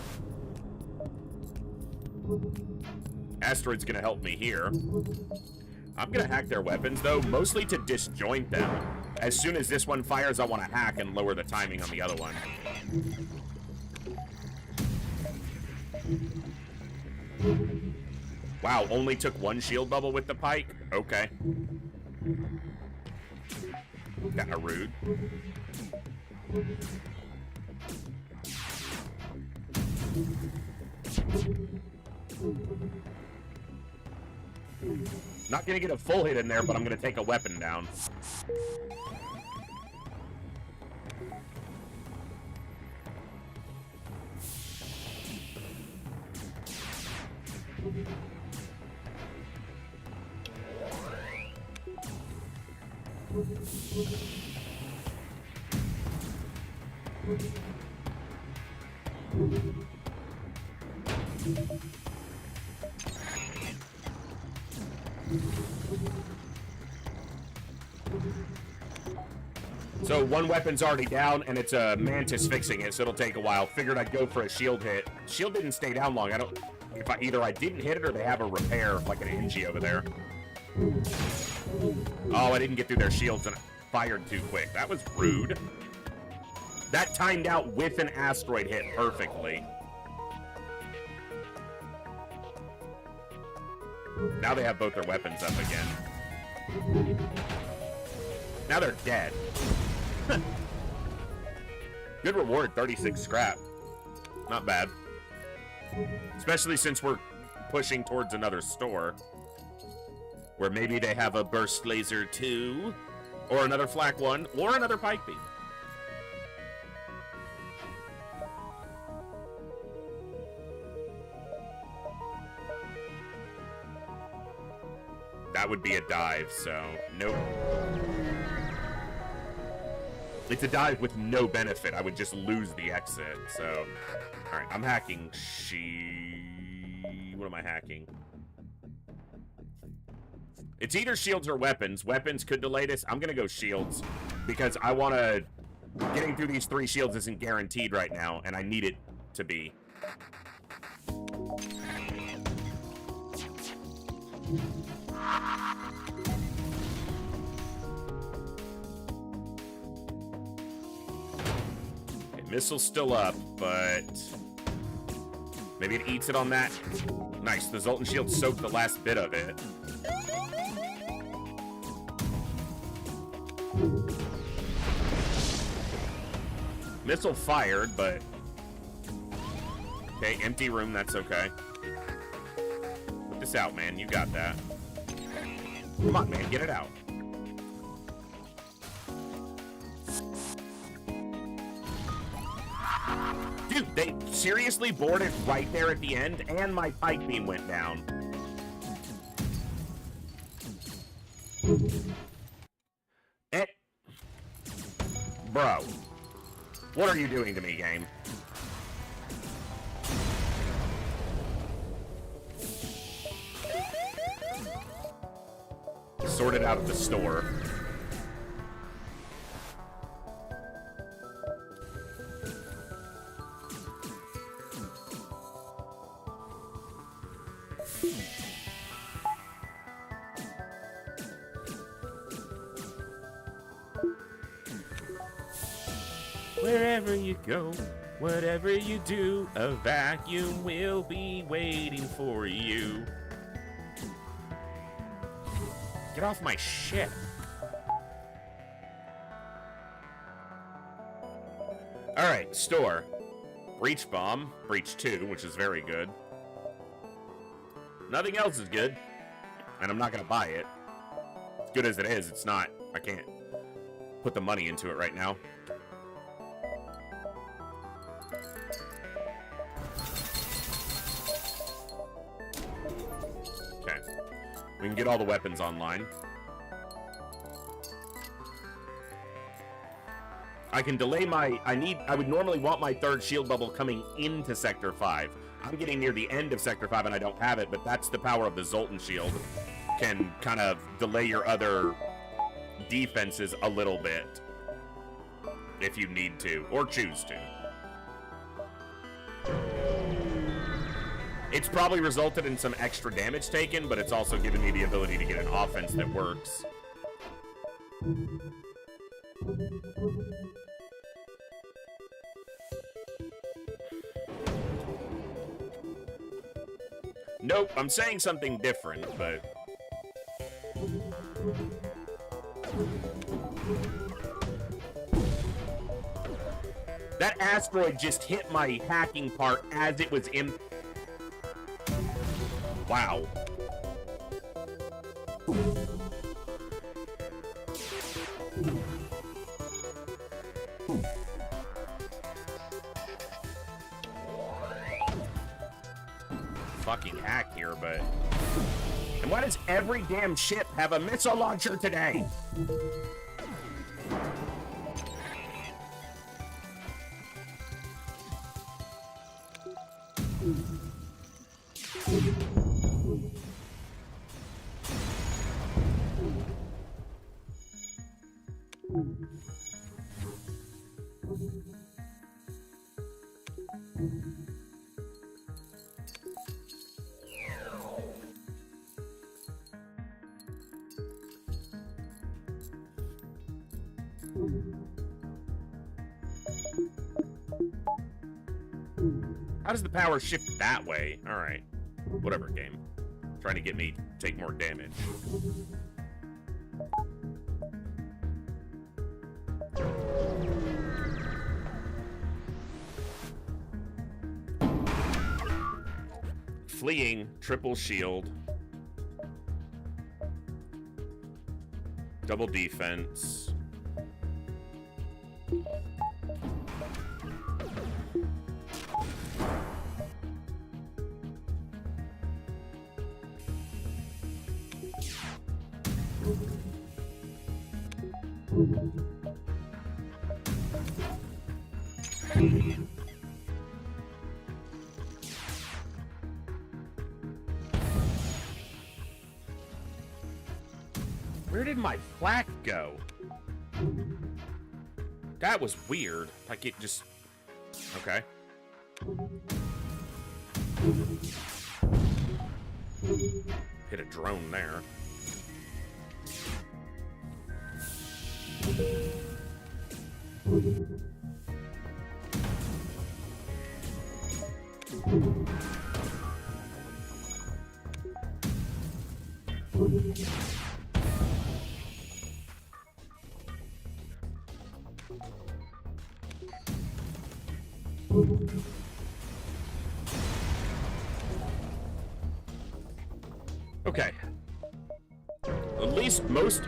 Asteroid's gonna help me here. I'm gonna hack their weapons though, mostly to disjoint them. As soon as this one fires, I want to hack and lower the timing on the other one. Wow, only took 1 shield bubble with the pike? Okay. Kinda rude. Not gonna get a full hit in there, but I'm gonna take a weapon down. So 1 weapon's already down, and it's a Mantis fixing it, so it'll take a while. Figured I'd go for a shield hit. Shield didn't stay down long. I don't... If either I didn't hit it or they have a repair, like an Engie over there. Oh, I didn't get through their shields and I fired too quick. That was rude. That timed out with an asteroid hit perfectly. Now they have both their weapons up again. Now they're dead. Good reward, 36 scrap. Not bad. Especially since we're pushing towards another store. Where maybe they have a burst laser 2, or another flak 1, or another pike beam. That would be a dive, so nope. It's a dive with no benefit. I would just lose the exit, so... Alright, I'm hacking What am I hacking? It's either shields or weapons. Weapons could delay this. I'm gonna go shields, because I want to... Getting through these 3 shields isn't guaranteed right now, and I need it to be. Missile's still up, but maybe it eats it on that. Nice, the Zoltan shield soaked the last bit of it. Missile fired, but Okay, empty room, that's okay. Put this out, man. You got that. Come on, man. Get it out. Dude, they seriously boarded right there at the end, and my pike beam went down. Bro. What are you doing to me, game? Sorted out at the store. Wherever you go, whatever you do, a vacuum will be waiting for you. Get off my shit. Alright, store. Breach bomb. Breach 2, which is very good. Nothing else is good. And I'm not gonna buy it. As good as it is, it's not. I can't put the money into it right now. Okay. We can get all the weapons online. I can delay my... I would normally want my third shield bubble coming into Sector 5. I'm getting near the end of Sector 5 and I don't have it, but that's the power of the Zoltan shield. Can kind of delay your other defenses a little bit. If you need to, or choose to. It's probably resulted in some extra damage taken, but it's also given me the ability to get an offense that works. Nope, I'm saying something different, but... That asteroid just hit my hacking part as it was in... Wow. Fucking hack here, but... And why does every damn ship have a missile launcher today? How does the power shift that way? Alright. Whatever, game. Trying to get me to take more damage. Fleeing, triple shield. Double defense. Where did my flak go? That was weird. Like it just... Okay. Hit a drone there. Okay. At least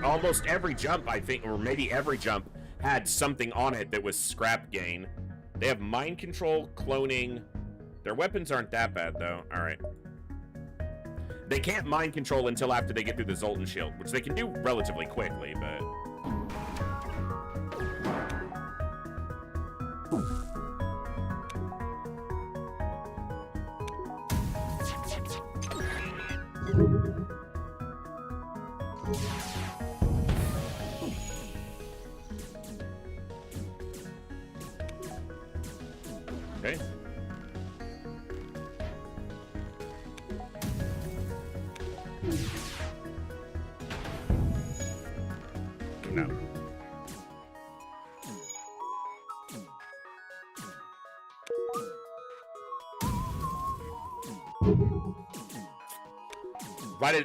almost every jump, I think, or maybe every jump, had something on it that was scrap gain. They have mind control, cloning. Their weapons aren't that bad, though. All right. They can't mind control until after they get through the Zoltan shield, which they can do relatively quickly, but... Okay. No.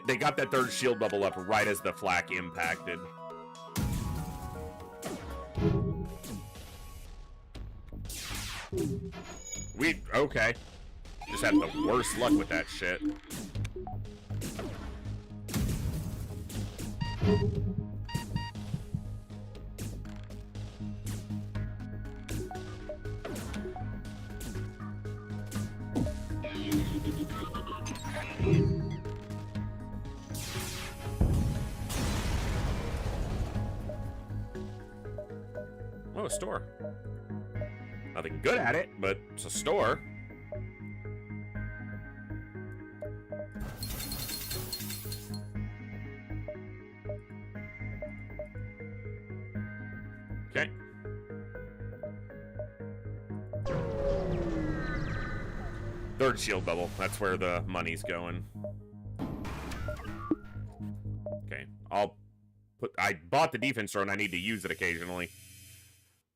They got that third shield bubble up right as the flak impacted. Okay. Just had the worst luck with that shit. Oh, a store. Nothing good at it, but it's a store. Okay. Third shield bubble. That's where the money's going. Okay. I bought the defense drone. I need to use it occasionally.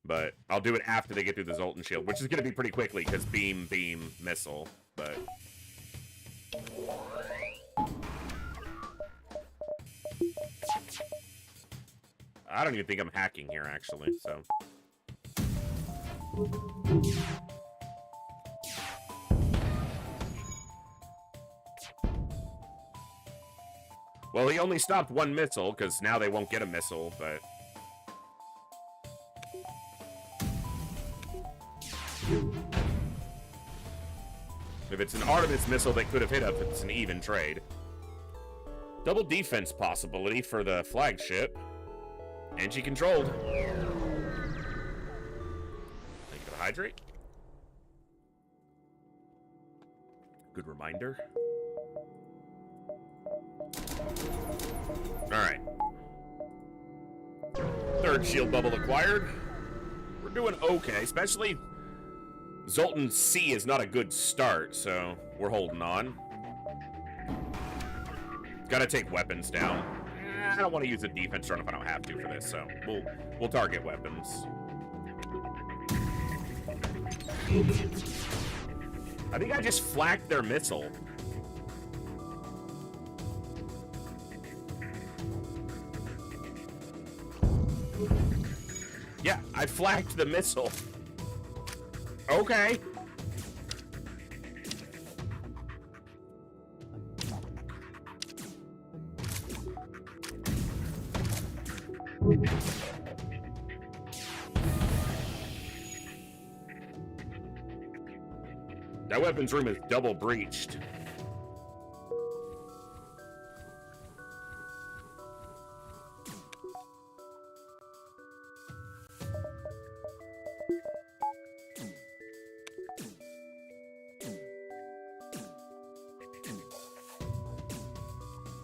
But I'll do it after they get through the Zoltan shield, which is going to be pretty quickly, because beam, missile, but... I don't even think I'm hacking here, actually, so... Well, he only stopped one missile, because now they won't get a missile, but... If it's an Artemis missile that could have hit up, it's an even trade. Double defense possibility for the flagship. Energy controlled. Thank you for the hydrate. Good reminder. Alright. Third shield bubble acquired. We're doing okay, especially Zoltan C is not a good start, so we're holding on. Gotta take weapons down. I don't want to use a defense run if I don't have to for this, so we'll target weapons. I think I just flacked their missile. Yeah, I flacked the missile. Okay. That weapons room is double breached.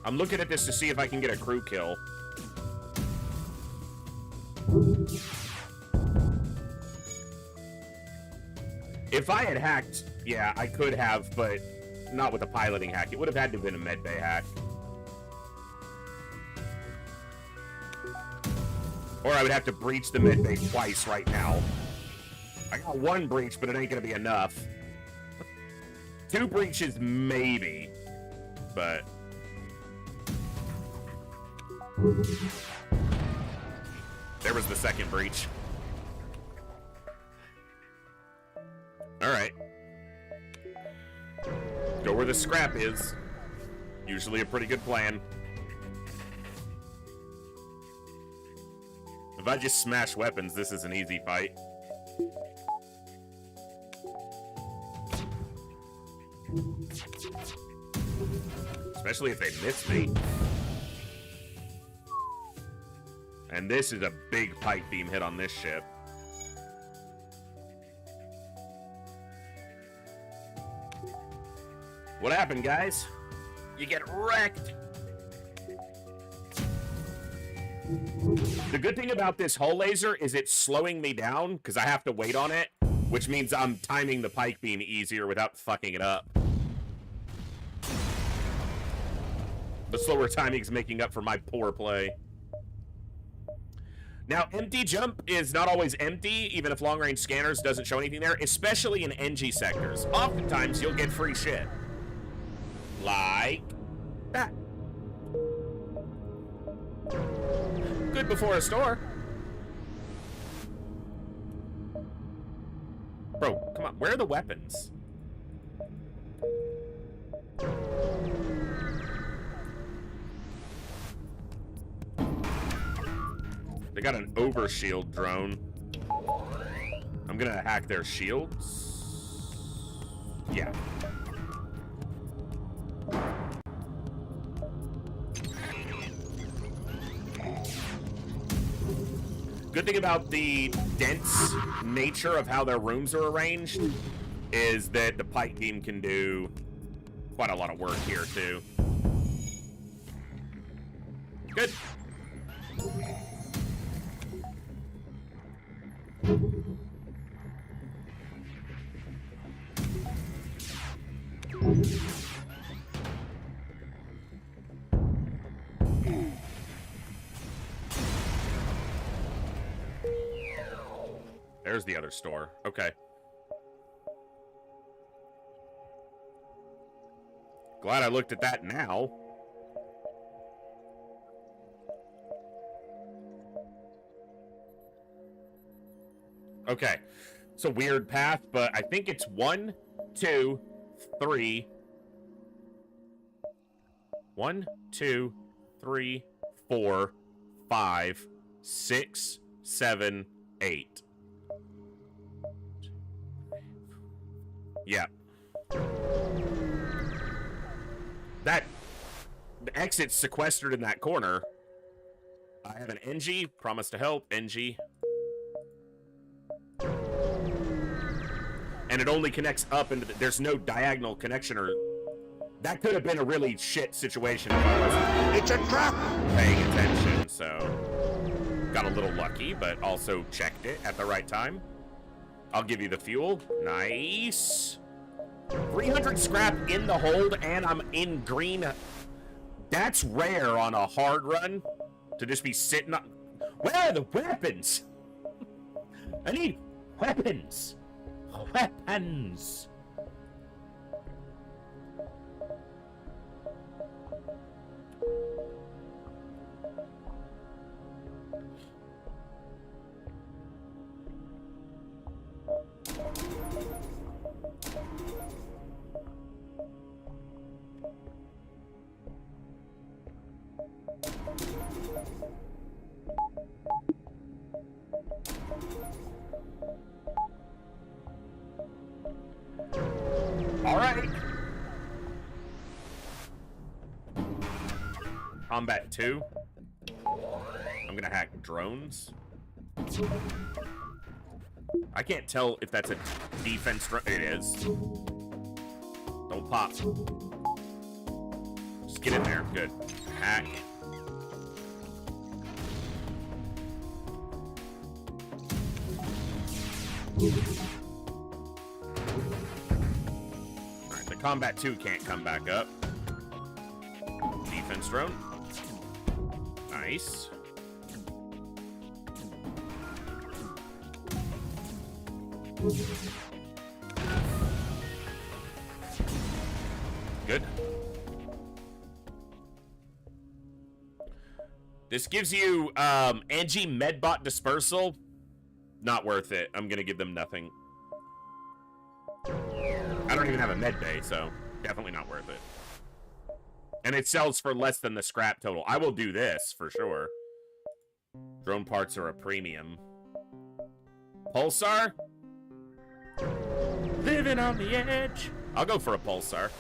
I'm looking at this to see if I can get a crew kill. If I had hacked, yeah, I could have, but not with a piloting hack. It would have had to have been a medbay hack. Or I would have to breach the medbay twice right now. I got one breach, but it ain't gonna be enough. 2 breaches, maybe. But... there was the second breach. Alright. Go where the scrap is. Usually a pretty good plan. If I just smash weapons, this is an easy fight. Especially if they miss me. And this is a big pike beam hit on this ship. What happened, guys? You get wrecked. The good thing about this hull laser is it's slowing me down because I have to wait on it, which means I'm timing the pike beam easier without fucking it up. The slower timing is making up for my poor play. Now, empty jump is not always empty, even if long-range scanners doesn't show anything there, especially in NG sectors. Oftentimes, you'll get free shit. Like that. Good before a store. Bro, come on. Where are the weapons? They got an overshield drone. I'm gonna hack their shields. Yeah. Good thing about the dense nature of how their rooms are arranged is that the pike team can do quite a lot of work here, too. Good. There's the other store. Okay. Glad I looked at that now. Okay. It's a weird path, but I think it's 1, 2, 3. 1, 2, 3, 4, 5, 6, 7, 8. Yeah. The exit's sequestered in that corner. I have an NG. Promise to help. NG. And it only connects up into there's no diagonal connection, or that could have been a really shit situation if I wasn't It's a trap! paying attention, so got a little lucky, but also checked it at the right time. I'll give you the fuel. Nice. 300 scrap in the hold, and I'm in green. That's rare on a hard run to just be sitting on. Where are the weapons? I need weapons. Weapons. All right. Combat 2. I'm gonna hack drones. I can't tell if that's a defense drone. It is. Don't pop. Just get in there. Good. Hack. Alright, the combat 2 can't come back up. Defense drone. Nice. Good. This gives you NG Medbot Dispersal. Not worth it. I'm gonna give them nothing. I don't even have a med bay, so definitely not worth it. And it sells for less than the scrap total. I will do this, for sure. Drone parts are a premium. Pulsar? Living on the edge. I'll go for a Pulsar.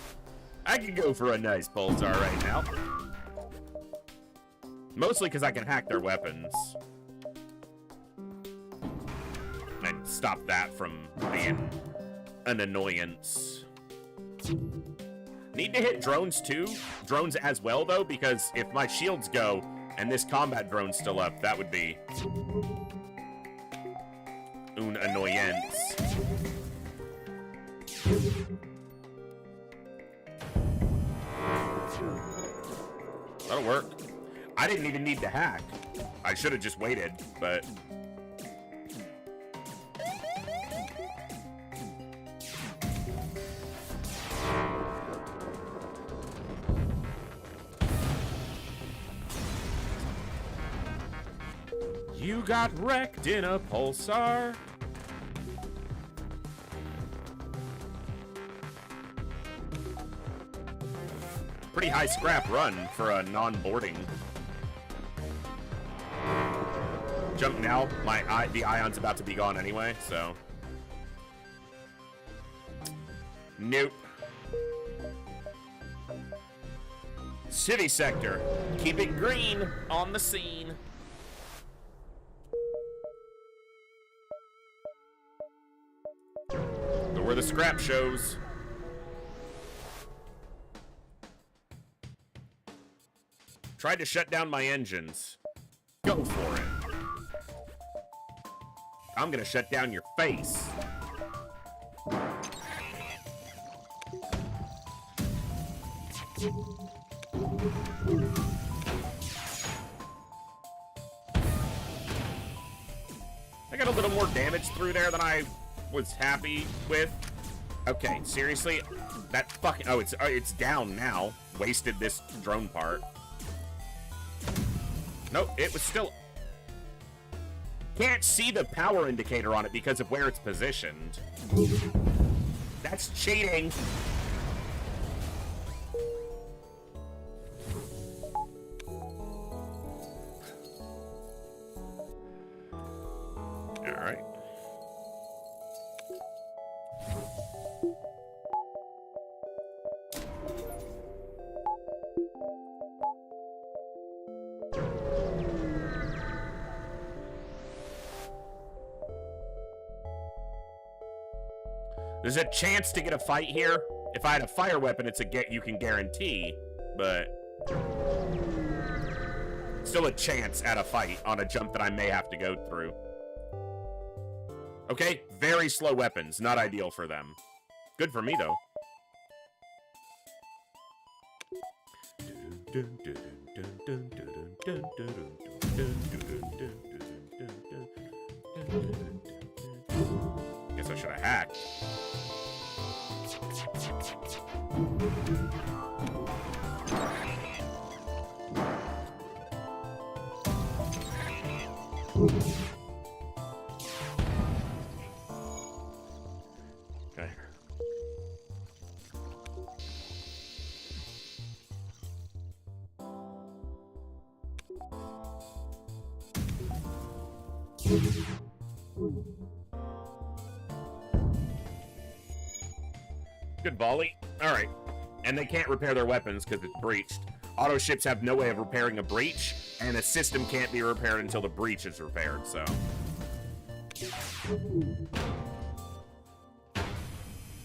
I can go for a nice Pulsar right now. Mostly because I can hack their weapons. And stop that from being an annoyance. Need to hit drones too? Drones as well, though, because if my shields go and this combat drone's still up, that would be un annoyance. That'll work. I didn't even need to hack. I should have just waited, but... You got wrecked in a Pulsar. Pretty high scrap run for a non-boarding. Jump now. The ion's about to be gone anyway, so. Nope. City sector. Keep it green on the scene. Where the scrap shows. Tried to shut down my engines. Go for it. I'm gonna shut down your face. I got a little more damage through there than I was happy with. Okay, seriously? That fucking... Oh, it's down now. Wasted this drone part. Nope, it was still... Can't see the power indicator on it because of where it's positioned. That's cheating. Alright. There's a chance to get a fight here. If I had a fire weapon, it's a get you can guarantee, but still a chance at a fight on a jump that I may have to go through. Okay, very slow weapons, not ideal for them. Good for me though. Guess I should have hacked. Okay. Good volley. All right. And they can't repair their weapons because it's breached. Auto ships have no way of repairing a breach, and a system can't be repaired until the breach is repaired, so.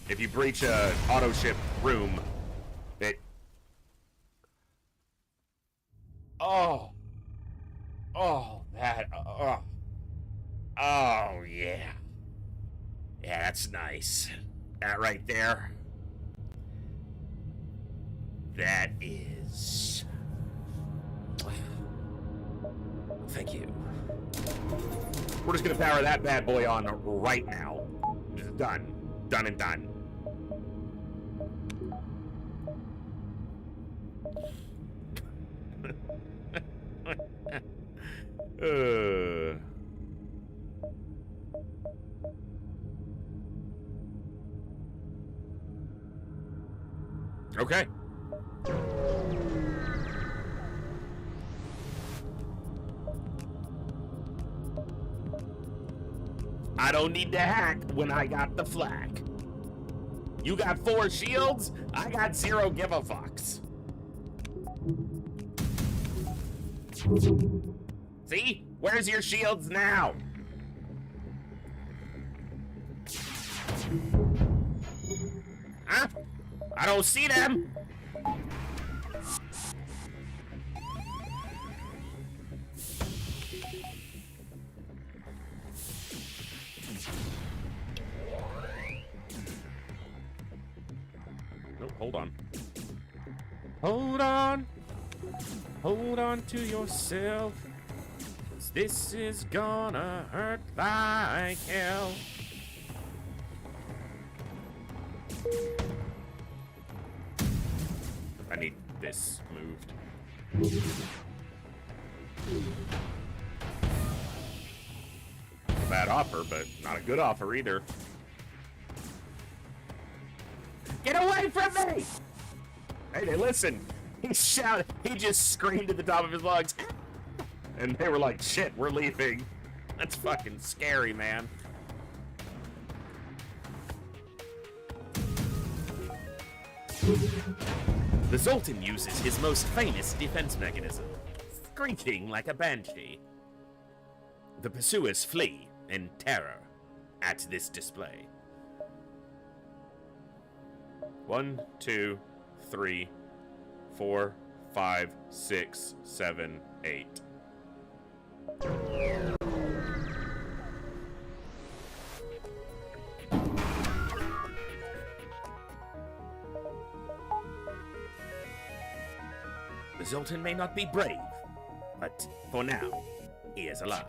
If you breach a auto ship room, it... Oh, that... Oh, yeah. Yeah, that's nice. That right there. That is... Thank you. We're just gonna power that bad boy on right now. Just done. Done and done. Okay. I don't need to hack when I got the flak. You got 4 shields, I got 0 give a fucks. See? Where's your shields now? Huh? I don't see them. Oh, hold on. Hold on. Hold on to yourself. 'Cause this is gonna hurt like hell. I need this moved. A bad offer, but not a good offer either. Get away from me! Hey, listen. He shouted. He just screamed at the top of his lungs. And they were like, shit, we're leaving. That's fucking scary, man. The Zoltan uses his most famous defense mechanism, screeching like a banshee. The pursuers flee in terror at this display. 1, 2, 3, 4, 5, 6, 7, 8. The Zoltan may not be brave, but for now, he is alive.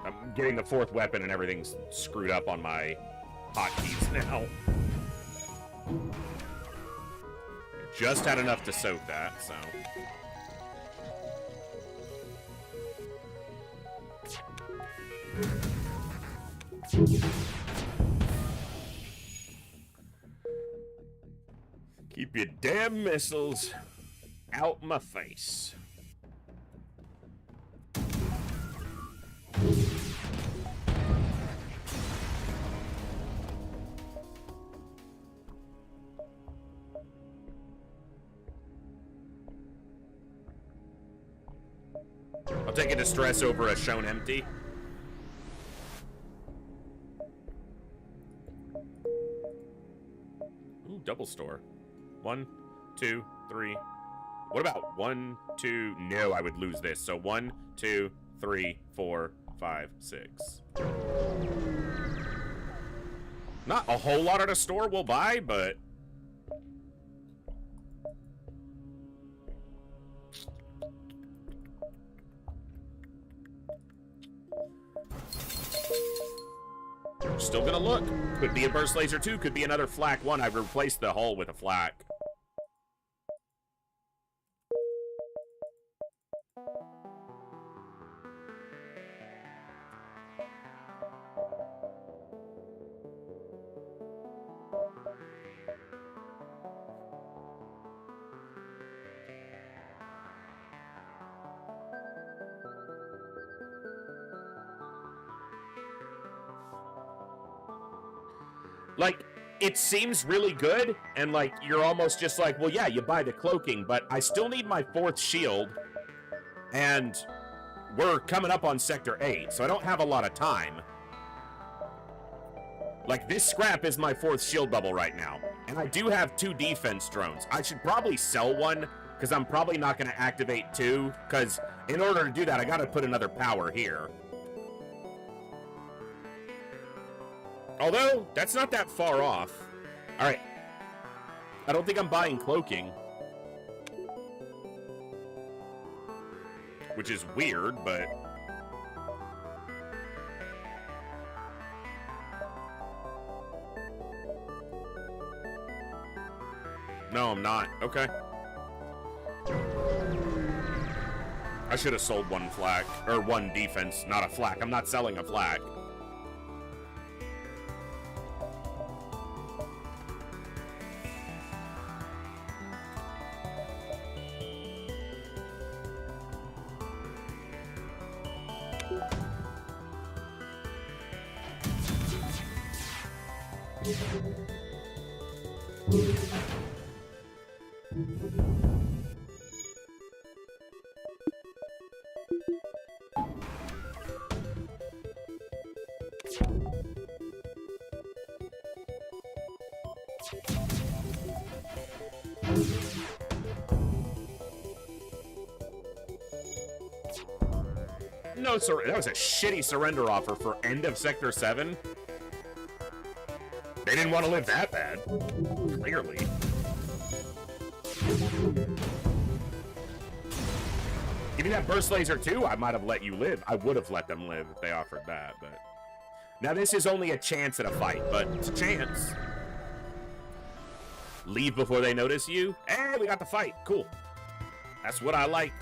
I'm getting the 4th weapon and everything's screwed up on my hotkeys now. Just had enough to soak that, so. Keep your damn missiles out my face. I'll take a distress over a shown empty. Ooh, double store. 1, 2, 3. What about 1, 2? No, I would lose this. So 1, 2, 3, 4, 5, 6. Not a whole lot at a store will buy, but still gonna look. Could be a burst laser 2, could be another flak 1. I've replaced the hull with a flak. Like, it seems really good, and like, you're almost just like, well, yeah, you buy the cloaking, but I still need my 4th shield, and we're coming up on Sector 8, so I don't have a lot of time. Like, this scrap is my 4th shield bubble right now, and I do have 2 defense drones. I should probably sell one, because I'm probably not going to activate 2, because in order to do that, I got to put another power here. Although, that's not that far off. Alright. I don't think I'm buying cloaking. Which is weird, but no, I'm not. Okay. I should have sold 1 flak. Or 1 defense, not a flak. I'm not selling a flak. No, sir. That was a shitty surrender offer for end of Sector 7. They didn't want to live that bad. Clearly. Give me that burst laser too. I might have let you live. I would have let them live if they offered that, but... Now this is only a chance at a fight, but it's a chance. Leave before they notice you. Hey, we got the fight. Cool. That's what I like.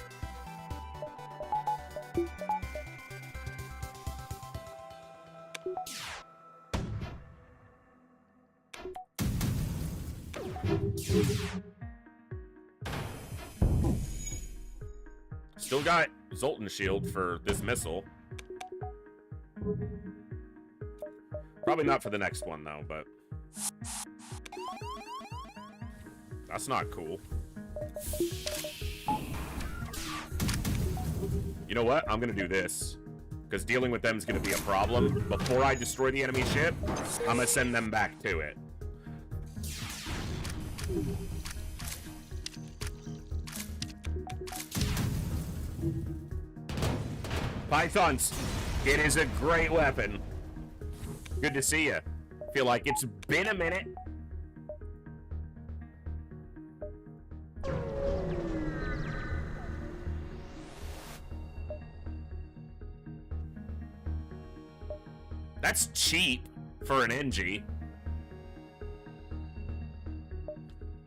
Still got Zoltan shield for this missile. Probably not for the next one though, but that's not cool. You know what? I'm gonna do this. Because dealing with them is gonna be a problem. Before I destroy the enemy ship, I'm gonna send them back to it. Pythons, it is a great weapon. Good to see you. Feel like it's been a minute. That's cheap for an NG.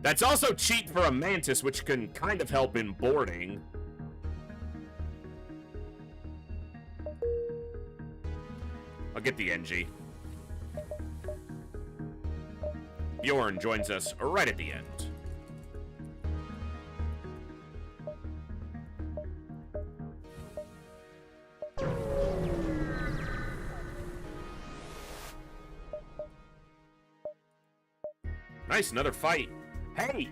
That's also cheap for a Mantis, which can kind of help in boarding. I'll get the NG. Bjorn joins us right at the end. Nice, another fight. Hey,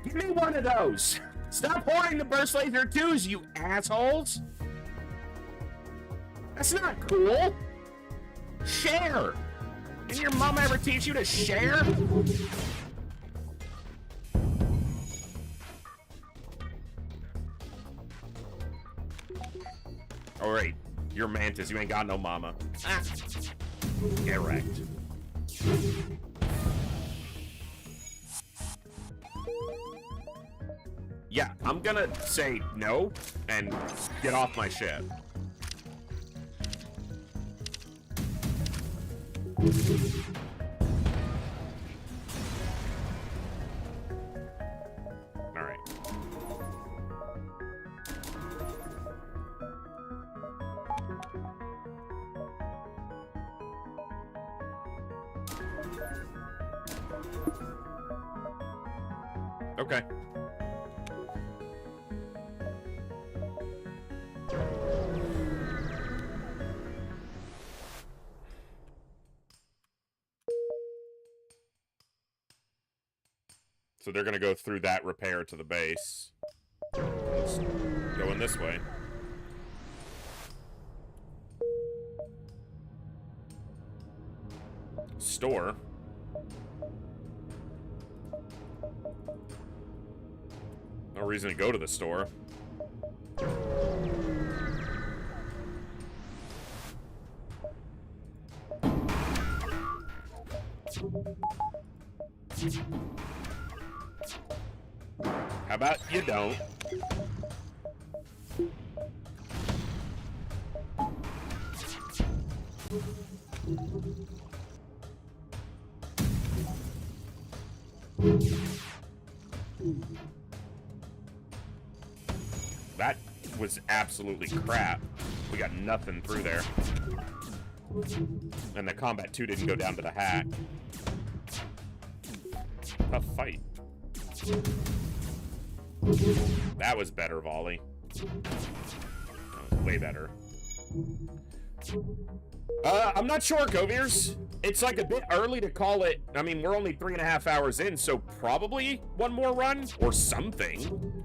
give me one of those. Stop hoarding the burst laser 2s, you assholes. That's not cool. Share. Didn't your mom ever teach you to share? Alright, you're Mantis. You ain't got no mama. Ah. Get wrecked. Yeah, I'm gonna say no and get off my ship. All right. Okay. So they're going to go through that repair to the base. Let's go in this way. Store. No reason to go to the store. How about you don't? That was absolutely crap. We got nothing through there. And the Combat 2 didn't go down to the hack. Tough fight. That was better, volley. That was way better. I'm not sure, Goviers. It's like a bit early to call it. I mean, we're only 3.5 hours in, so probably one more run or something.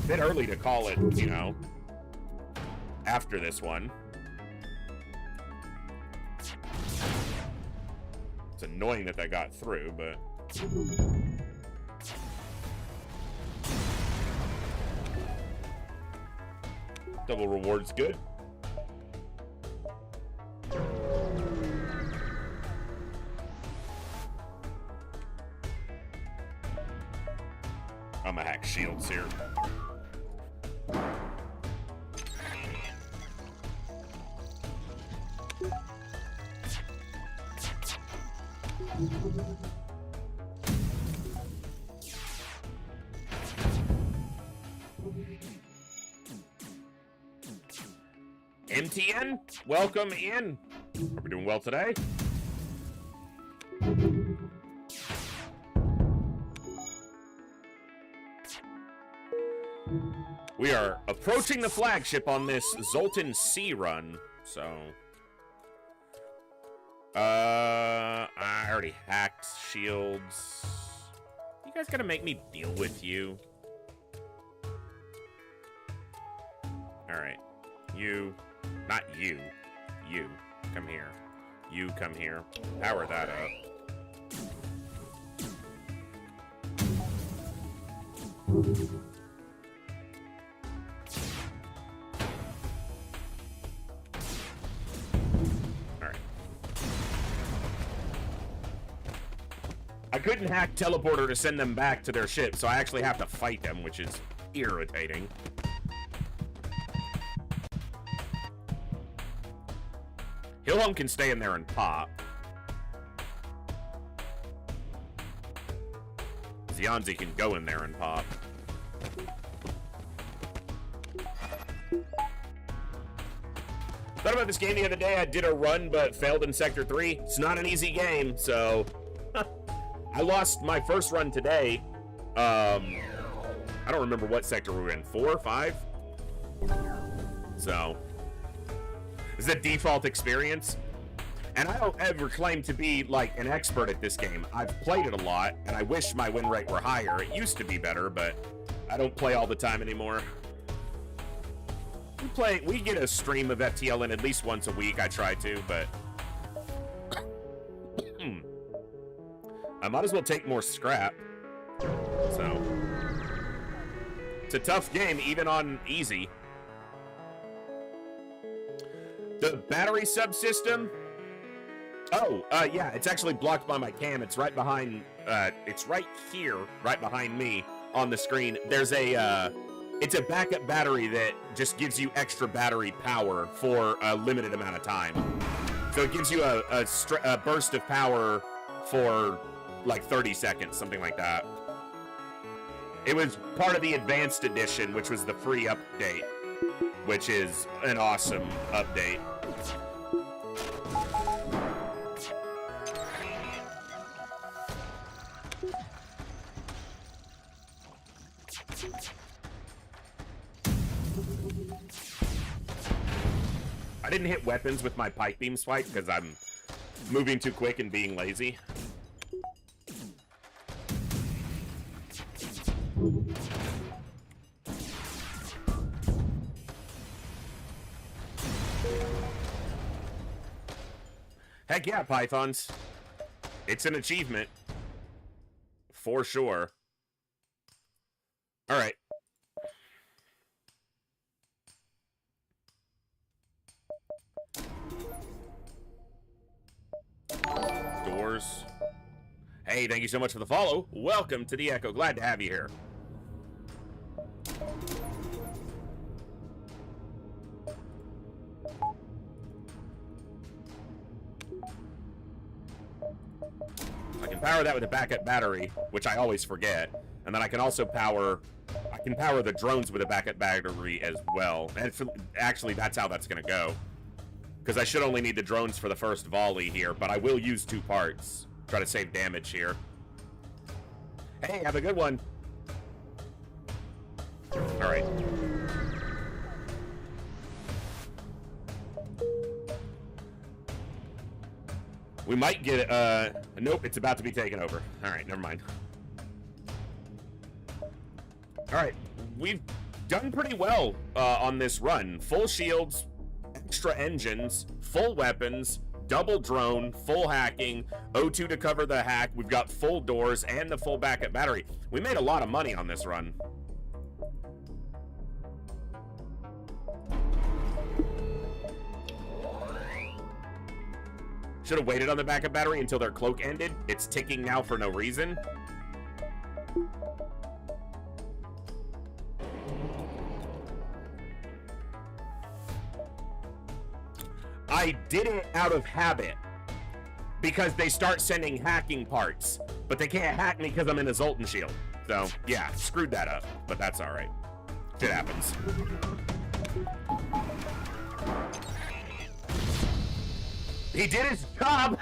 Bit early to call it, you know, after this one. It's annoying that got through, but... Double rewards good. I'm gonna hack shields here. MTN, welcome in. Are we doing well today? We are approaching the flagship on this Zoltan Sea run, so... I already hacked shields. You guys gotta make me deal with you. Alright. You. Not you. You. Come here. You come here. Power that up. Alright. I couldn't hack teleporter to send them back to their ship, so I actually have to fight them, which is irritating. Hillhome can stay in there and pop. Zianzi can go in there and pop. Thought about this game the other day. I did a run but failed in Sector 3. It's not an easy game, so... I lost my first run today. I don't remember what sector we were in. 4 or 5? So... This is a default experience. And I don't ever claim to be, like, an expert at this game. I've played it a lot, and I wish my win rate were higher. It used to be better, but I don't play all the time anymore. We get a stream of FTL in at least once a week. I try to, but... I might as well take more scrap. So... It's a tough game, even on easy. The battery subsystem? Oh, yeah, it's actually blocked by my cam. It's right behind, it's right here, right behind me on the screen. There's a, it's a backup battery that just gives you extra battery power for a limited amount of time. So it gives you a burst of power for like 30 seconds, something like that. It was part of the Advanced Edition, which was the free update, which is an awesome update. I didn't hit weapons with my pipe beam swipe because I'm moving too quick and being lazy. Heck yeah, Pythons. It's an achievement. For sure. Alright. Doors. Hey, thank you so much for the follow. Welcome to the Echo. Glad to have you here. I can power that with a backup battery, which I always forget. And then I can also power the drones with a backup battery as well. And actually, that's how that's going to go. Because I should only need the drones for the first volley here, but I will use 2 parts. Try to save damage here. Hey, have a good one. Alright. We might get, nope, it's about to be taken over. All right, never mind. All right, we've done pretty well on this run. Full shields, extra engines, full weapons, double drone, full hacking, O2 to cover the hack. We've got full doors and the full backup battery. We made a lot of money on this run. Should have waited on the backup battery until their cloak ended. It's ticking now for no reason. I did it out of habit because they start sending hacking parts, but they can't hack me because I'm in a Zoltan shield. So yeah, screwed that up, but that's all right. Shit happens. He did his job.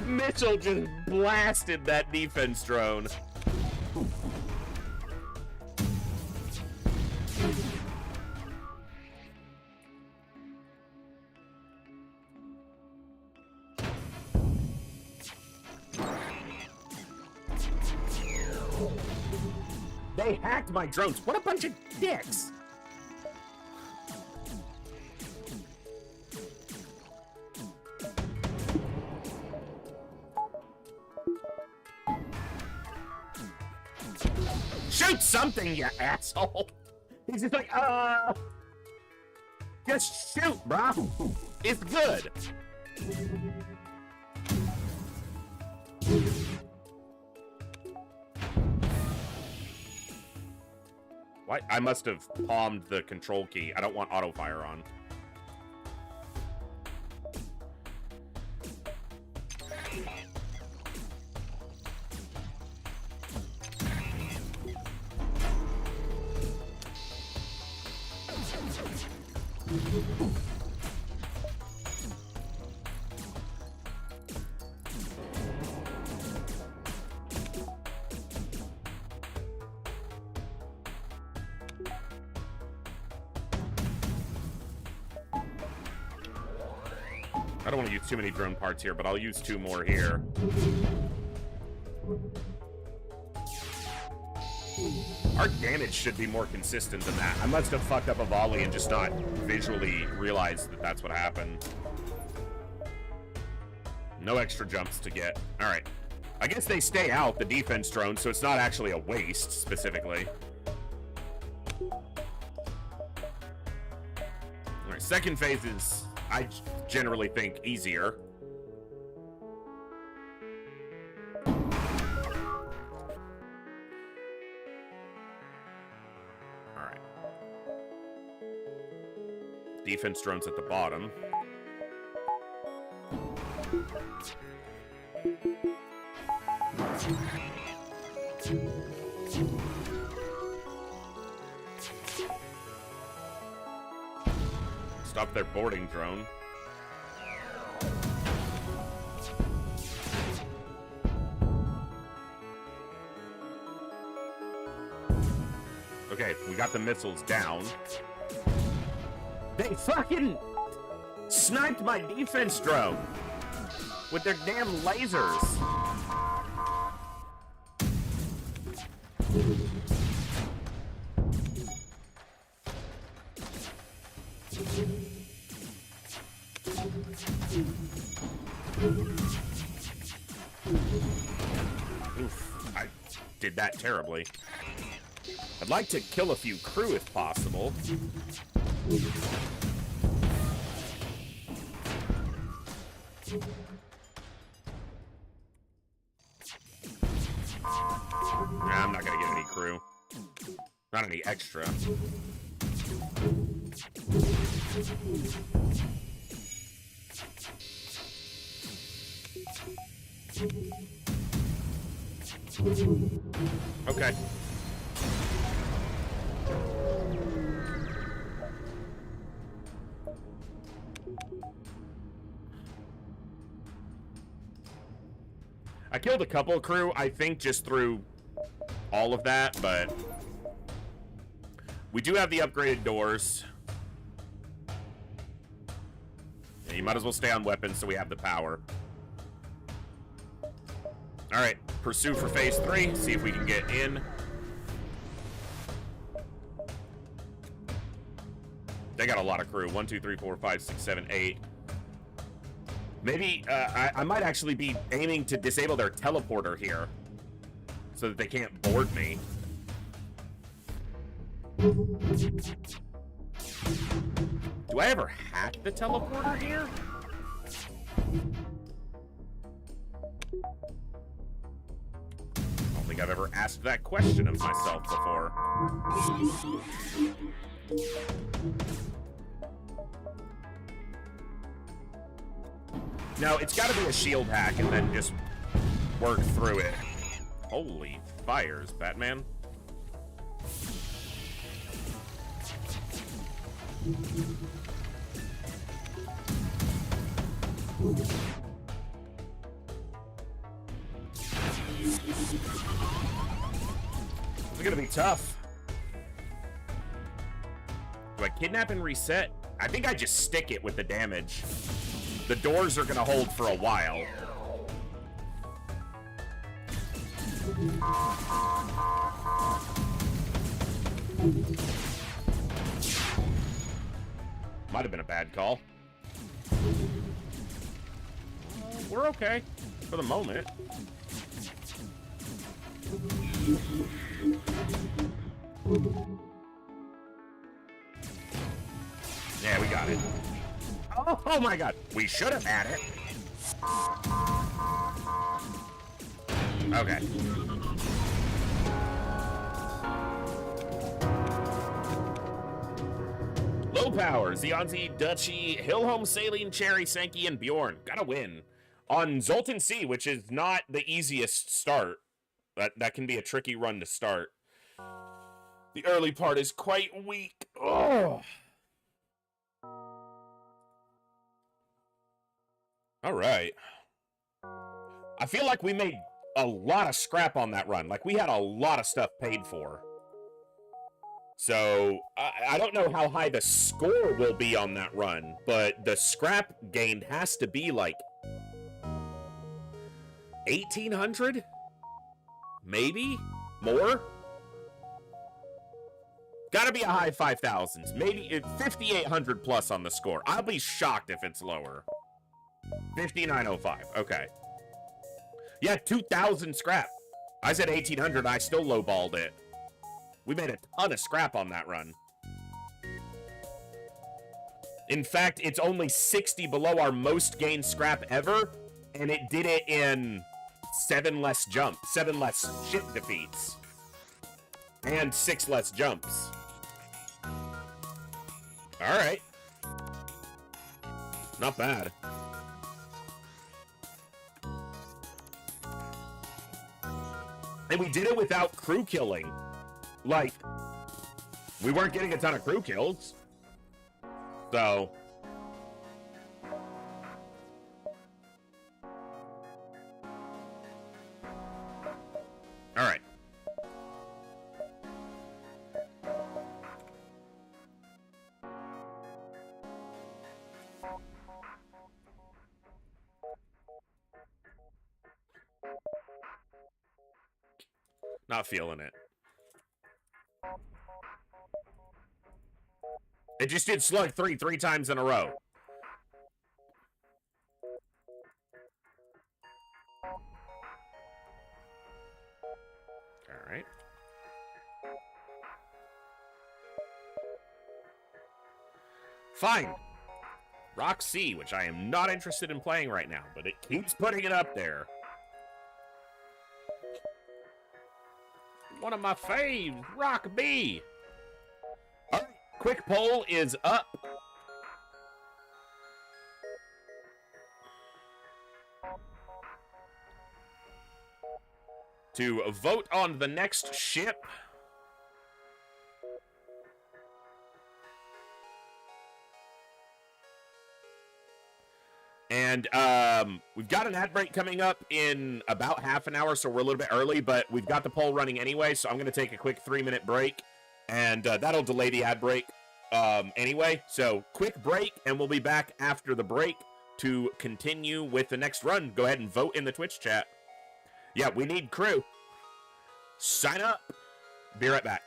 Mitchell just blasted that defense drone. They hacked my drones. What a bunch of dicks. Shoot something, you asshole. He's just like, just shoot, bro. It's good. What? I must have palmed the control key. I don't want auto fire on. I don't want to use too many drone parts here, but I'll use 2 more here. Our damage should be more consistent than that. I must have fucked up a volley and just not visually realized that that's what happened. No extra jumps to get. All right. I guess they stay out, the defense drone, so it's not actually a waste, specifically. All right, second phase is, I generally think, easier. Defense drones at the bottom. Stop their boarding drone. Okay, we got the missiles down. They fucking sniped my defense drone with their damn lasers. Oof, I did that terribly. I'd like to kill a few crew if possible. Nah, I'm not gonna get any crew. Not any extra. Okay. I killed a couple of crew, I think, just through all of that, but we do have the upgraded doors. Yeah, you might as well stay on weapons so we have the power. Alright, pursue for phase 3. See if we can get in. They got a lot of crew. 1, 2, 3, 4, 5, 6, 7, 8. Maybe I might actually be aiming to disable their teleporter here so that they can't board me. Do I ever hack the teleporter here? I don't think I've ever asked that question of myself before. No, it's got to be a shield hack and then just work through it. Holy fires, Batman. It's gonna be tough. Do I kidnap and reset? I think I just stick it with the damage. The doors are gonna hold for a while. Might have been a bad call. We're okay for the moment. Yeah, we got it. Oh my god. We should have had it. Okay. Low power, Zionzi, Dutchy, Hillholm, Saline, Cherry, Sankey, and Bjorn. Gotta win. On Zoltan C, which is not the easiest start. That can be a tricky run to start. The early part is quite weak. Oh. All right. I feel like we made a lot of scrap on that run. Like, we had a lot of stuff paid for. So, I don't know how high the score will be on that run, but the scrap gained has to be, like, 1,800? Maybe? More? Gotta be a high 5,000s. Maybe 5,800 plus on the score. I'll be shocked if it's lower. 5,905. Okay. Yeah, 2,000 scrap. I said 1,800. I still lowballed it. We made a ton of scrap on that run. In fact, it's only 60 below our most gained scrap ever, and it did it in 7 less jumps, 7 less ship defeats, and 6 less jumps. All right. Not bad. And we did it without crew killing. Like, we weren't getting a ton of crew kills. So. All right. Not feeling it. It just did slug 3 times in a row. All right. Fine. Rock C, which I am not interested in playing right now, but it keeps putting it up there. One of my faves, Rock B. All right, quick poll is up. To vote on the next ship. And we've got an ad break coming up in about half an hour, so we're a little bit early, but we've got the poll running anyway, so I'm going to take a quick 3-minute break, and that'll delay the ad break. anyway, so quick break, and we'll be back after the break to continue with the next run. Go ahead and vote in the Twitch chat. Yeah, we need crew. Sign up. Be right back.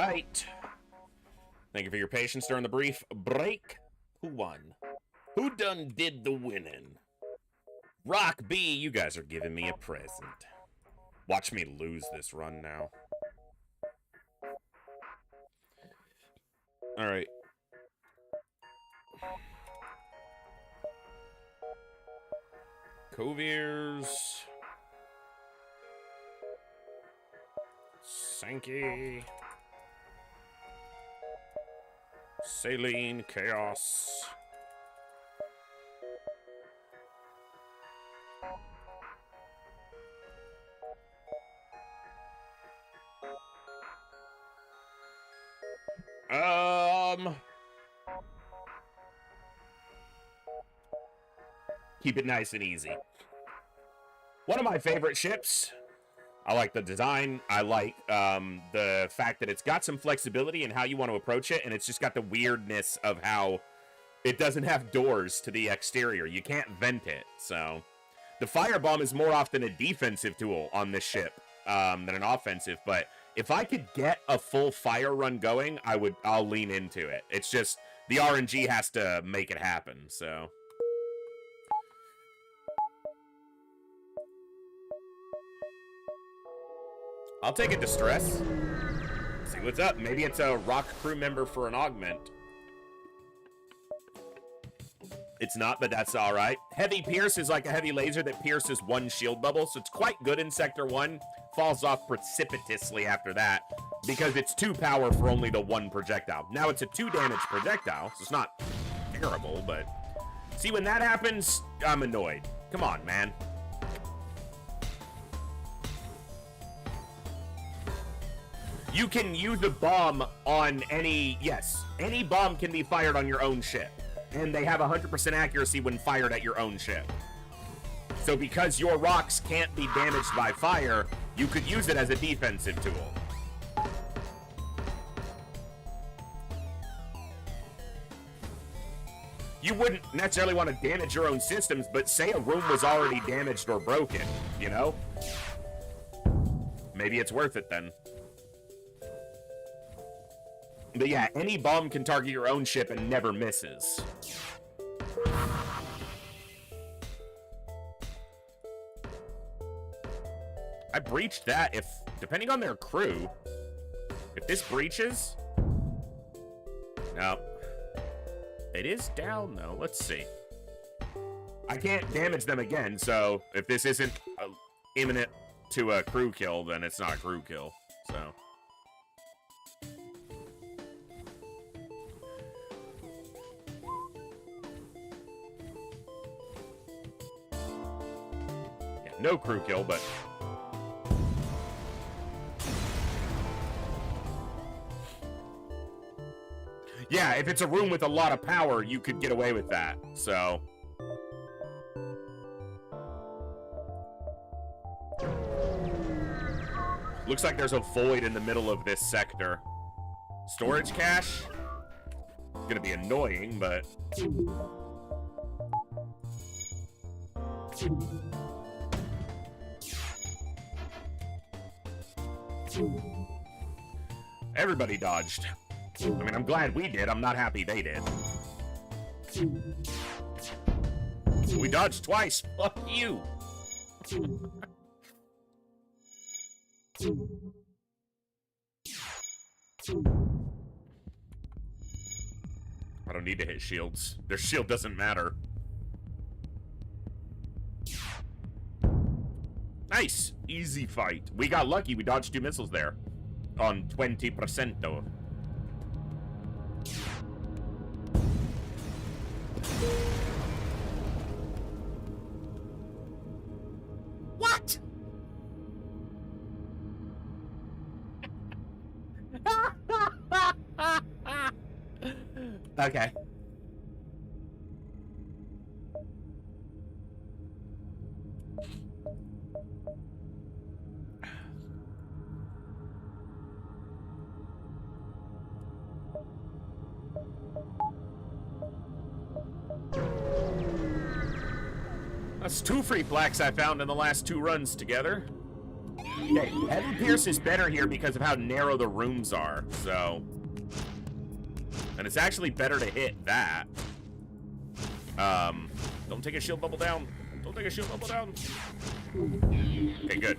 right. Thank you for your patience during the brief break. Who won? Who done did the winning? Rock B, you guys are giving me a present. Watch me lose this run now. All right. Coviers. Sankey. Saline Chaos. Keep it nice and easy. One of my favorite ships. I like the design. I like the fact that it's got some flexibility in how you want to approach it, and it's just got the weirdness of how it doesn't have doors to the exterior. You can't vent it, so... The firebomb is more often a defensive tool on this ship than an offensive, but if I could get a full fire run going, I'll lean into it. It's just, the RNG has to make it happen, so... I'll take a distress. See what's up. Maybe it's a rock crew member for an augment. It's not, but that's all right. Heavy Pierce is like a heavy laser that pierces one shield bubble, so it's quite good in Sector 1. Falls off precipitously after that, because it's 2 power for only the 1 projectile. Now it's a 2 damage projectile, so it's not terrible, but... See, when that happens, I'm annoyed. Come on, man. You can use a bomb on any... Yes, any bomb can be fired on your own ship. And they have 100% accuracy when fired at your own ship. So because your rocks can't be damaged by fire, you could use it as a defensive tool. You wouldn't necessarily want to damage your own systems, but say a room was already damaged or broken, you know? Maybe it's worth it then. But yeah, any bomb can target your own ship and never misses. I breached that if, depending on their crew, if this breaches... No. It is down, though. Let's see. I can't damage them again, so if this isn't imminent to a crew kill, then it's not a crew kill, so... No crew kill, but... Yeah, if it's a room with a lot of power, you could get away with that, so... Looks like there's a void in the middle of this sector. Storage cache? Gonna be annoying, but... Everybody dodged. I mean, I'm glad we did. I'm not happy they did. We dodged twice. Fuck you. I don't need to hit shields. Their shield doesn't matter. Nice! Easy fight. We got lucky. We dodged 2 missiles there. On 20%. What? Okay. That's 2 free blacks I found in the last 2 runs together. Okay, Heavy Pierce is better here because of how narrow the rooms are, so... And it's actually better to hit that. Don't take a shield bubble down. Don't take a shield bubble down. Okay, good.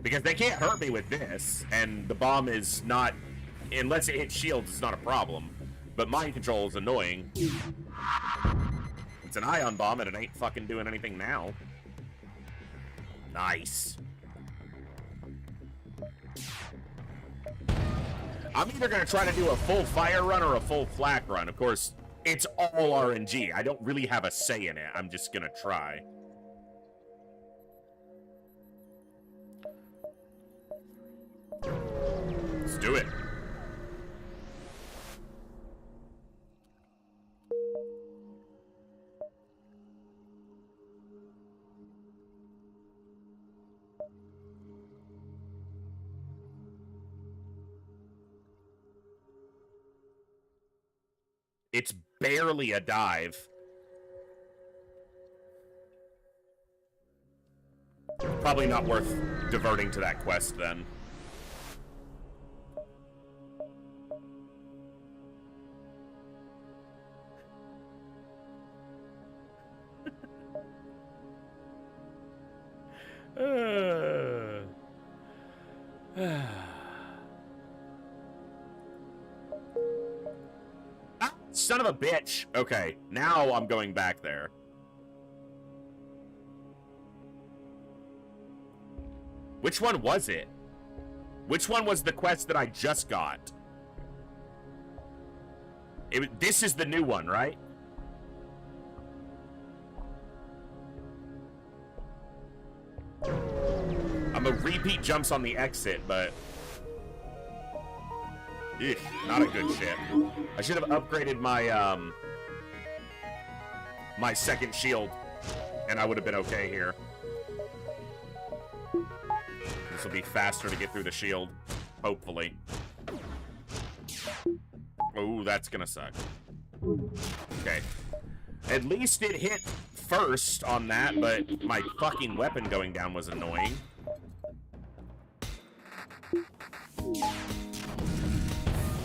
Because they can't hurt me with this, and the bomb is not... Unless it hits shields, it's not a problem. But mind control is annoying. It's an ion bomb, and it ain't fucking doing anything now. Nice. I'm either going to try to do a full fire run or a full flak run. Of course, it's all RNG. I don't really have a say in it. I'm just going to try. Let's do it. It's barely a dive. Probably not worth diverting to that quest, then. Son of a bitch. Okay, now I'm going back there. Which one was it? Which one was the quest that I just got? This is the new one, right? I'm a repeat jumps on the exit, but... Eesh, not a good ship. I should have upgraded my, my second shield, and I would have been okay here. This will be faster to get through the shield, hopefully. Oh, that's gonna suck. Okay. At least it hit first on that, but my fucking weapon going down was annoying.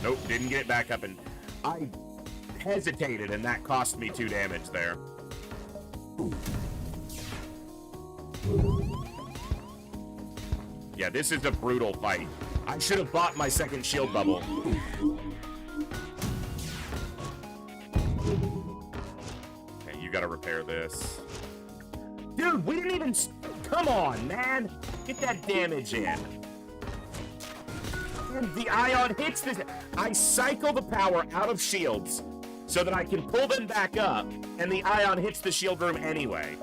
Nope, didn't get it back up, and I hesitated, and that cost me 2 damage there. Yeah, this is a brutal fight. I should have bought my second shield bubble. Okay, you gotta repair this. Dude, we didn't even... Come on, man! Get that damage in. The ion hits this. I cycle the power out of shields so that I can pull them back up, and the ion hits the shield room anyway.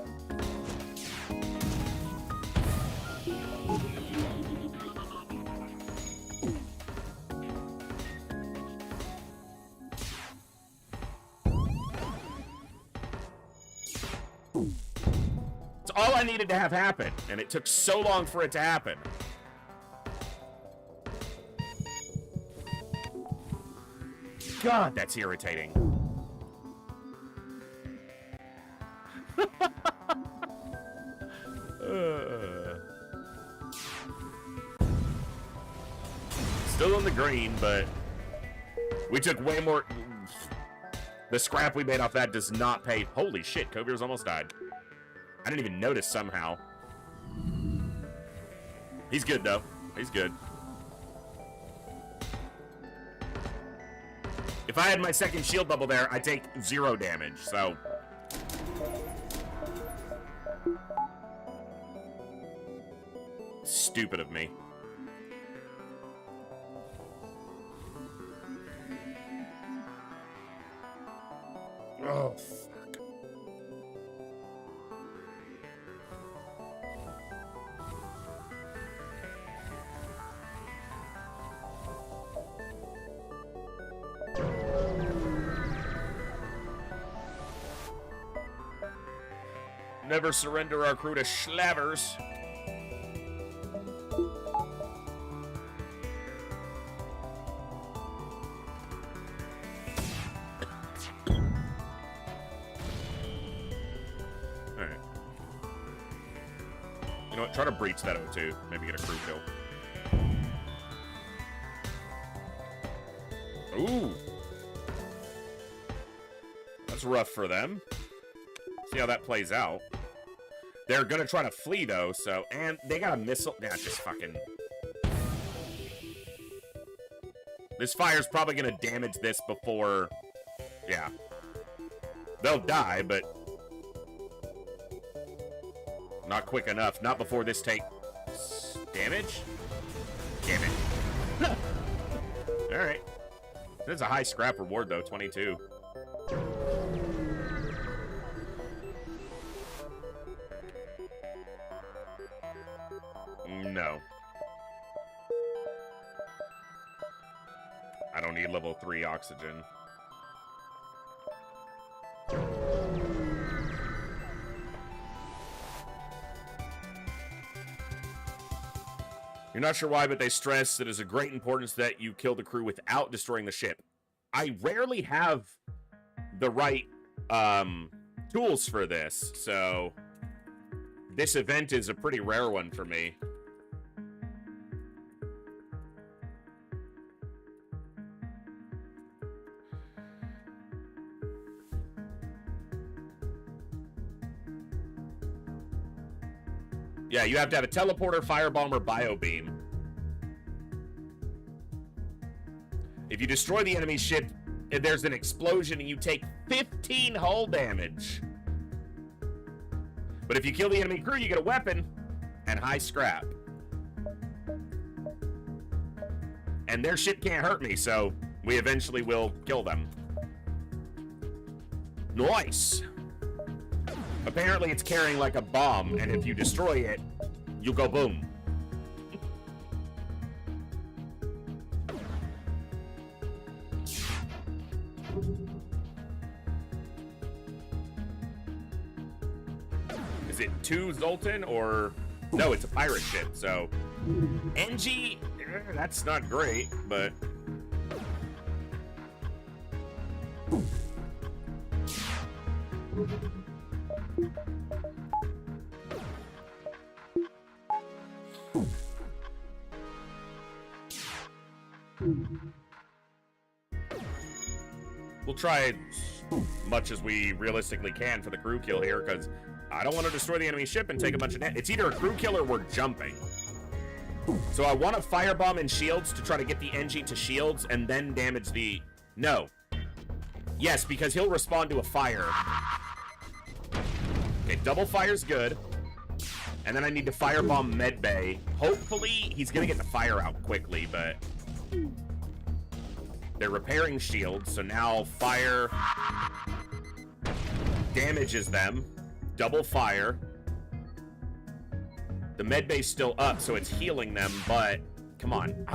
It's all I needed to have happen, and it took so long for it to happen. God, that's irritating. Still in the green, but we took way more. The scrap we made off that does not pay. Holy shit, Kovier's almost died. I didn't even notice somehow. He's good, though. He's good. If I had my second shield bubble there, I'd take 0 damage, so... Stupid of me. Oh, fuck. Never surrender our crew to schlavers. know what? Try to breach that O2. Maybe get a crew kill. Ooh. That's rough for them. See how that plays out. They're gonna try to flee, though, so... And they got a missile... Yeah, just fucking... This fire's probably gonna damage this before... Yeah. They'll die, but... Not quick enough. Not before this takes... damage? Damn it. Alright. That's a high scrap reward, though. 22. No. I don't need level 3 oxygen. You're not sure why, but they stress that it's of great importance that you kill the crew without destroying the ship. I rarely have the right tools for this, so this event is a pretty rare one for me. Yeah, you have to have a teleporter, firebomb, or biobeam. If you destroy the enemy ship, there's an explosion and you take 15 hull damage. But if you kill the enemy crew, you get a weapon and high scrap. And their ship can't hurt me, so we eventually will kill them. Nice! Apparently it's carrying like a bomb, and if you destroy it, you go boom. Is it 2 Zoltan or... No, it's a pirate ship, so... NG, that's not great, but... We'll try as much as we realistically can for the crew kill here, because I don't want to destroy the enemy ship and take a bunch of damage. It's either a crew kill or we're jumping. So I want to firebomb and shields to try to get the NG to shields and then damage the... No. Yes, because he'll respond to a fire. Okay, double fire's good. And then I need to firebomb medbay. Hopefully, he's going to get the fire out quickly, but... They're repairing shields, so now fire damages them. Double fire. The medbay's still up, so it's healing them, but... Come on.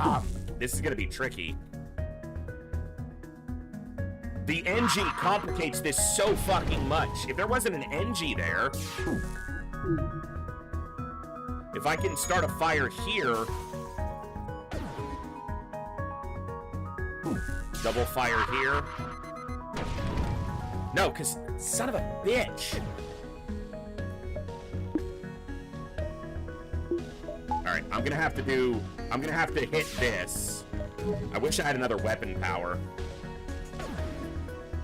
This is going to be tricky. The NG complicates this so fucking much. If there wasn't an NG there... If I can start a fire here... Double fire here. No, because son of a bitch. Alright, I'm gonna have to hit this. I wish I had another weapon power.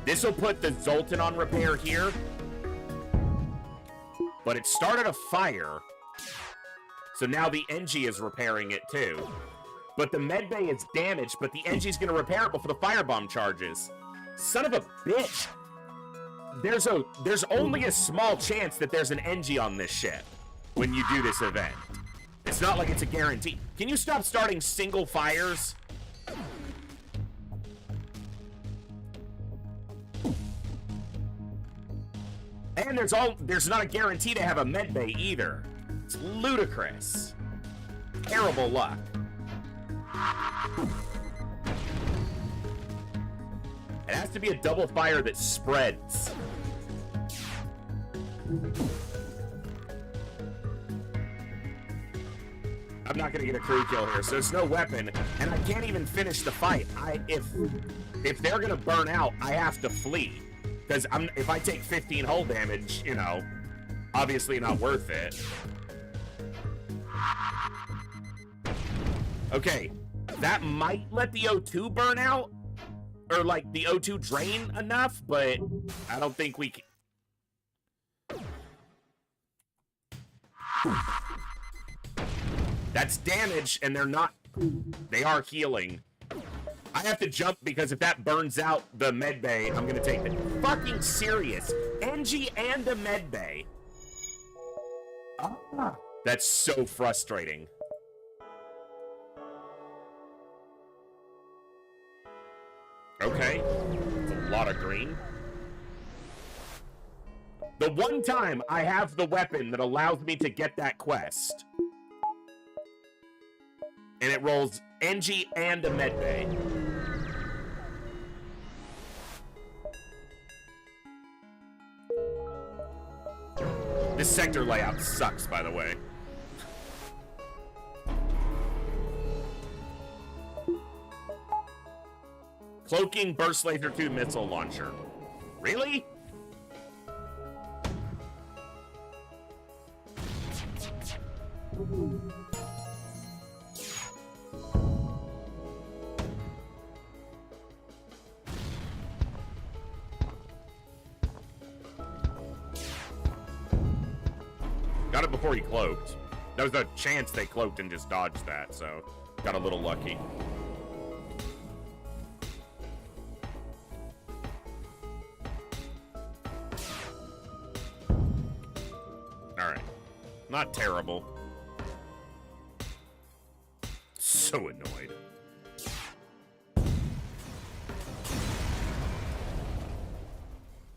This'll put the Zoltan on repair here. But it started a fire. So now the NG is repairing it too. But the medbay is damaged, but the NG's gonna repair it before the firebomb charges. Son of a bitch! There's only a small chance that there's an NG on this ship when you do this event. It's not like it's a guarantee. Can you stop starting single fires? And there's not a guarantee to have a medbay either. It's ludicrous. Terrible luck. It has to be a double fire that spreads. I'm not gonna get a crew kill here, so it's no weapon, and I can't even finish the fight. If they're gonna burn out, I have to flee. Because if I take 15 hull damage, you know, obviously not worth it. Okay, that might let the O2 burn out, or like the O2 drain enough, but I don't think we can. That's damage, and they are healing. I have to jump because if that burns out the medbay, I'm gonna take it. Fucking serious. NG and a medbay. That's so frustrating. Okay. It's a lot of green. The one time I have the weapon that allows me to get that quest. And it rolls NG and a medbay. This sector layout sucks, by the way. Cloaking Burst Laser 2 missile launcher. Really? Got it before he cloaked. There was a chance they cloaked and just dodged that, so got a little lucky. Alright. Not terrible. So annoyed.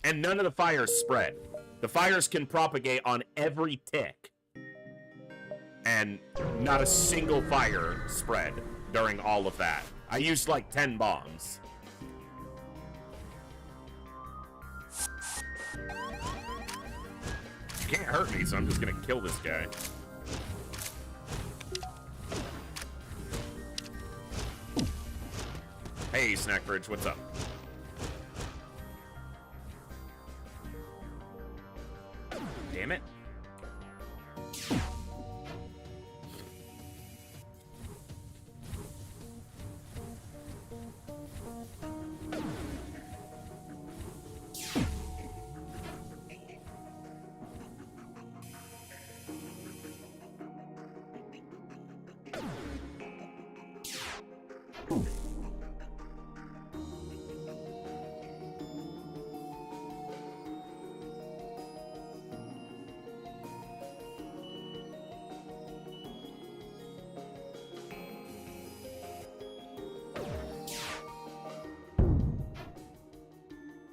And none of the fires spread. The fires can propagate on every tick. And not a single fire spread during all of that. I used like 10 bombs. You can't hurt me, so I'm just gonna kill this guy. Hey, Snackbridge, what's up? Damn it.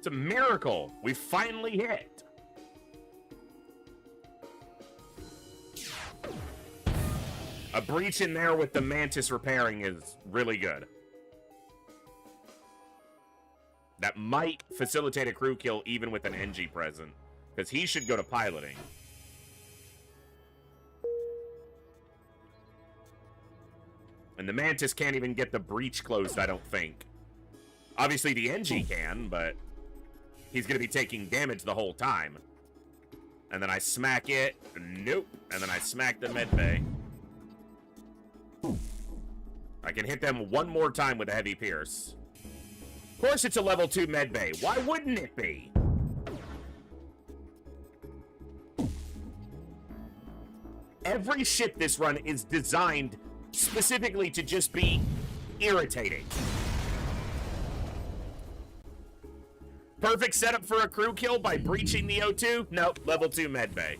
It's a miracle. We finally hit. A breach in there with the Mantis repairing is really good. That might facilitate a crew kill even with an NG present, because he should go to piloting. And the Mantis can't even get the breach closed, I don't think. Obviously the NG can, but he's going to be taking damage the whole time. And then I smack it. Nope. And then I smack the medbay. I can hit them one more time with a heavy pierce. Of course it's a level 2 medbay. Why wouldn't it be? Every ship this run is designed specifically to just be irritating. Perfect setup for a crew kill by breaching the O2? Nope, level 2 medbay.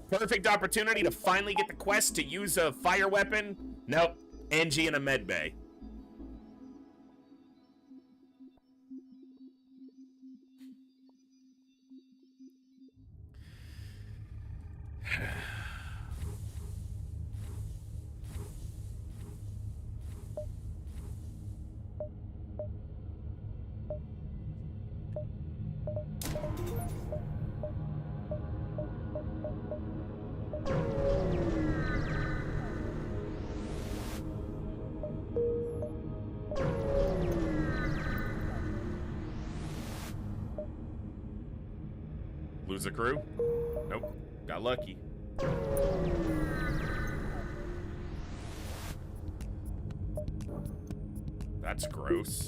Perfect opportunity to finally get the quest to use a fire weapon? Nope, NG and a medbay. Lose a crew? Nope. Got lucky. That's gross.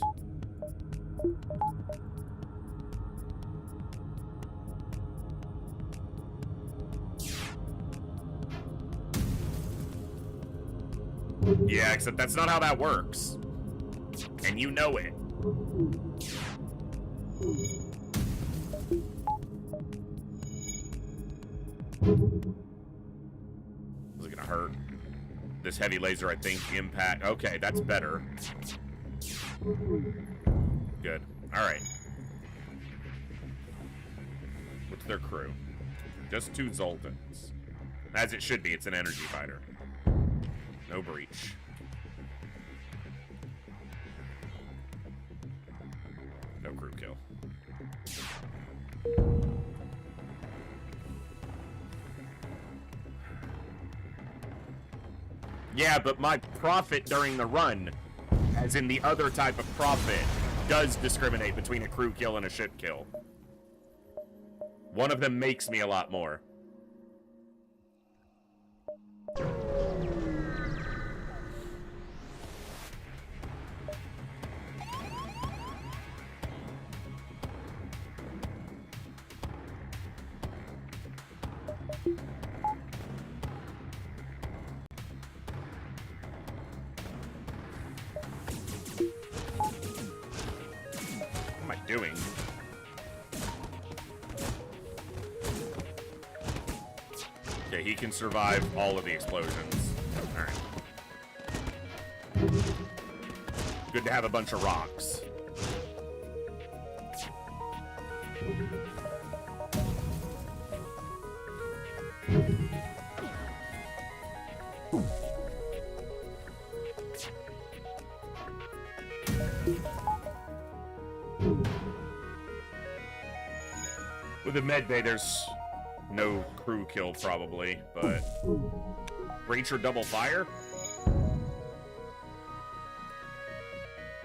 Yeah, except that's not how that works. And you know it. Is it gonna hurt? This heavy laser, I think, impact. Okay, that's better. Good. Alright. What's their crew? Just 2 Zoltans. As it should be, it's an energy fighter. No breach. No crew kill. Yeah, but my profit during the run, as in the other type of profit, does discriminate between a crew kill and a ship kill. One of them makes me a lot more. Doing. Okay, he can survive all of the explosions. Alright. Good to have a bunch of rocks. With the med bay, there's no crew kill probably, but breach or double fire?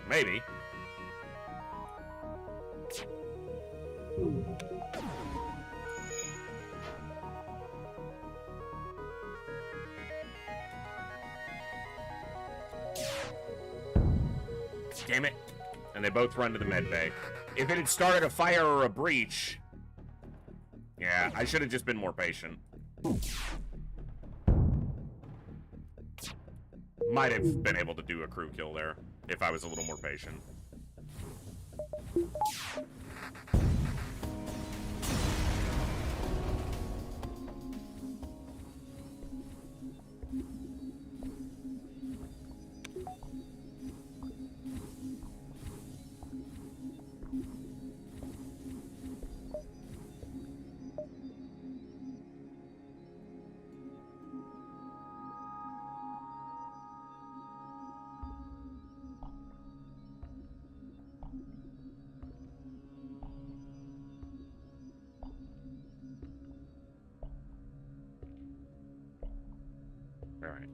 Maybe. Damn it. And they both run to the med bay. If it had started a fire or a breach... Yeah, I should have just been more patient. Might have been able to do a crew kill there if I was a little more patient. All right.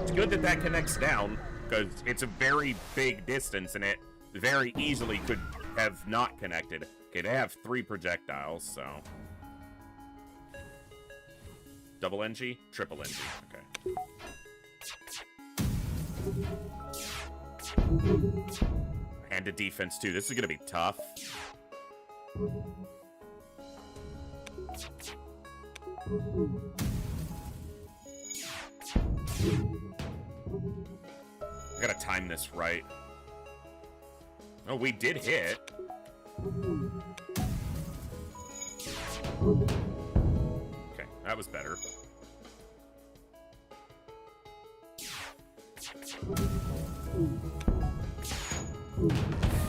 It's good that that connects down, because it's a very big distance, and it very easily could have not connected. Okay, they have 3 projectiles, so... Double NG? Triple NG. Okay. And a defense, too. This is going to be tough. I gotta time this right. Oh, we did hit. Okay, that was better.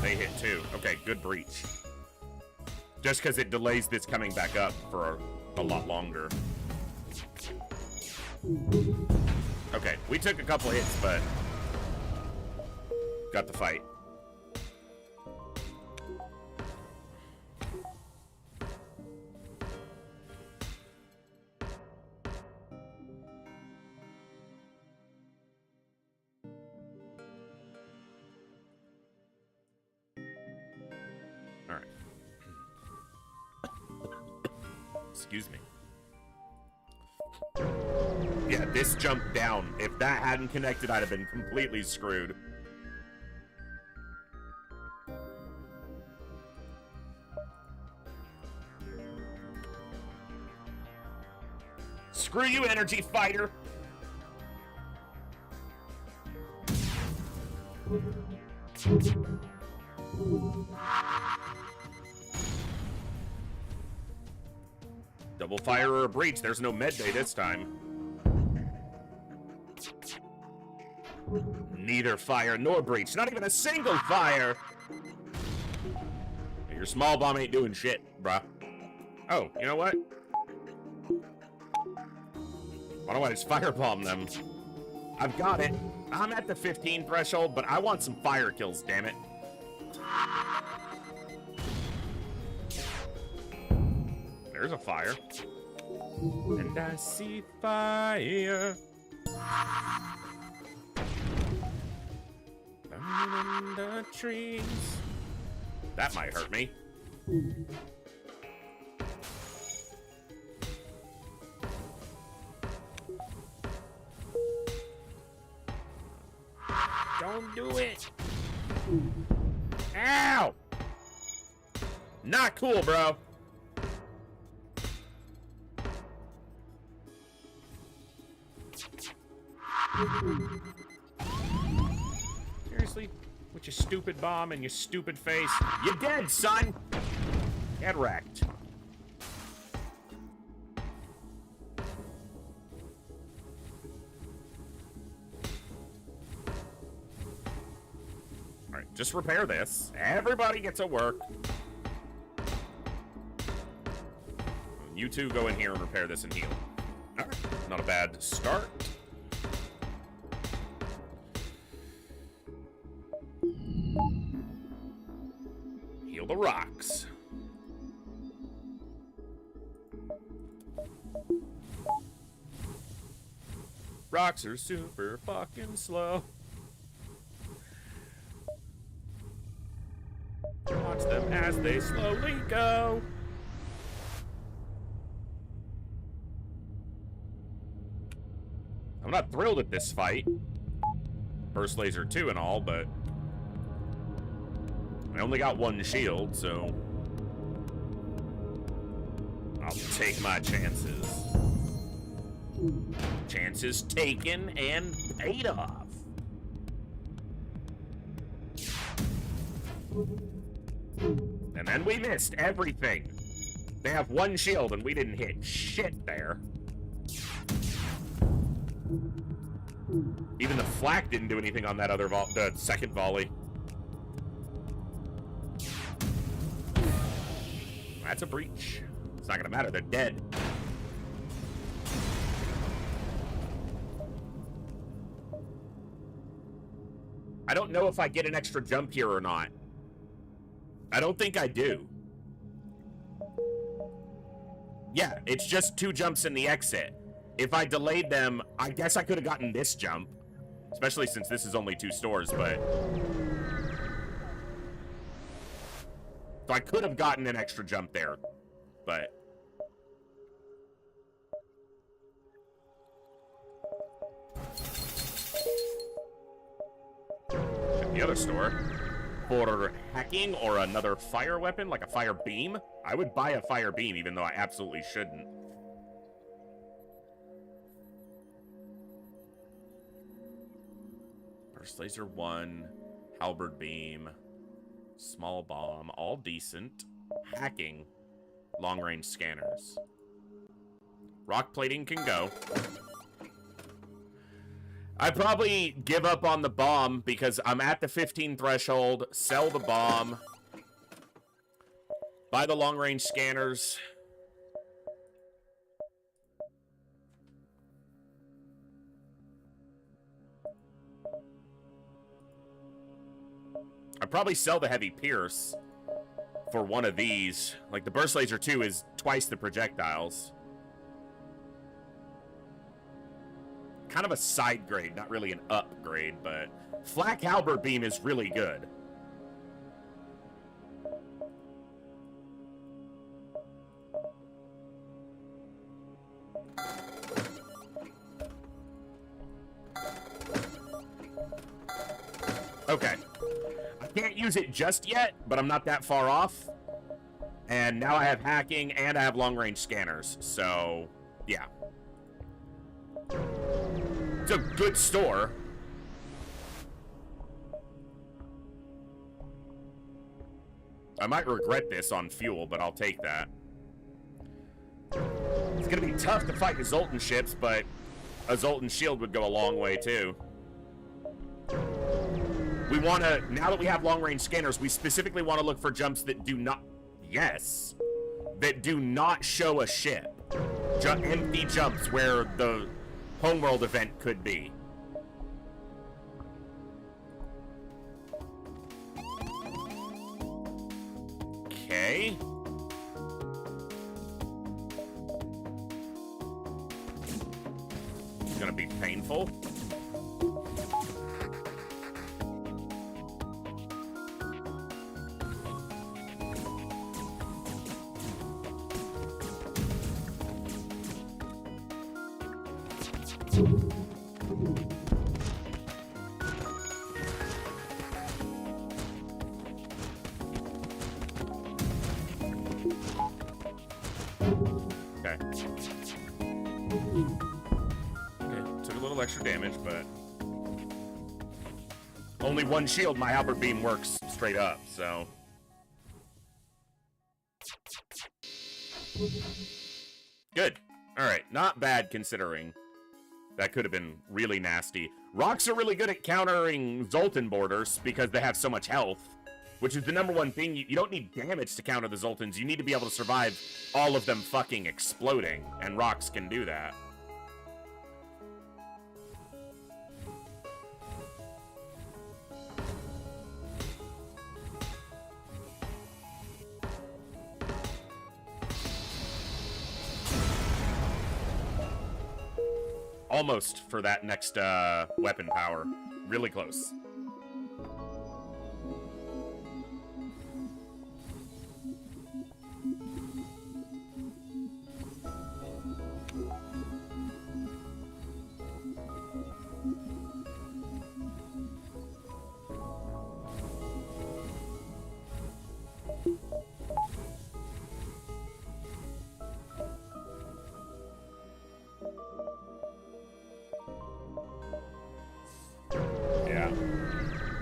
They hit too. Okay, good breach. Just because it delays this coming back up for a lot longer. Okay, we took a couple hits, but got the fight. Excuse me. Yeah, this jumped down. If that hadn't connected, I'd have been completely screwed. Screw you, energy fighter. Double fire or a breach. There's no med bay this time. Neither fire nor breach. Not even a single fire. Your small bomb ain't doing shit, bruh. Oh, you know what? Why don't I just firebomb them? I've got it. I'm at the 15 threshold, but I want some fire kills, damn it. There's a fire. And I see fire. Burning in the trees. That might hurt me. Don't do it. Ow! Not cool, bro. Seriously? With your stupid bomb and your stupid face? You're dead, son! Get wrecked. Alright, just repair this. Everybody gets a work. You two go in here and repair this and heal. Alright, not a bad start. Heal the rocks. Rocks are super fucking slow. Watch them as they slowly go. I'm not thrilled at this fight. Burst laser 2 and all, but I only got one shield, so I'll take my chances. Chances taken and paid off. And then we missed everything. They have one shield and we didn't hit shit there. Even the flak didn't do anything on that other the second volley. That's a breach. It's not gonna matter, they're dead. I don't know if I get an extra jump here or not. I don't think I do. Yeah, it's just 2 jumps in the exit. If I delayed them, I guess I could have gotten this jump. Especially since this is only 2 stores, but... So I could have gotten an extra jump there, but... At the other store, for hacking or another fire weapon, like a fire beam, I would buy a fire beam, even though I absolutely shouldn't. Burst laser 1, halberd beam, small bomb, all decent. Hacking, long range scanners. Rock plating can go. I'd probably give up on the bomb because I'm at the 15 threshold, sell the bomb, buy the long range scanners. I'd probably sell the heavy pierce for one of these. Like the burst laser 2 is twice the projectiles. Kind of a side grade, not really an upgrade, but flak halberd beam is really good. Can't use it just yet, but I'm not that far off. And now I have hacking and I have long-range scanners. So, yeah. It's a good store. I might regret this on fuel, but I'll take that. It's gonna be tough to fight the Zoltan ships, but a Zoltan shield would go a long way, too. We want to, now that we have long-range scanners, we specifically want to look for jumps that do not, yes, that do not show a ship. Empty jumps where the homeworld event could be. Okay. It's gonna be painful. Extra damage, but only one shield. My halberd beam works straight up, so good. All right, not bad considering. That could have been really nasty. Rocks are really good at countering Zoltan borders because they have so much health, which is the #1 thing. You don't need damage to counter the Zoltans. You need to be able to survive all of them fucking exploding, and rocks can do that. Almost for that next weapon power. Really close.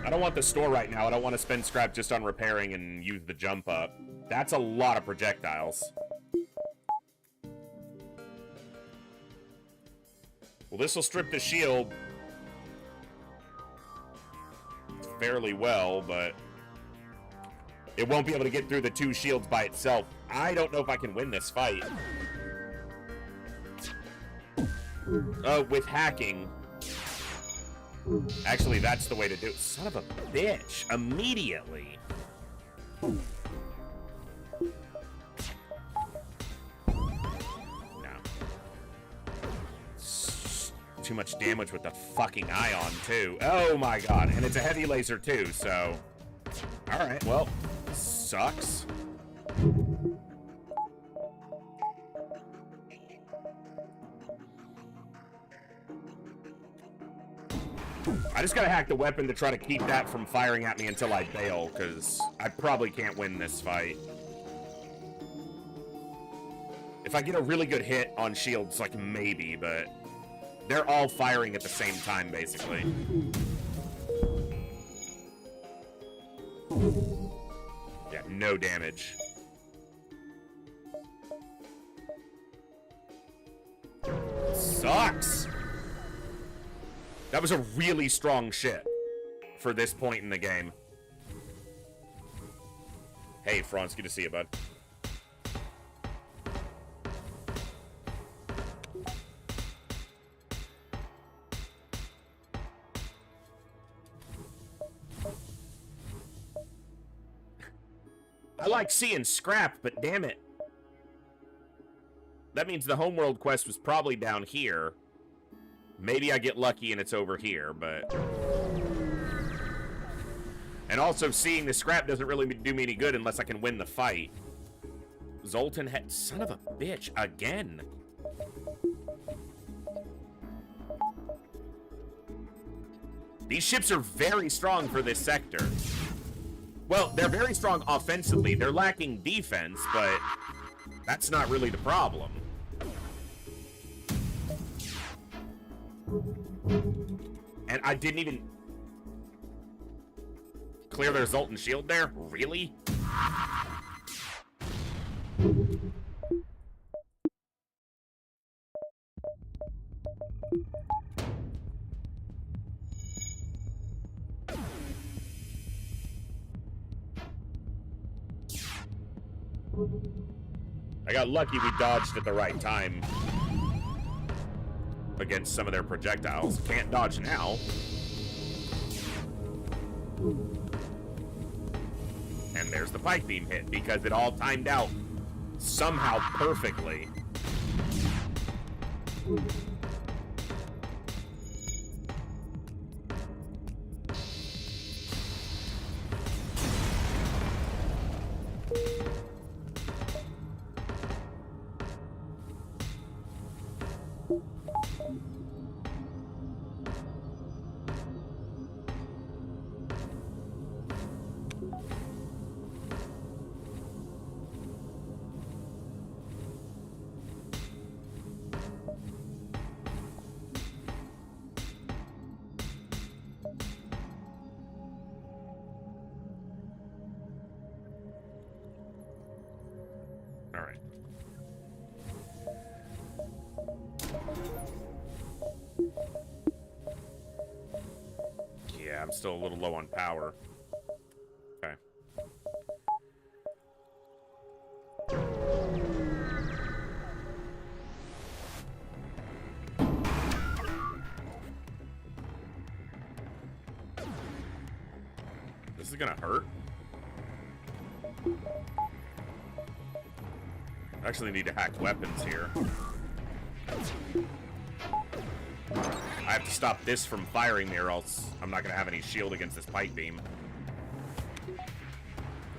I don't want the store right now. I don't want to spend scrap just on repairing and use the jump up. That's a lot of projectiles. Well, this will strip the shield fairly well, but it won't be able to get through the 2 shields by itself. I don't know if I can win this fight. With hacking. Actually, that's the way to do it. Son of a bitch. Immediately. No. Too much damage with the fucking ion, too. Oh my god. And it's a heavy laser, too, so... Alright, well, sucks. I just gotta hack the weapon to try to keep that from firing at me until I bail, because I probably can't win this fight. If I get a really good hit on shields, like, maybe, but they're all firing at the same time, basically. Yeah, no damage. Sucks! That was a really strong ship for this point in the game. Hey, Franz, good to see you, bud. I like seeing scrap, but damn it. That means the homeworld quest was probably down here. Maybe I get lucky and it's over here, but... And also, seeing the scrap doesn't really do me any good unless I can win the fight. Zoltan had... Son of a bitch, again. These ships are very strong for this sector. Well, they're very strong offensively. They're lacking defense, but that's not really the problem. And I didn't even clear their Zoltan shield there? Really? I got lucky we dodged at the right time against some of their projectiles. Can't dodge now. And there's the pipe beam hit because it all timed out somehow perfectly. All right. Yeah, I'm still a little low on power. Okay. This is gonna hurt. I actually need to hack weapons here. I have to stop this from firing me or else I'm not going to have any shield against this pipe beam.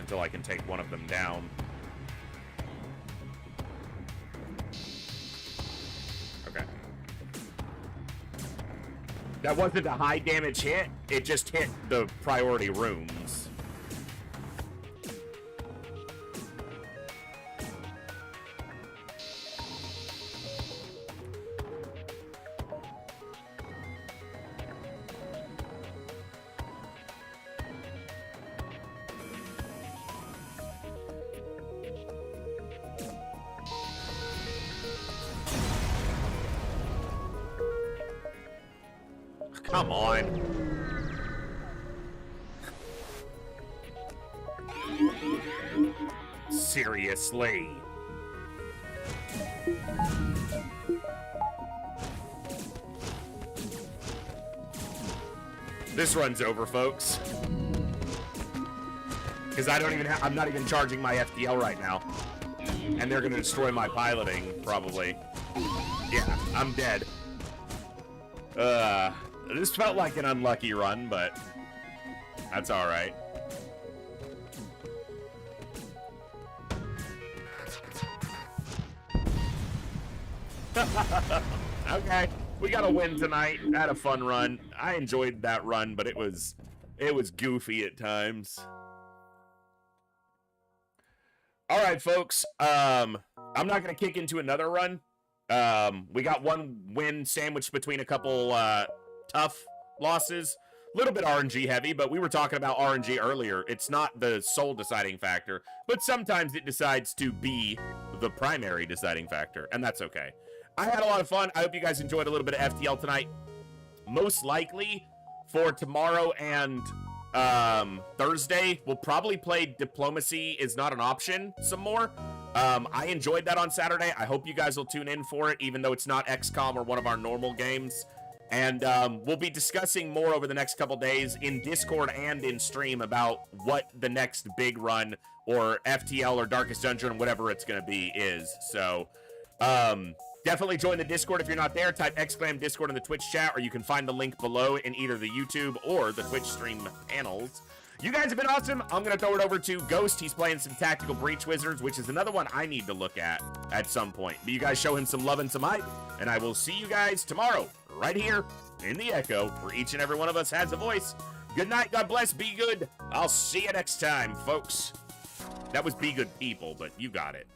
Until I can take one of them down. Okay. That wasn't a high damage hit, it just hit the priority rooms. Come on. Seriously. This run's over, folks. Because I don't even have, I'm not even charging my FTL right now. And they're gonna destroy my piloting, probably. Yeah, I'm dead. This felt like an unlucky run, but that's alright. Okay, we got a win tonight. Had a fun run. I enjoyed that run, but it was goofy at times. Alright, folks. I'm not gonna kick into another run. We got one win sandwiched between a couple tough losses. A little bit RNG heavy, but we were talking about RNG earlier. It's not the sole deciding factor, but sometimes it decides to be the primary deciding factor, and that's okay. I had a lot of fun. I hope you guys enjoyed a little bit of FTL tonight. Most likely for tomorrow and Thursday, we'll probably play Diplomacy is Not an Option some more. I enjoyed that on Saturday. I hope you guys will tune in for it, even though it's not XCOM or one of our normal games. And we'll be discussing more over the next couple days in Discord and in stream about what the next big run or FTL or Darkest Dungeon, whatever it's going to be, is. So, definitely join the Discord if you're not there. Type exclam Discord in the Twitch chat, or you can find the link below in either the YouTube or the Twitch stream panels. You guys have been awesome. I'm going to throw it over to Ghost. He's playing some Tactical Breach Wizards, which is another one I need to look at some point. But you guys show him some love and some hype, and I will see you guys tomorrow right here in the Echo, where each and every one of us has a voice. Good night. God bless. Be good. I'll see you next time, folks. That was Be Good People, but you got it.